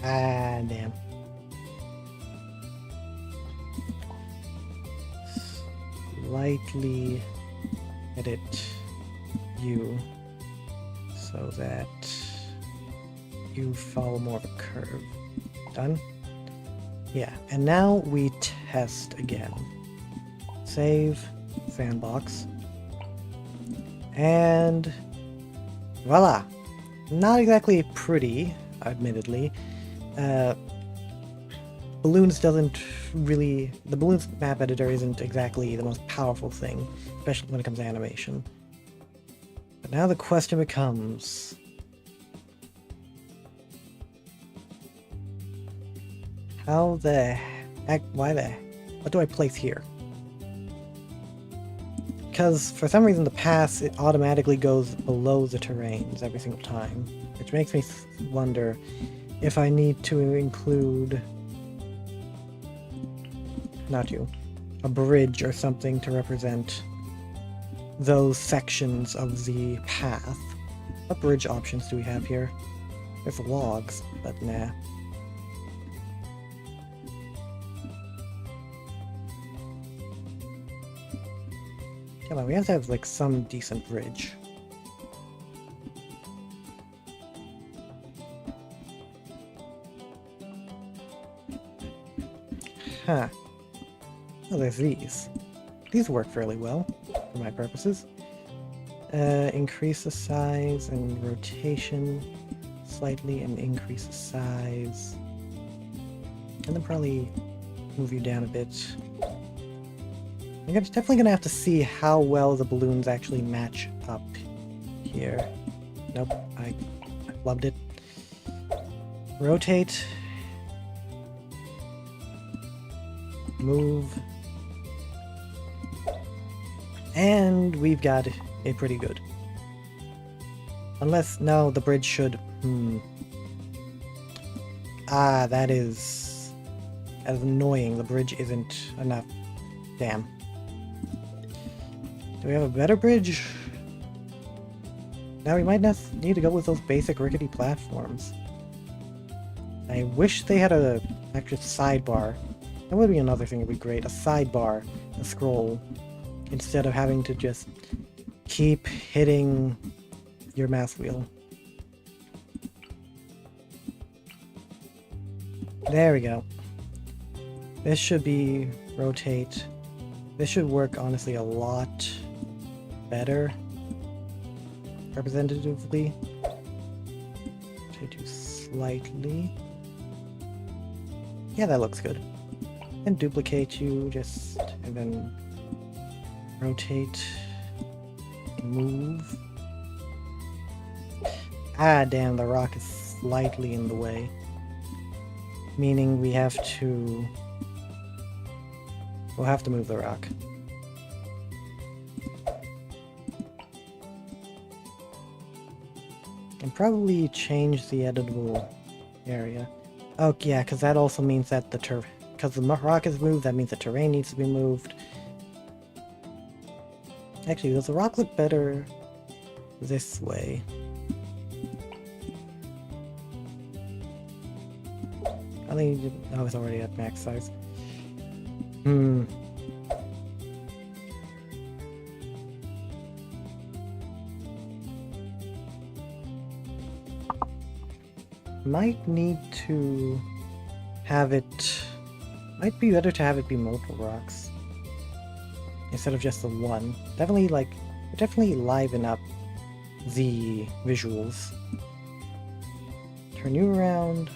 Speaker 1: Ah, damn. Slightly edit you so that you follow more of a curve. Done? Yeah, and now we test again. Save, sandbox, and voila! Not exactly pretty, admittedly. Bloons doesn't really... The Bloons map editor isn't exactly the most powerful thing, especially when it comes to animation. But now the question becomes... how the heck... what do I place here? Because for some reason the pass, it automatically goes below the terrains every single time, which makes me wonder if I need to include... a bridge or something to represent those sections of the path. What bridge options do we have here? There's logs, but nah. Come on, we have to have like some decent bridge. Huh. Oh, there's these. These work fairly well, for my purposes. Increase the size and rotation slightly and increase the size. And then probably move you down a bit. I'm definitely gonna have to see how well the balloons actually match up here. Nope, I loved it. Rotate. Move. And we've got it pretty good. Unless, no, the bridge should... Ah, that is annoying. The bridge isn't enough. Damn. Do we have a better bridge? Now we might need to go with those basic rickety platforms. I wish they had a extra sidebar. That would be another thing that would be great. A sidebar, a scroll, instead of having to just keep hitting your mouse wheel. There we go. This should be rotate. This should work honestly a lot better representatively. Rotate slightly. Yeah, that looks good. And duplicate you just, and then rotate, move. Ah, damn, the rock is slightly in the way. Meaning we'll have to move the rock. And probably change the editable area. Oh yeah, because that also means that because the rock is moved, that means the terrain needs to be moved. Actually, does the rock look better this way? I think I was already at max size. Might need to have it... Might be better to have it be multiple rocks instead of just the one. Definitely liven up the visuals. Turn you around.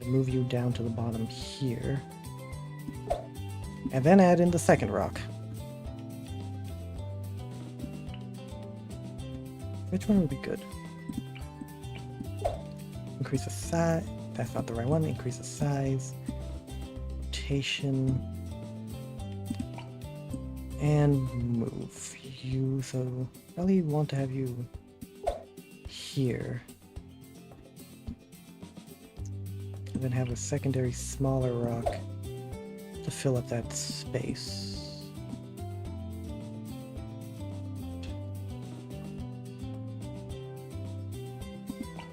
Speaker 1: Move you down to the bottom here. And then add in the second rock. Which one would be good? Increase the size. That's not the right one. Increase the size. Rotation. And move you. So probably want to have you here. And then have a secondary smaller rock to fill up that space.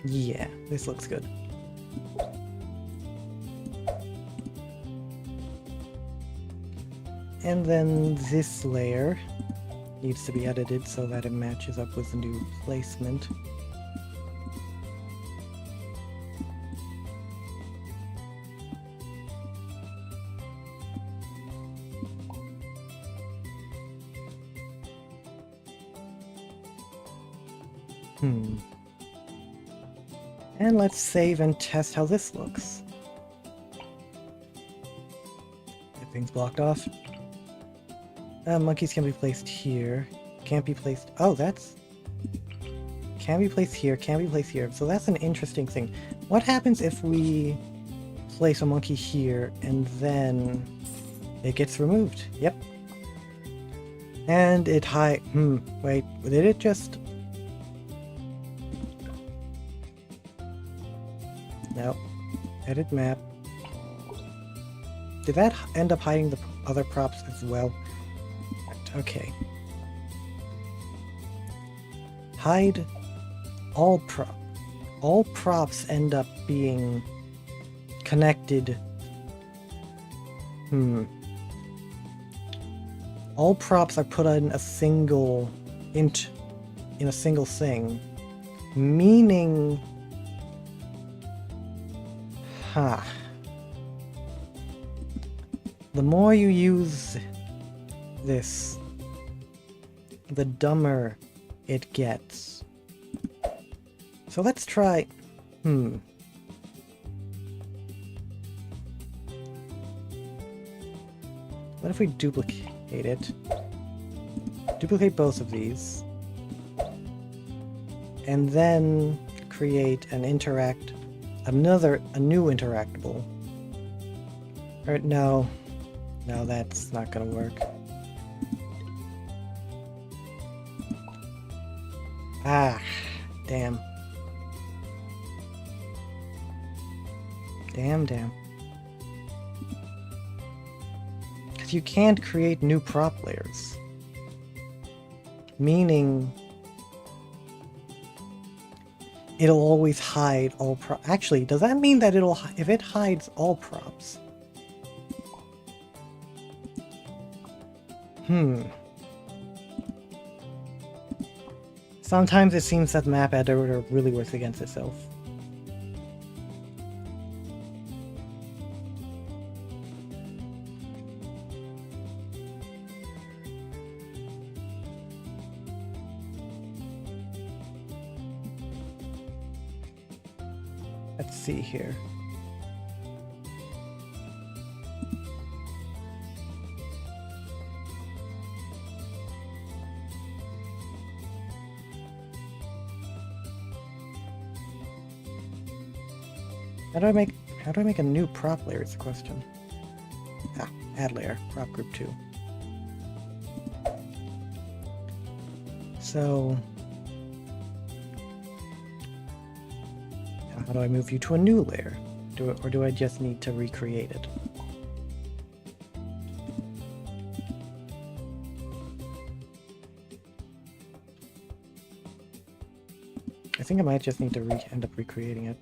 Speaker 1: Yeah, this looks good. And then this layer needs to be edited so that it matches up with the new placement. And let's save and test how this looks. Everything's blocked off. Monkeys can be placed here. Can't be placed... Oh, that's... Can be placed here, can be placed here. So that's an interesting thing. What happens if we place a monkey here and then it gets removed? Yep. And it wait, did it just... No. Edit map. Did that end up hiding the other props as well? Okay. Hide all props end up being connected. all props are put in a single in a single thing, meaning, the more you use this, the dumber it gets. So let's try, what if we duplicate it? Duplicate both of these. And then create a new interactable. Or no, that's not gonna work. Ah, damn. Damn. Because you can't create new prop layers. Meaning it'll always hide all props. Actually, does that mean that if it hides all props? Sometimes it seems that the map editor really works against itself. Let's see here. How do I make a new prop layer is the question. Add layer, prop group 2. So how do I move you to a new layer? Or do I just need to recreate it? I think I might just need to end up recreating it.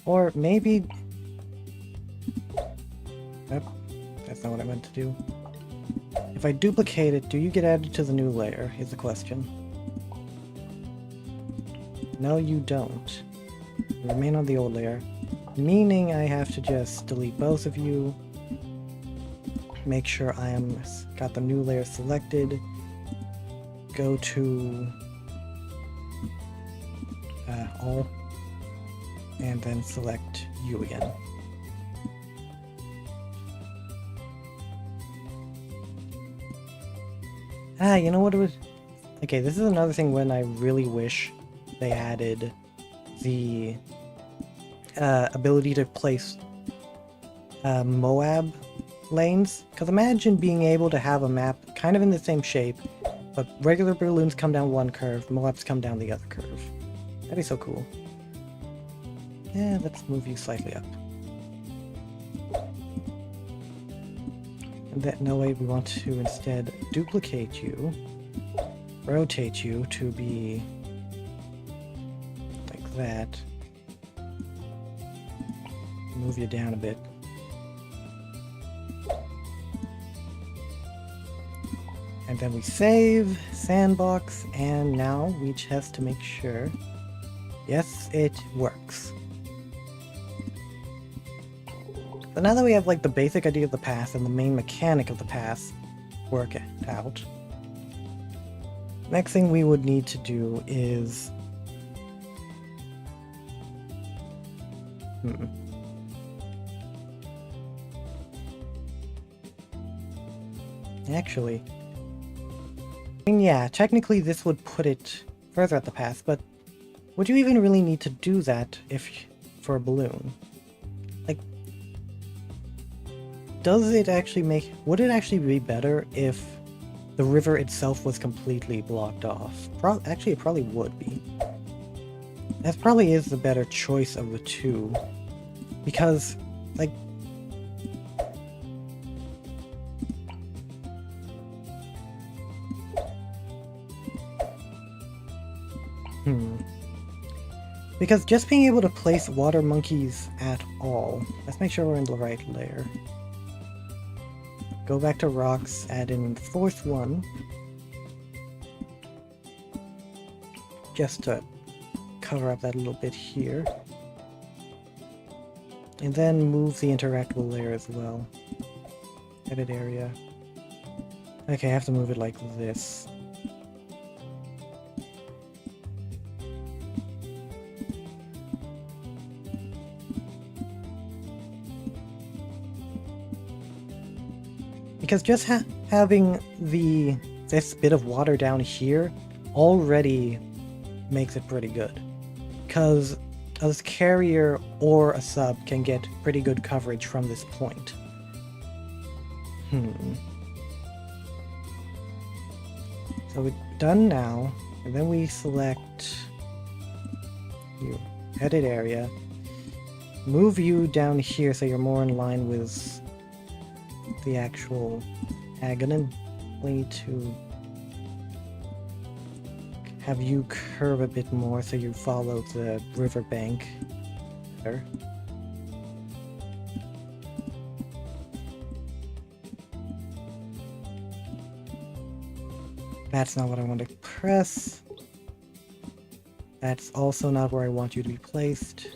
Speaker 1: Or maybe... Nope, that's not what I meant to do. If I duplicate it, do you get added to the new layer, is the question. No, you don't. You remain on the old layer. Meaning I have to just delete both of you. Make sure I am got the new layer selected. Go to... all. And then select you again. You know what it was? Okay, this is another thing when I really wish they added the ability to place Moab lanes. Because imagine being able to have a map kind of in the same shape, but regular balloons come down one curve, Moabs come down the other curve. That'd be so cool. Yeah, let's move you slightly up. And that no way we want to instead duplicate you, rotate you to be like that. Move you down a bit. And then we save, sandbox, and now we just have to make sure. Yes, it works. So now that we have like the basic idea of the pass and the main mechanic of the pass work out, next thing we would need to do is actually, I mean, yeah, technically this would put it further at the pass, but would you even really need to do that for a balloon? Like, would it actually be better if the river itself was completely blocked off? Actually, it probably would be. That probably is the better choice of the two. Because, like... Because just being able to place water monkeys at all... Let's make sure we're in the right layer. Go back to rocks, add in the fourth one. Just to cover up that little bit here. And then move the interactable layer as well. Edit area. Okay, I have to move it like this. Because just having this bit of water down here already makes it pretty good. Because a carrier or a sub can get pretty good coverage from this point. So we're done now, and then we select your edit area, move you down here so you're more in line with the actual agonal. We need to have you curve a bit more so you follow the riverbank better. That's not what I want to press. That's also not where I want you to be placed.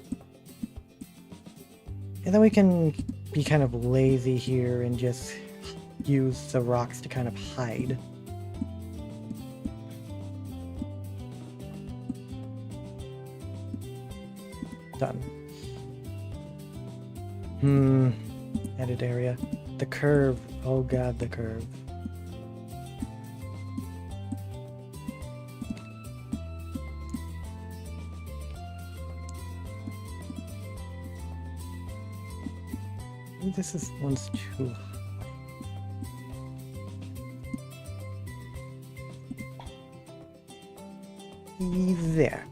Speaker 1: And then we can be kind of lazy here and just use the rocks to kind of hide. Done. Edit area. The curve. Oh god, the curve. This one's too high. There.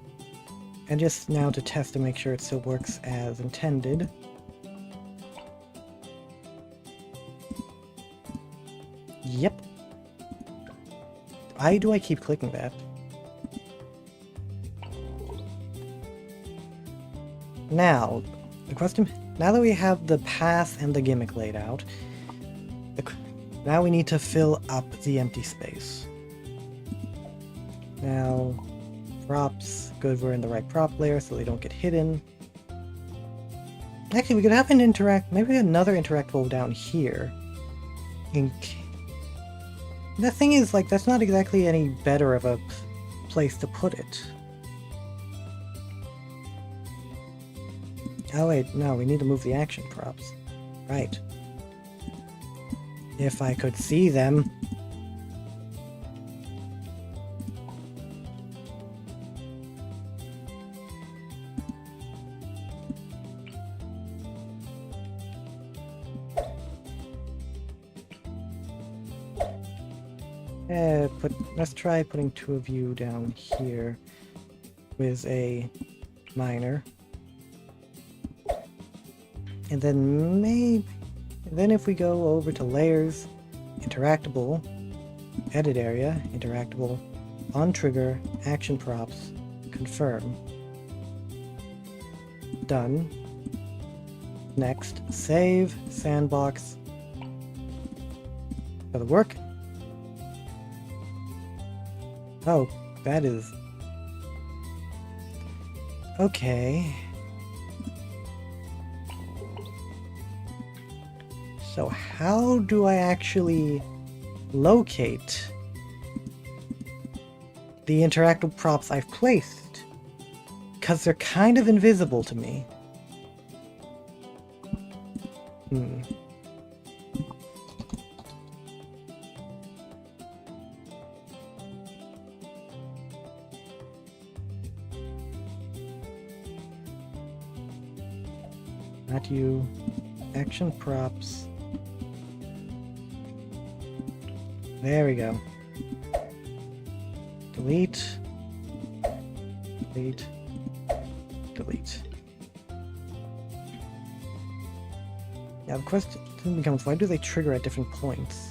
Speaker 1: And just now to test to make sure it still works as intended. Yep. Why do I keep clicking that? Now, the question... Now that we have the path and the gimmick laid out, now we need to fill up the empty space. Now, props, good, we're in the right prop layer so they don't get hidden. Actually, we could have an maybe another interactable down here. The thing is, like, that's not exactly any better of a place to put it. Oh wait, no, we need to move the action props. Right. If I could see them. Let's try putting two of you down here with a miner. And then then if we go over to layers, interactable, edit area, interactable, on trigger, action props, confirm. Done. Next, save, sandbox. Does it work? Oh, that is... Okay. So how do I actually locate the interactive props I've placed? Because they're kind of invisible to me. Not you. Action props. There we go. Delete. Delete. Delete. Now the question becomes, why do they trigger at different points?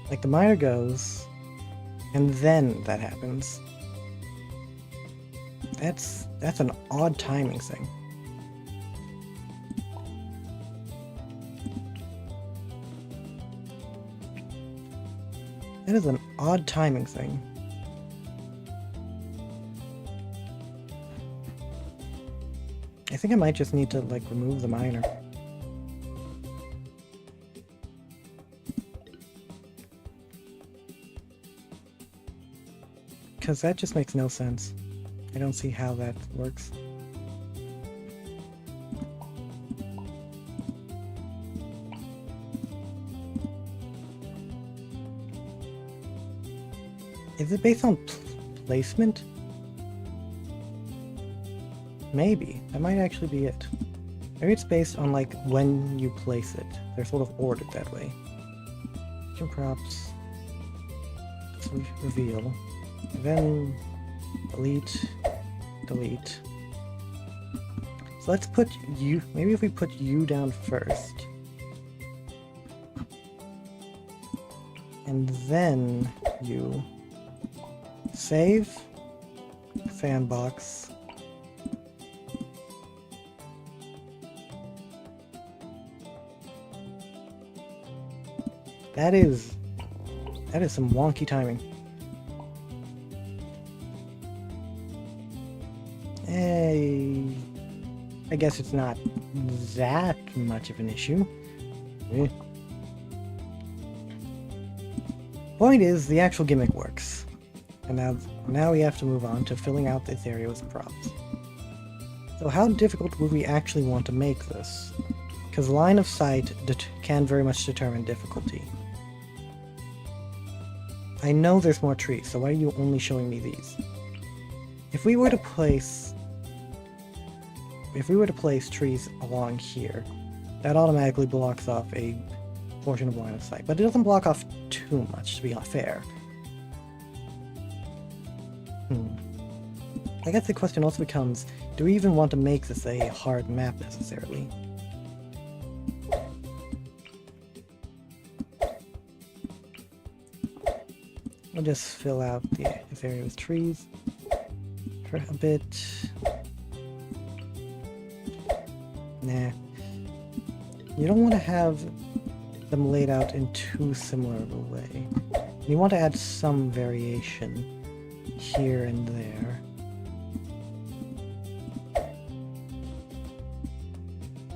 Speaker 1: Like the miner goes, and then that happens. That's an odd timing thing. That is an odd timing thing. I think I might just need to, like, remove the miner. Because that just makes no sense. I don't see how that works. Is it based on placement? Maybe. That might actually be it. Maybe it's based on, like, when you place it. They're sort of ordered that way. Action props. Reveal. And then delete. Delete. So let's put you. Maybe if we put you down first. And then you. Save. Sandbox. That is some wonky timing. I guess it's not that much of an issue. Point is, the actual gimmick works. And now we have to move on to filling out this area with props. So how difficult would we actually want to make this? Because line of sight can very much determine difficulty. I know there's more trees, so why are you only showing me these? If we were to place trees along here, that automatically blocks off a portion of line of sight. But it doesn't block off too much, to be fair. I guess the question also becomes, do we even want to make this a hard map necessarily? I'll just fill out this area with trees for a bit. Nah. You don't want to have them laid out in too similar of a way. You want to add some variation here and there.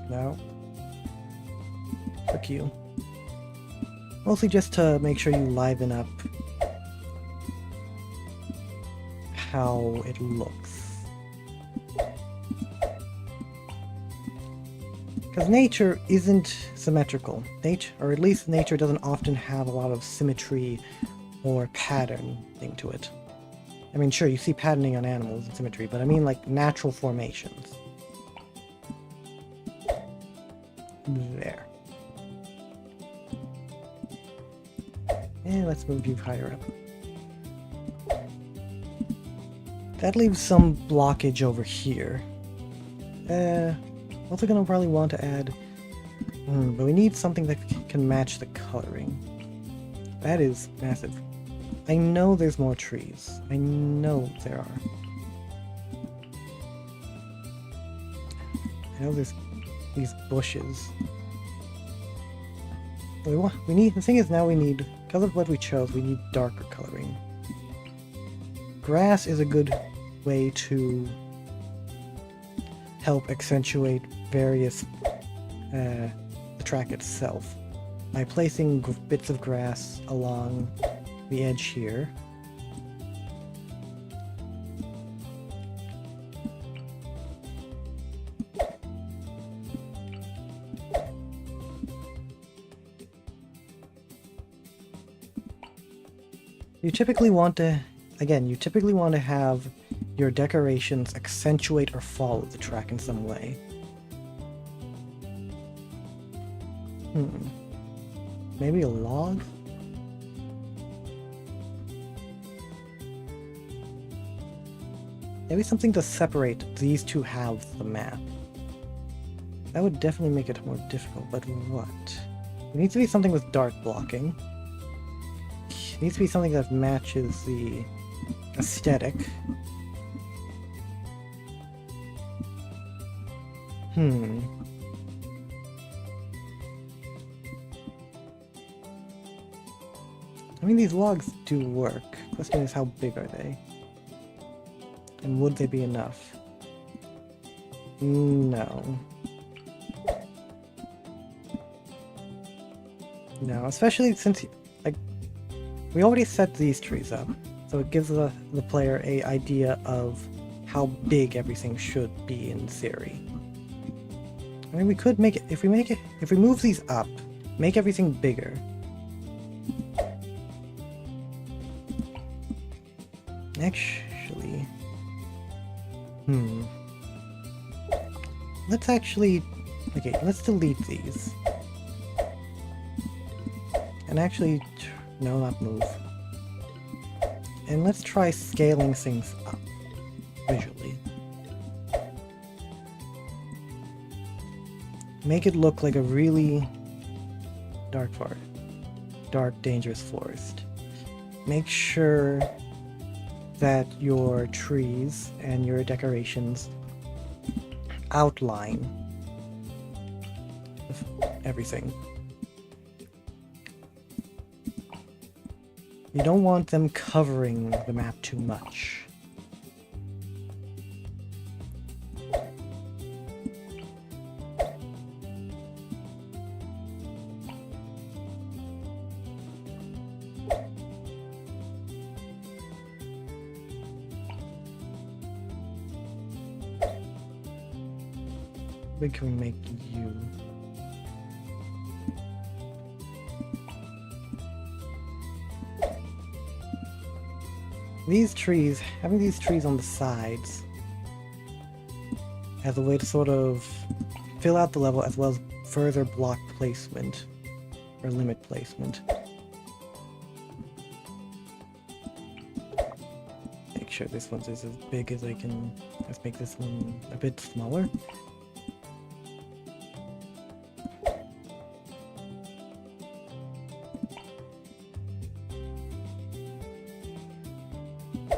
Speaker 1: No. Fuck you. Mostly just to make sure you liven up how it looks. Because nature isn't symmetrical. Or at least nature doesn't often have a lot of symmetry or patterning to it. I mean, sure, you see patterning on animals and symmetry, but I mean like natural formations. There. And let's move you higher up. That leaves some blockage over here. Also gonna probably want to add... but we need something that can match the coloring. That is massive. I know there's more trees. I know there are. I know there's these bushes. We need... The thing is now we need... Because of what we chose, we need darker coloring. Grass is a good way to help accentuate various the track itself by placing bits of grass along the edge here. You typically want to have your decorations accentuate or follow the track in some way. Maybe a log? Maybe something to separate these two halves of the map. That would definitely make it more difficult, but what? It needs to be something with dark blocking. It needs to be something that matches the aesthetic. I mean, these logs do work. Question is, how big are they? And would they be enough? No. No, especially since, like, we already set these trees up, so it gives the player a idea of how big everything should be in theory. I mean, we could make it, if we move these up, make everything bigger. Actually, let's actually, okay, let's delete these. And actually, no, not move. And let's try scaling things up, visually. Make it look like a really dark forest. Dark, dangerous forest. Make sure that your trees and your decorations outline everything. You don't want them covering the map too much. How big can we make you? These trees, having these trees on the sides as a way to sort of fill out the level as well as further block placement or limit placement. Make sure this one is as big as I can. Let's make this one a bit smaller.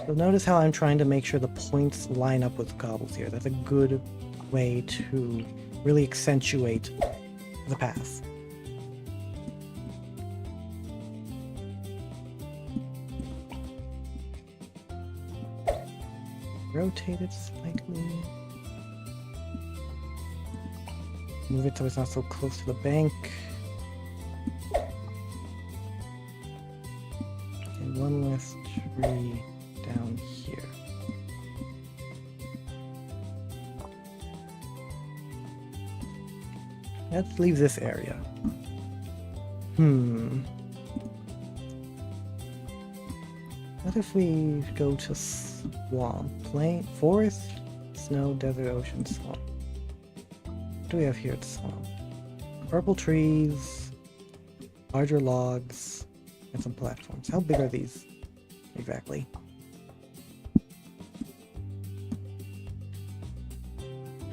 Speaker 1: So notice how I'm trying to make sure the points line up with cobbles here. That's a good way to really accentuate the path. Rotate it slightly. Move it so it's not so close to the bank. And one last tree down here. Let's leave this area. What if we go to swamp? Plain, forest, snow, desert, ocean, swamp. What do we have here at swamp? Purple trees, larger logs, and some platforms. How big are these exactly?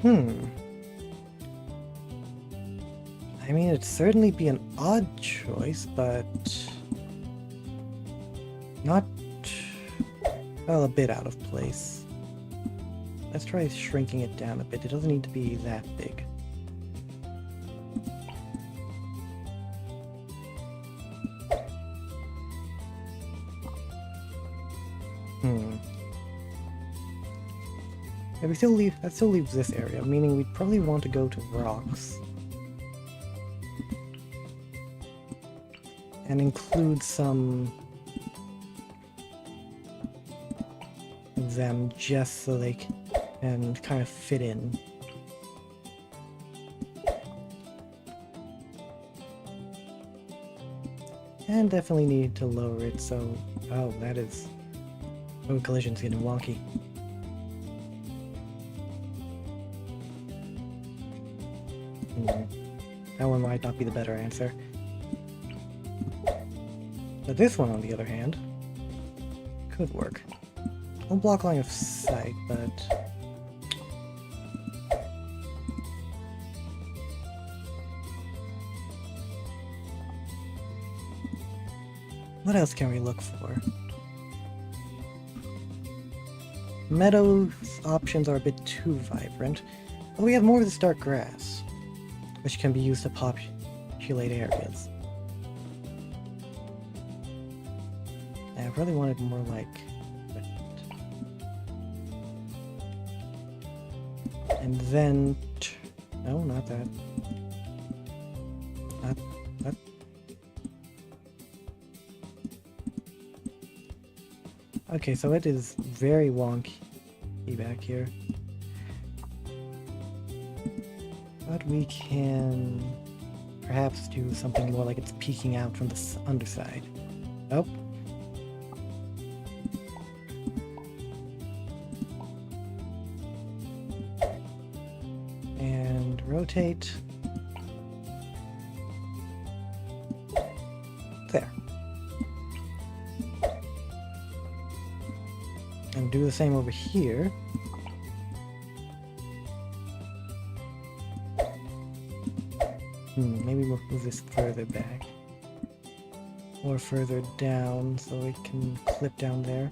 Speaker 1: I mean, it'd certainly be an odd choice, but not, well, a bit out of place. Let's try shrinking it down a bit. It doesn't need to be that big. Yeah, that still leaves this area, meaning we'd probably want to go to rocks. And include some of them just so they can kind of fit in. And definitely need to lower it so... Oh, that is... Oh, collision's getting wonky. That one might not be the better answer. But this one, on the other hand, could work. One block line of sight, but... What else can we look for? Meadows options are a bit too vibrant, but we have more of this dark grass, which can be used to populate areas. really want it more like that. And then... No, not that. Not that. Okay, so it is very wonky back here. But we can perhaps do something more like it's peeking out from the underside. Oh. And rotate. There. And do the same over here. Maybe we'll move this further back. Or further down so it can clip down there.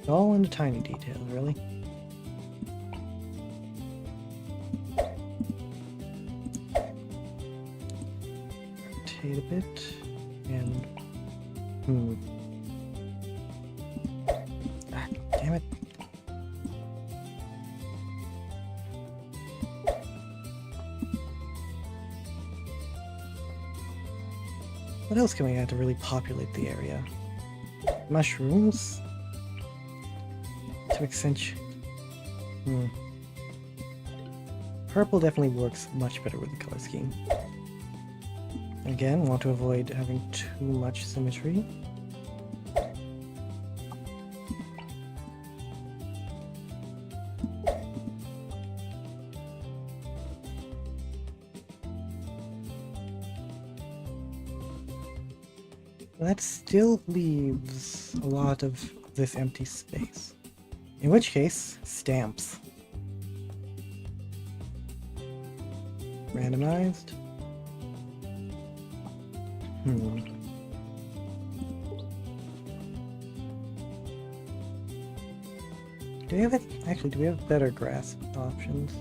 Speaker 1: All in the tiny details, really. Rotate a bit, and... Ah, damn it. What else can we add to really populate the area? Mushrooms? To accentuate... Purple definitely works much better with the color scheme. Again, want to avoid having too much symmetry. That still leaves a lot of this empty space. In which case, stamps. Randomized. Do we have it? Actually, do we have better grass options?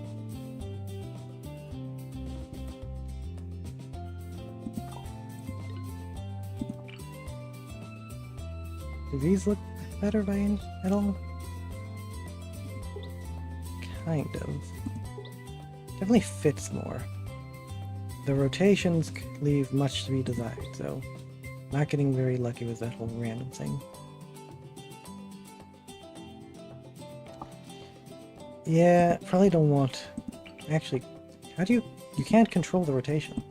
Speaker 1: Do these look better at all? Kind of. Definitely fits more. The rotations leave much to be desired, so not getting very lucky with that whole random thing. Yeah, probably don't want... Actually, how do you... You can't control the rotation.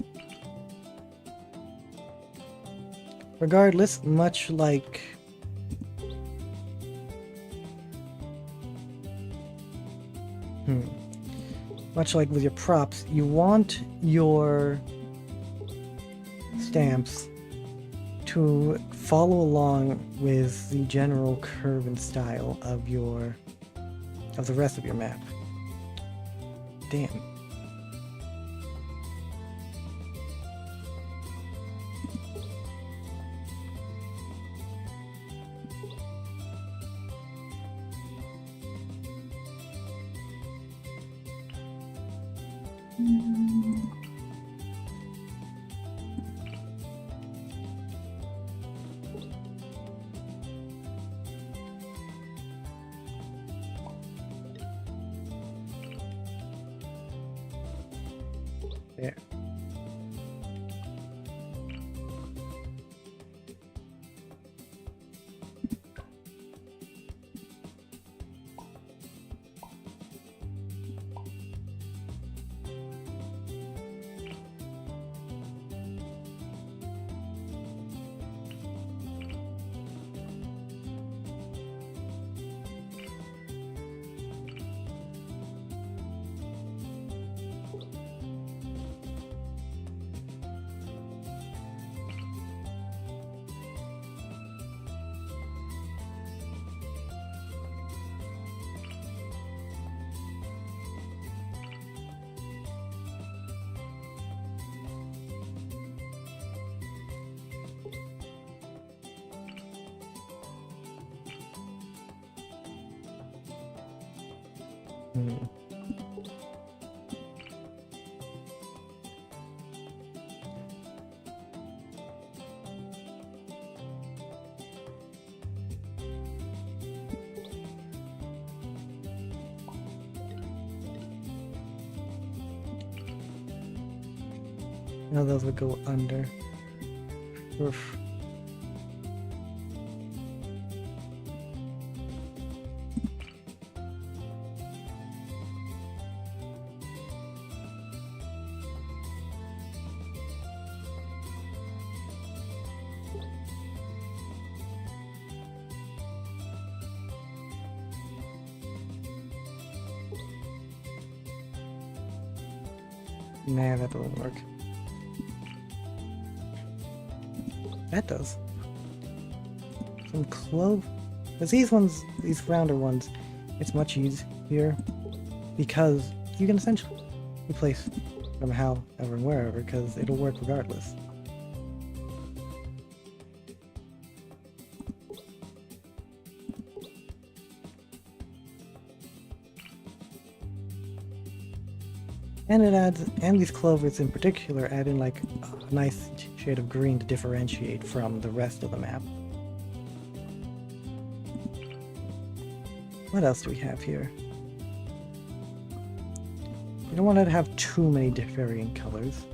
Speaker 1: Regardless, much like... Much like with your props, you want your stamps to follow along with the general curve and style of the rest of your map. Damn. There. Hmm. No, those would go under. Oof. Nah, that doesn't work. That does. Some clove. Because these ones, these rounder ones, it's much easier because you can essentially replace them however and wherever because it'll work regardless. And it adds, and these clovers in particular add in like a nice shade of green to differentiate from the rest of the map. What else do we have here? You don't want it to have too many varying colors.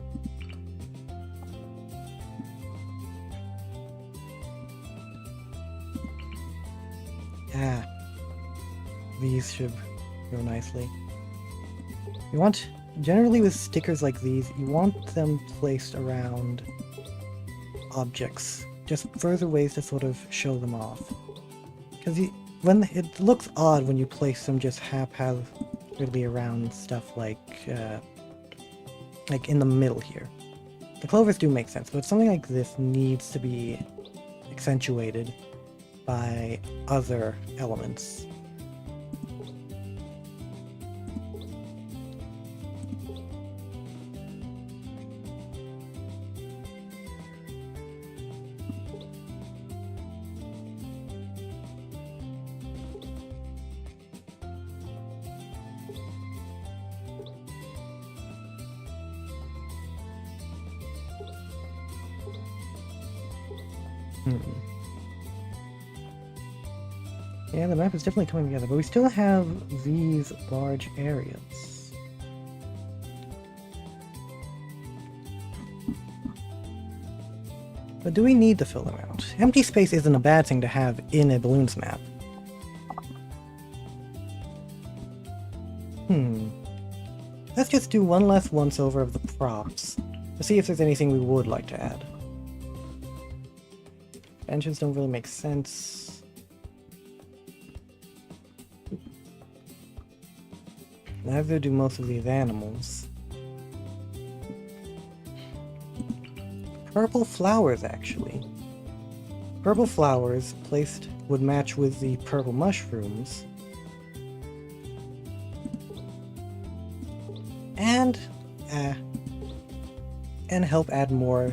Speaker 1: Ah, these should go nicely. You want, generally with stickers like these, you want them placed around objects, just further ways to sort of show them off. Because when it looks odd when you place them just haphazardly around stuff like in the middle here. The clovers do make sense, but something like this needs to be accentuated by other elements. Yeah, the map is definitely coming together, but we still have these large areas. But do we need to fill them out? Empty space isn't a bad thing to have in a Bloons map. Let's just do one last once-over of the props to see if there's anything we would like to add. Benches don't really make sense. Neither do most of these animals. Purple flowers, actually. Purple flowers placed would match with the purple mushrooms. And help add more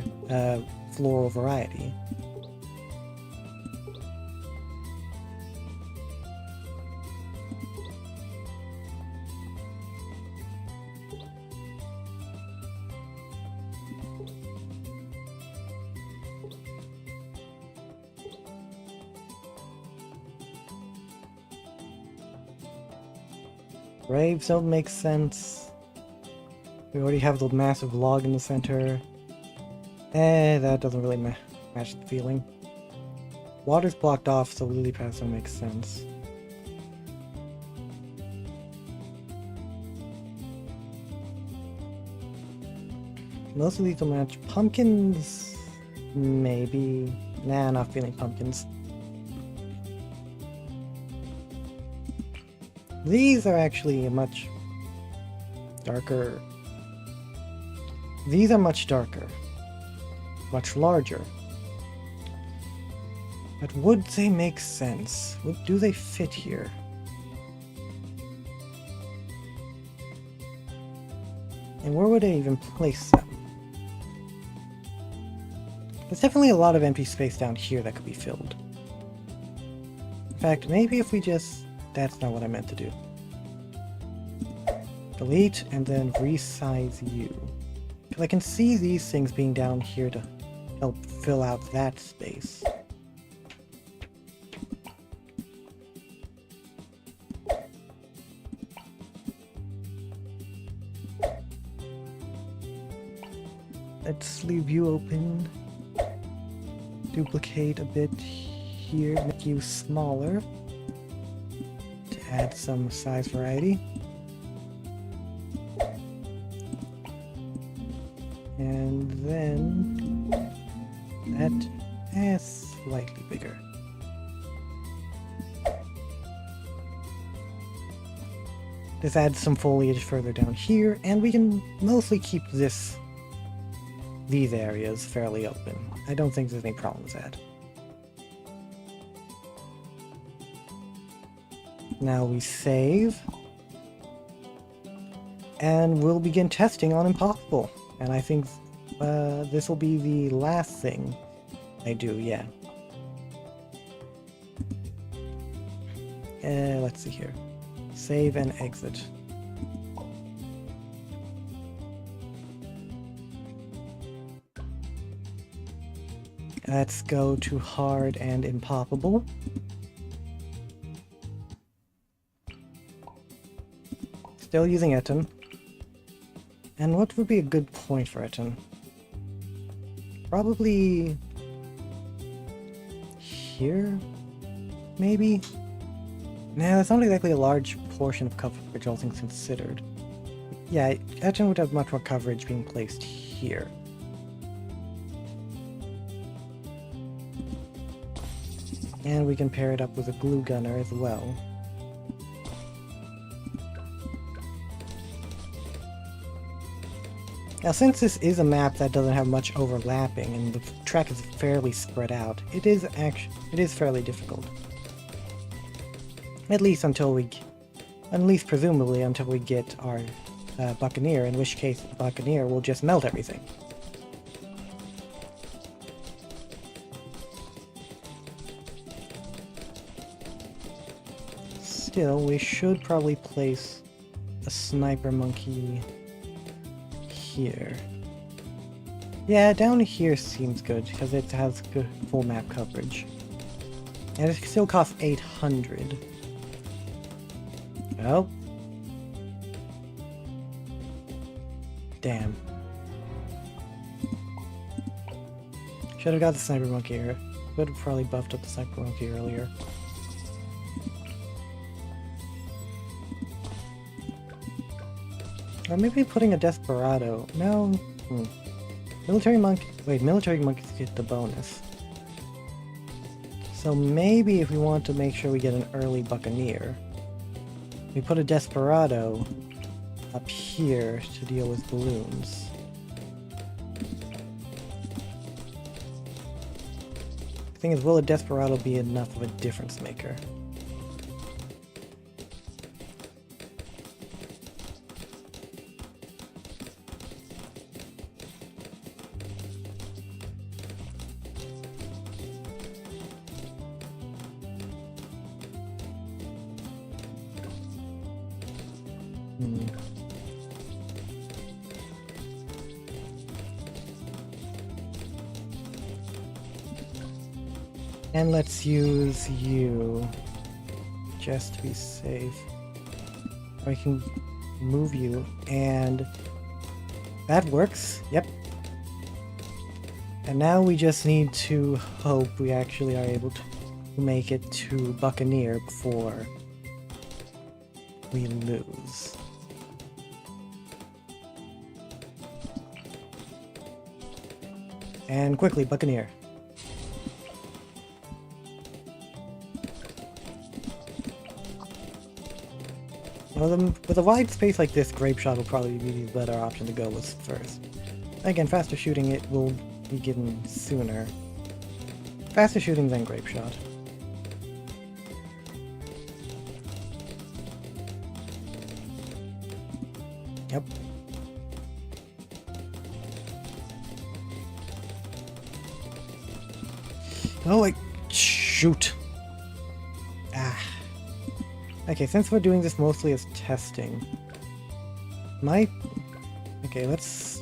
Speaker 1: floral variety. Graves don't make sense. We already have the massive log in the center. That doesn't really match the feeling. Water's blocked off, so lily pads don't make sense. Most of these will match. Pumpkins, maybe. Nah, not feeling pumpkins. These are actually a much darker. These are much darker, much larger. But would they make sense? Do they fit here? And where would I even place them? There's definitely a lot of empty space down here that could be filled. In fact, maybe if we just... That's not what I meant to do. Delete, and then resize you. Because I can see these things being down here to help fill out that space. Let's leave you open. Duplicate a bit here, make you smaller to add some size variety. And then that is slightly bigger. This adds some foliage further down here, and we can mostly keep these areas fairly open. I don't think there's any problems with that. Now we save. And we'll begin testing on Impossible. And I think this will be the last thing I do, yeah. Let's see here. Save and exit. Let's go to hard and impossible. Still using Eton. And what would be a good point for Eton? Probably here? Maybe? Nah, that's not exactly a large portion of coverage, all things considered. Yeah, Eton would have much more coverage being placed here. And we can pair it up with a glue gunner as well. Now, since this is a map that doesn't have much overlapping and the track is fairly spread out, it is fairly difficult. At least presumably until we get our Buccaneer, in which case the Buccaneer will just melt everything. Still, we should probably place a sniper monkey here. Yeah, down here seems good because it has good full map coverage. And it still costs 800. Oh. Damn. Should have got the sniper monkey here. Would have probably buffed up the sniper monkey earlier. Or maybe putting a Desperado. No. Military monkey. Wait, military monkeys get the bonus. So maybe if we want to make sure we get an early Buccaneer, we put a Desperado up here to deal with balloons. The thing is, will a Desperado be enough of a difference maker? And let's use you, just to be safe. We can move you, and that works, yep. And now we just need to hope we actually are able to make it to Buccaneer before we lose. And quickly, Buccaneer. Well, with a wide space like this, Grape Shot will probably be the better option to go with first. Again, faster shooting it will be given sooner. Faster shooting than Grape Shot. Yep. Oh, like, shoot. Ah. Okay, since we're doing this mostly as testing, My... Okay, let's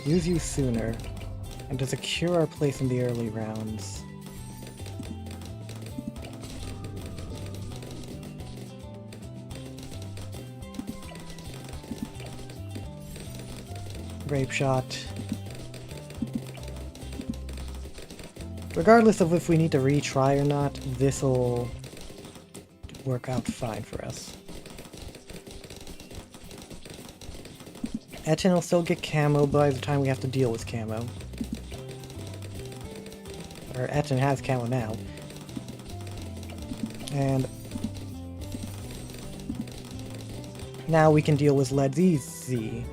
Speaker 1: use you sooner. And to secure our place in the early rounds. Grape shot. Regardless of if we need to retry or not, this'll work out fine for us. Etten will still get camo by the time we have to deal with camo. Or Etten has camo now. And now we can deal with leads easy.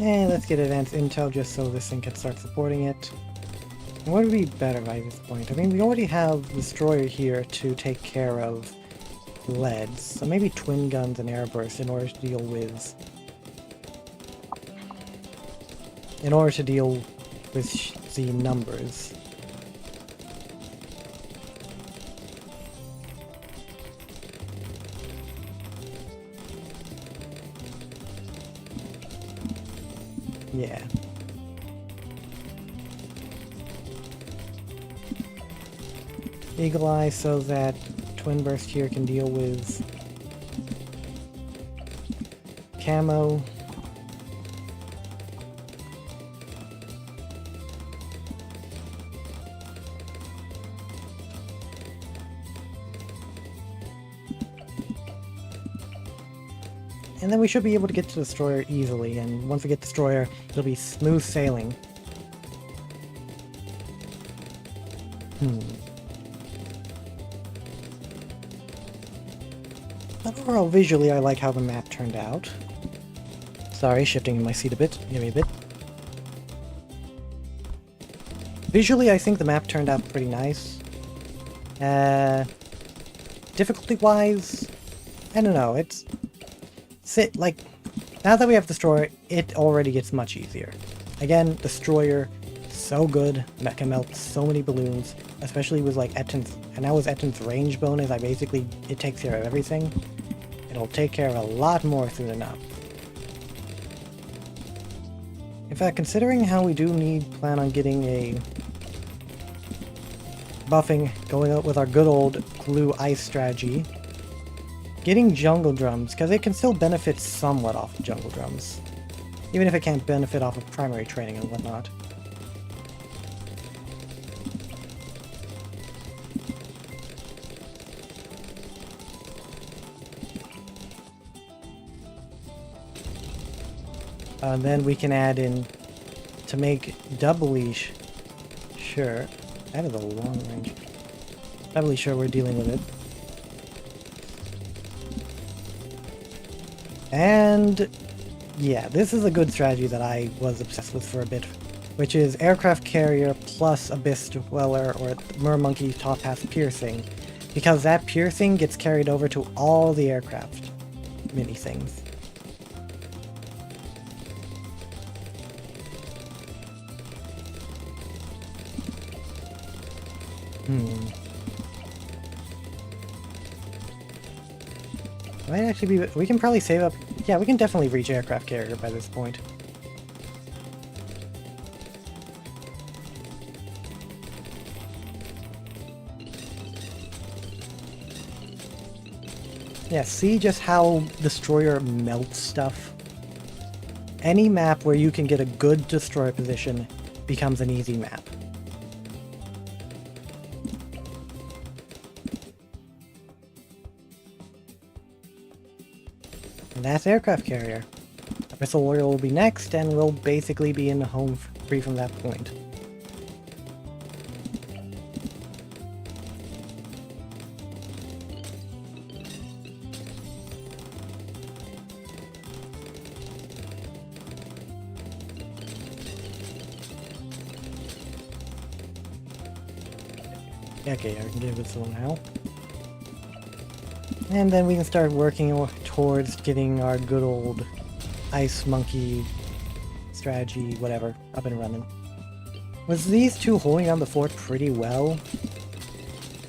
Speaker 1: And let's get advanced intel just so this thing can start supporting it. And what would be better by this point? I mean, we already have the destroyer here to take care of leads, so maybe twin guns and air bursts in order to deal with... the numbers. Yeah. Eagle Eye so that Twin Burst here can deal with camo. And then we should be able to get to the Destroyer easily, and once we get Destroyer, it'll be smooth sailing. But overall, visually, I like how the map turned out. Sorry, shifting in my seat a bit. Give me a bit. Visually, I think the map turned out pretty nice. Difficulty-wise, I don't know, it's... now that we have Destroyer, it already gets much easier. Again, Destroyer, so good, that can melt so many balloons, especially with like Etten's, and now with Etten's range bonus, it takes care of everything. It'll take care of a lot more soon enough. In fact, considering how we do plan on getting a buffing, going out with our good old glue ice strategy, getting jungle drums, because it can still benefit somewhat off of jungle drums. Even if it can't benefit off of primary training and whatnot. Then we can add in, to make doubly sure, that is a long range, doubly sure we're dealing with it. And yeah, this is a good strategy that I was obsessed with for a bit, which is aircraft carrier plus abyss dweller or mermonkey top half piercing, because that piercing gets carried over to all the aircraft mini things. Might actually be... we can probably save up... yeah, we can definitely reach aircraft carrier by this point. Yeah, see just how Destroyer melts stuff? Any map where you can get a good Destroyer position becomes an easy map. And that's aircraft carrier. Abyssal Warrior will be next, and we'll basically be in the home free from that point. Okay, I can give this one now. And then we can start working towards getting our good old ice monkey strategy, whatever, up and running. Was these two holding down the fort pretty well?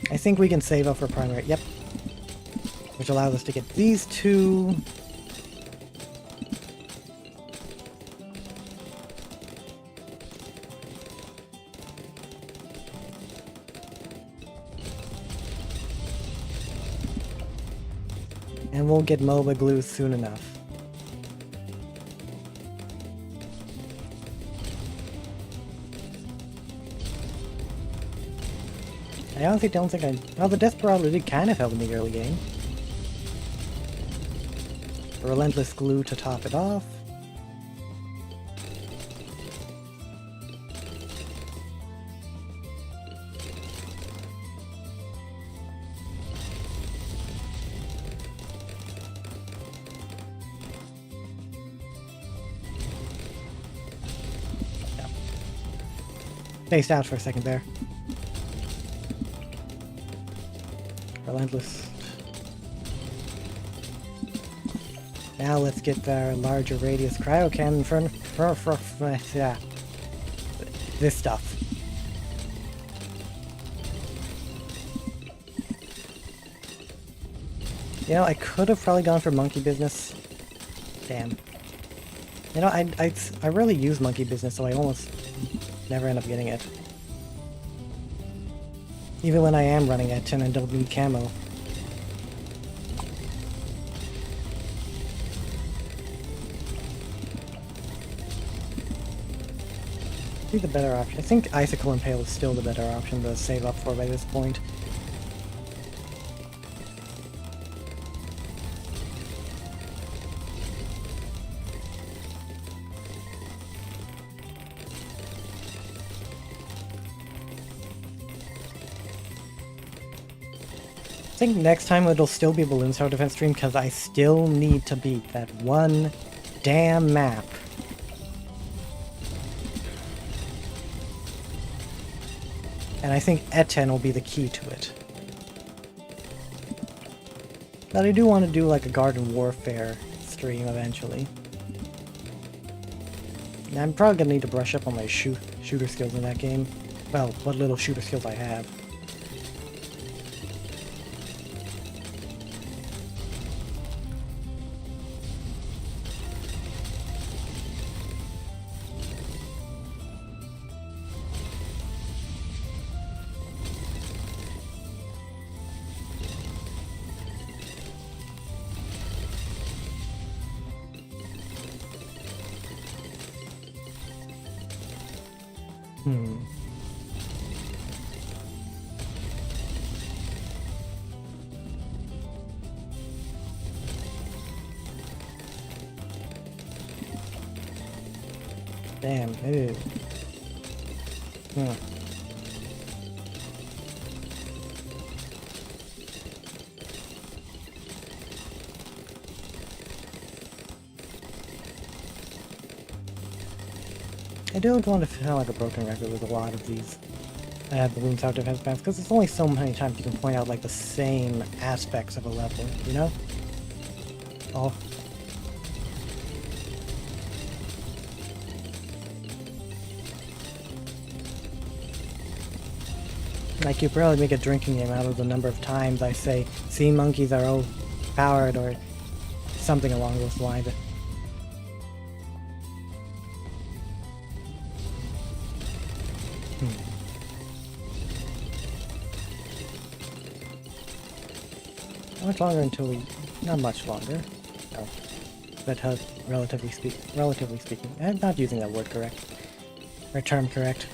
Speaker 1: I think we can save up for primary. Yep. Which allows us to get these two. And we'll get MOBA glue soon enough. I honestly don't think I... Well, the Desperado did kind of help in the early game. Relentless glue to top it off. Yeah. Spaced out for a second there. Relentless. Now let's get our larger radius cryo cannon for yeah. This stuff. You know, I could have probably gone for monkey business. Damn. You know, I rarely use monkey business, so I almost never end up getting it. Even when I am running it and I don't need camo. The better option. I think Icicle Impale is still the better option to save up for by this point. I think next time it'll still be Bloons Tower Defense stream because I still need to beat that one damn map. And I think Eten will be the key to it. But I do want to do like a Garden Warfare stream eventually. And I'm probably going to need to brush up on my shooter skills in that game. Well, what little shooter skills I have. Damn, ew. I don't want to sound like a broken record with a lot of these Bloons Tower Defense maps, because there's only so many times you can point out like the same aspects of a level, you know? Oh. Like, you probably make a drinking game out of the number of times I say, sea monkeys are overpowered, or something along those lines. How much longer until we... Not much longer. Oh. But relatively speaking. I'm not using that word correct. Or term correct.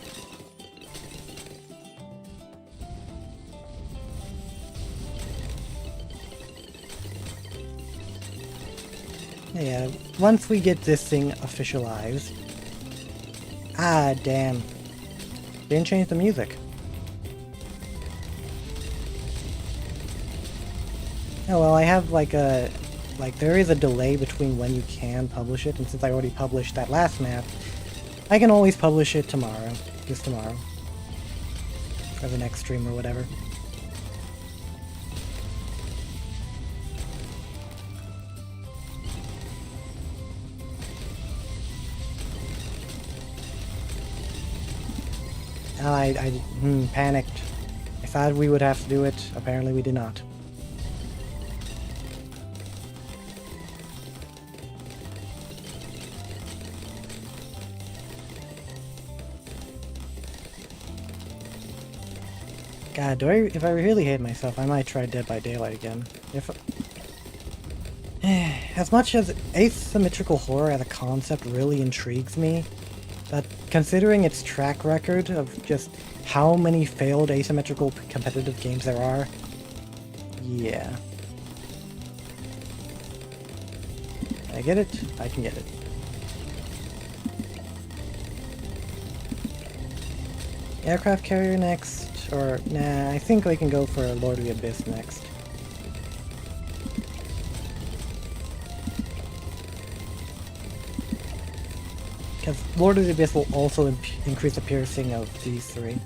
Speaker 1: Yeah, once we get this thing officialized... Ah, damn. Didn't change the music. Oh well, I have like a... there is a delay between when you can publish it, and since I already published that last map, I can always publish it tomorrow. Just tomorrow. Or the next stream or whatever. I panicked. I thought we would have to do it. Apparently we did not. God, if I really hate myself, I might try Dead by Daylight again. As much as asymmetrical horror as a concept really intrigues me, but considering its track record of just how many failed asymmetrical competitive games there are, yeah. Can I get it? I can get it. Aircraft carrier next, or nah, I think we can go for Lord of the Abyss next. Because Lord of the Abyss will also increase the piercing of these three.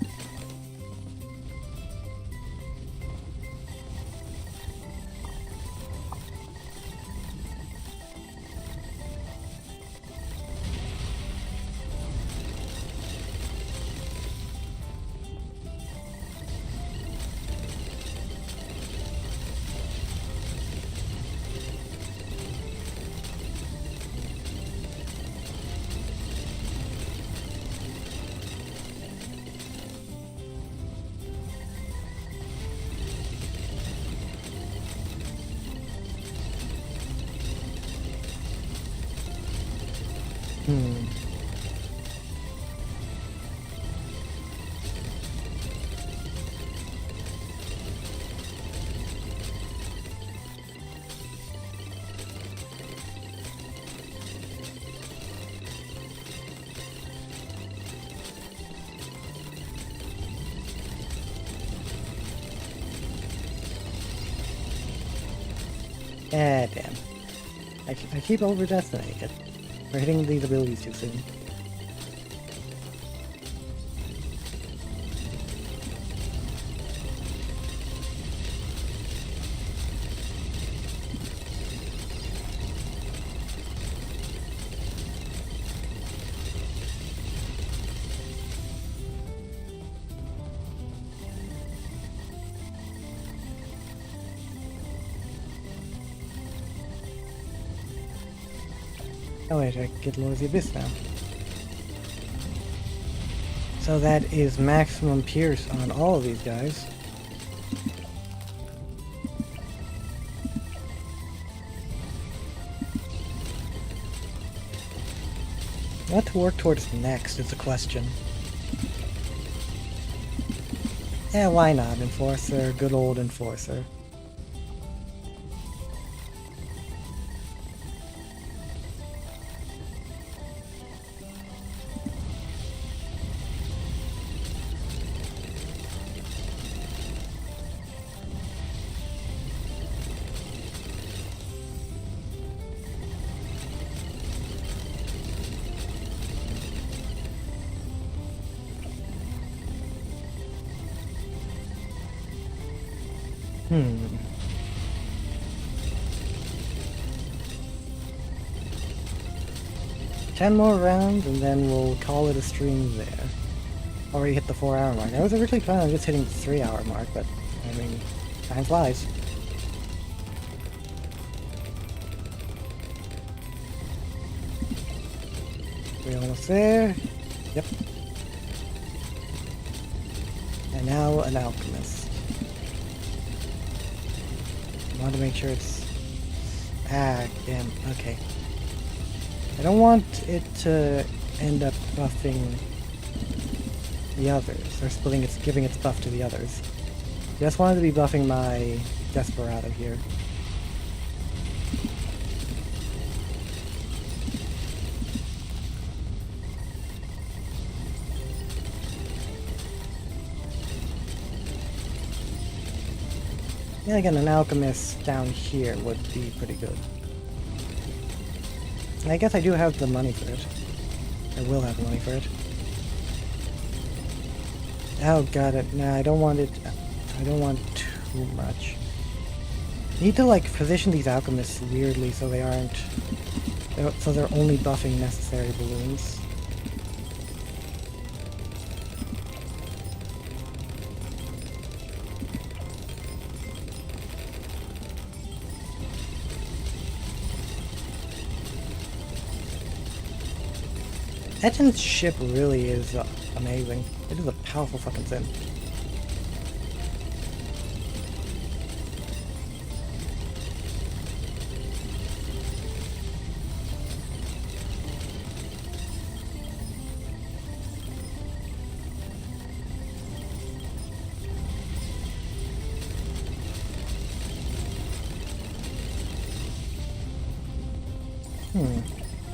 Speaker 1: Ah, damn. I keep overestimating it. We're hitting these abilities too soon. Oh wait, I get Lord of the Abyss now. So that is maximum pierce on all of these guys. What to work towards next is the question. Yeah, why not? Enforcer, good old Enforcer. Hmm. Ten more rounds and then we'll call it a stream there. Already hit the 4-hour mark. I was originally planning on just hitting the 3-hour mark, but I mean, time flies. We're almost there. Yep. And now an alchemist. I want to make sure it's... Ah, damn. Okay. I don't want it to end up buffing the others, or giving its buff to the others. Just wanted to be buffing my Desperado here. Yeah, again, an alchemist down here would be pretty good. And I guess I do have the money for it. I will have the money for it. Oh, got it. Nah, I don't want it. I don't want too much. Need to like position these alchemists weirdly so they aren't. So they're only buffing necessary balloons. Etchen's ship really is amazing. It is a powerful fucking sim.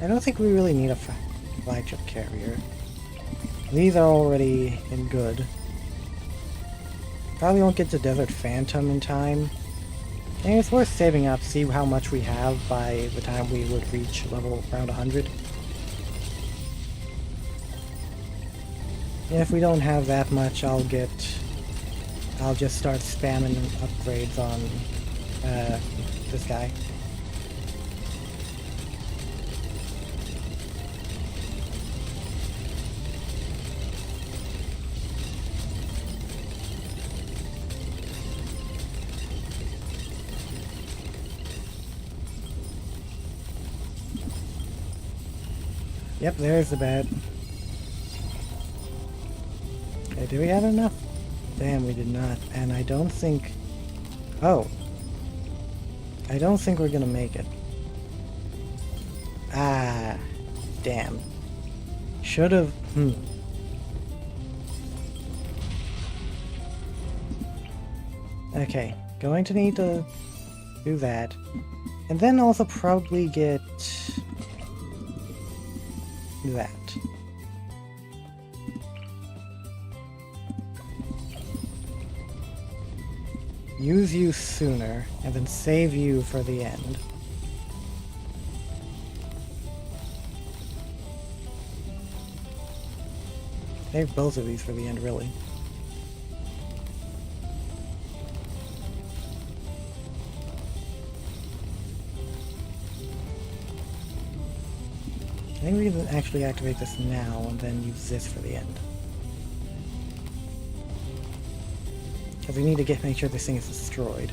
Speaker 1: I don't think we really need a flagship carrier. These are already in good. Probably won't get to Desert Phantom in time. And it's worth saving up, see how much we have by the time we would reach level around 100. And if we don't have that much, I'll just start spamming upgrades on this guy. Yep, there's the bed. Okay, do we have enough? Damn, we did not. And I don't think... Oh. I don't think we're gonna make it. Ah. Damn. Should've... Okay, going to need to do that. And then also probably get... that. Use you sooner, and then save you for the end. Save both of these for the end, really. I think we can actually activate this now and then use this for the end. Because we need to make sure this thing is destroyed.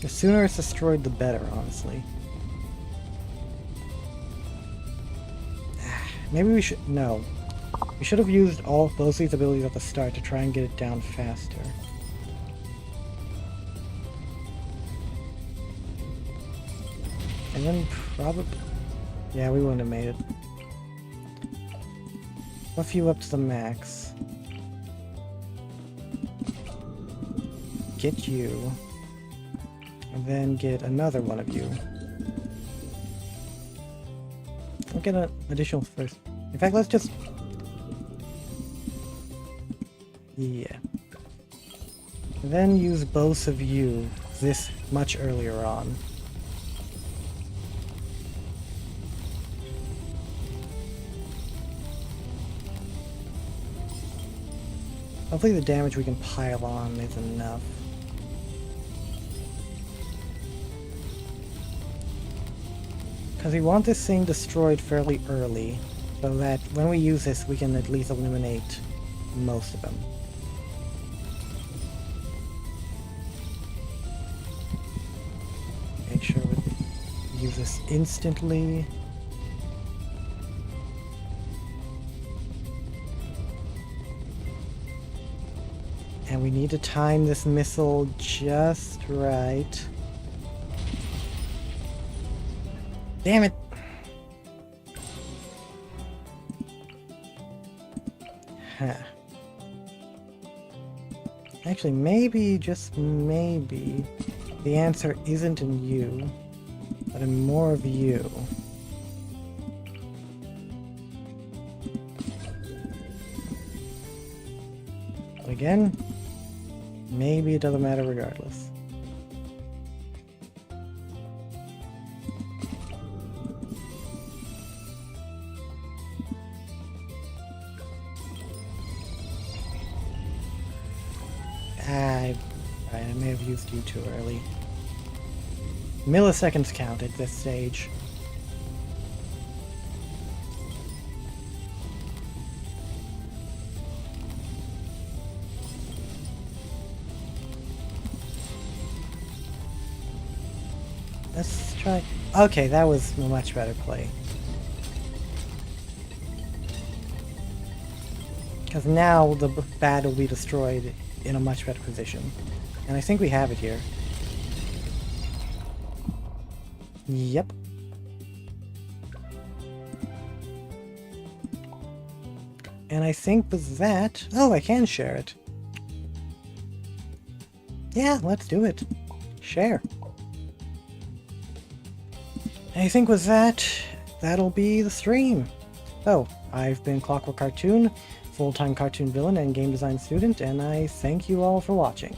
Speaker 1: The sooner it's destroyed, the better, honestly. Maybe we should... No. We should have used both these abilities at the start to try and get it down faster. And then probably... Yeah, we wouldn't have made it. Buff you up to the max. Get you. And then get another one of you. I'll get an additional first. In fact, let's just... Yeah. And then use both of you this much earlier on. Hopefully the damage we can pile on is enough. Because we want this thing destroyed fairly early, so that when we use this we can at least eliminate most of them. Make sure we use this instantly. And we need to time this missile just right. Damn it! Huh. Actually, maybe, just maybe, the answer isn't in you, but in more of you. But again, maybe it doesn't matter regardless. I may have used you too early. Milliseconds count at this stage. Let's try... Okay, that was a much better play. Because now the bat will be destroyed in a much better position. And I think we have it here. Yep. And I think with that... Oh, I can share it. Yeah, let's do it. Share. And I think with that, that'll be the stream. So, I've been Clockwork Cartoon, full-time cartoon villain and game design student, and I thank you all for watching.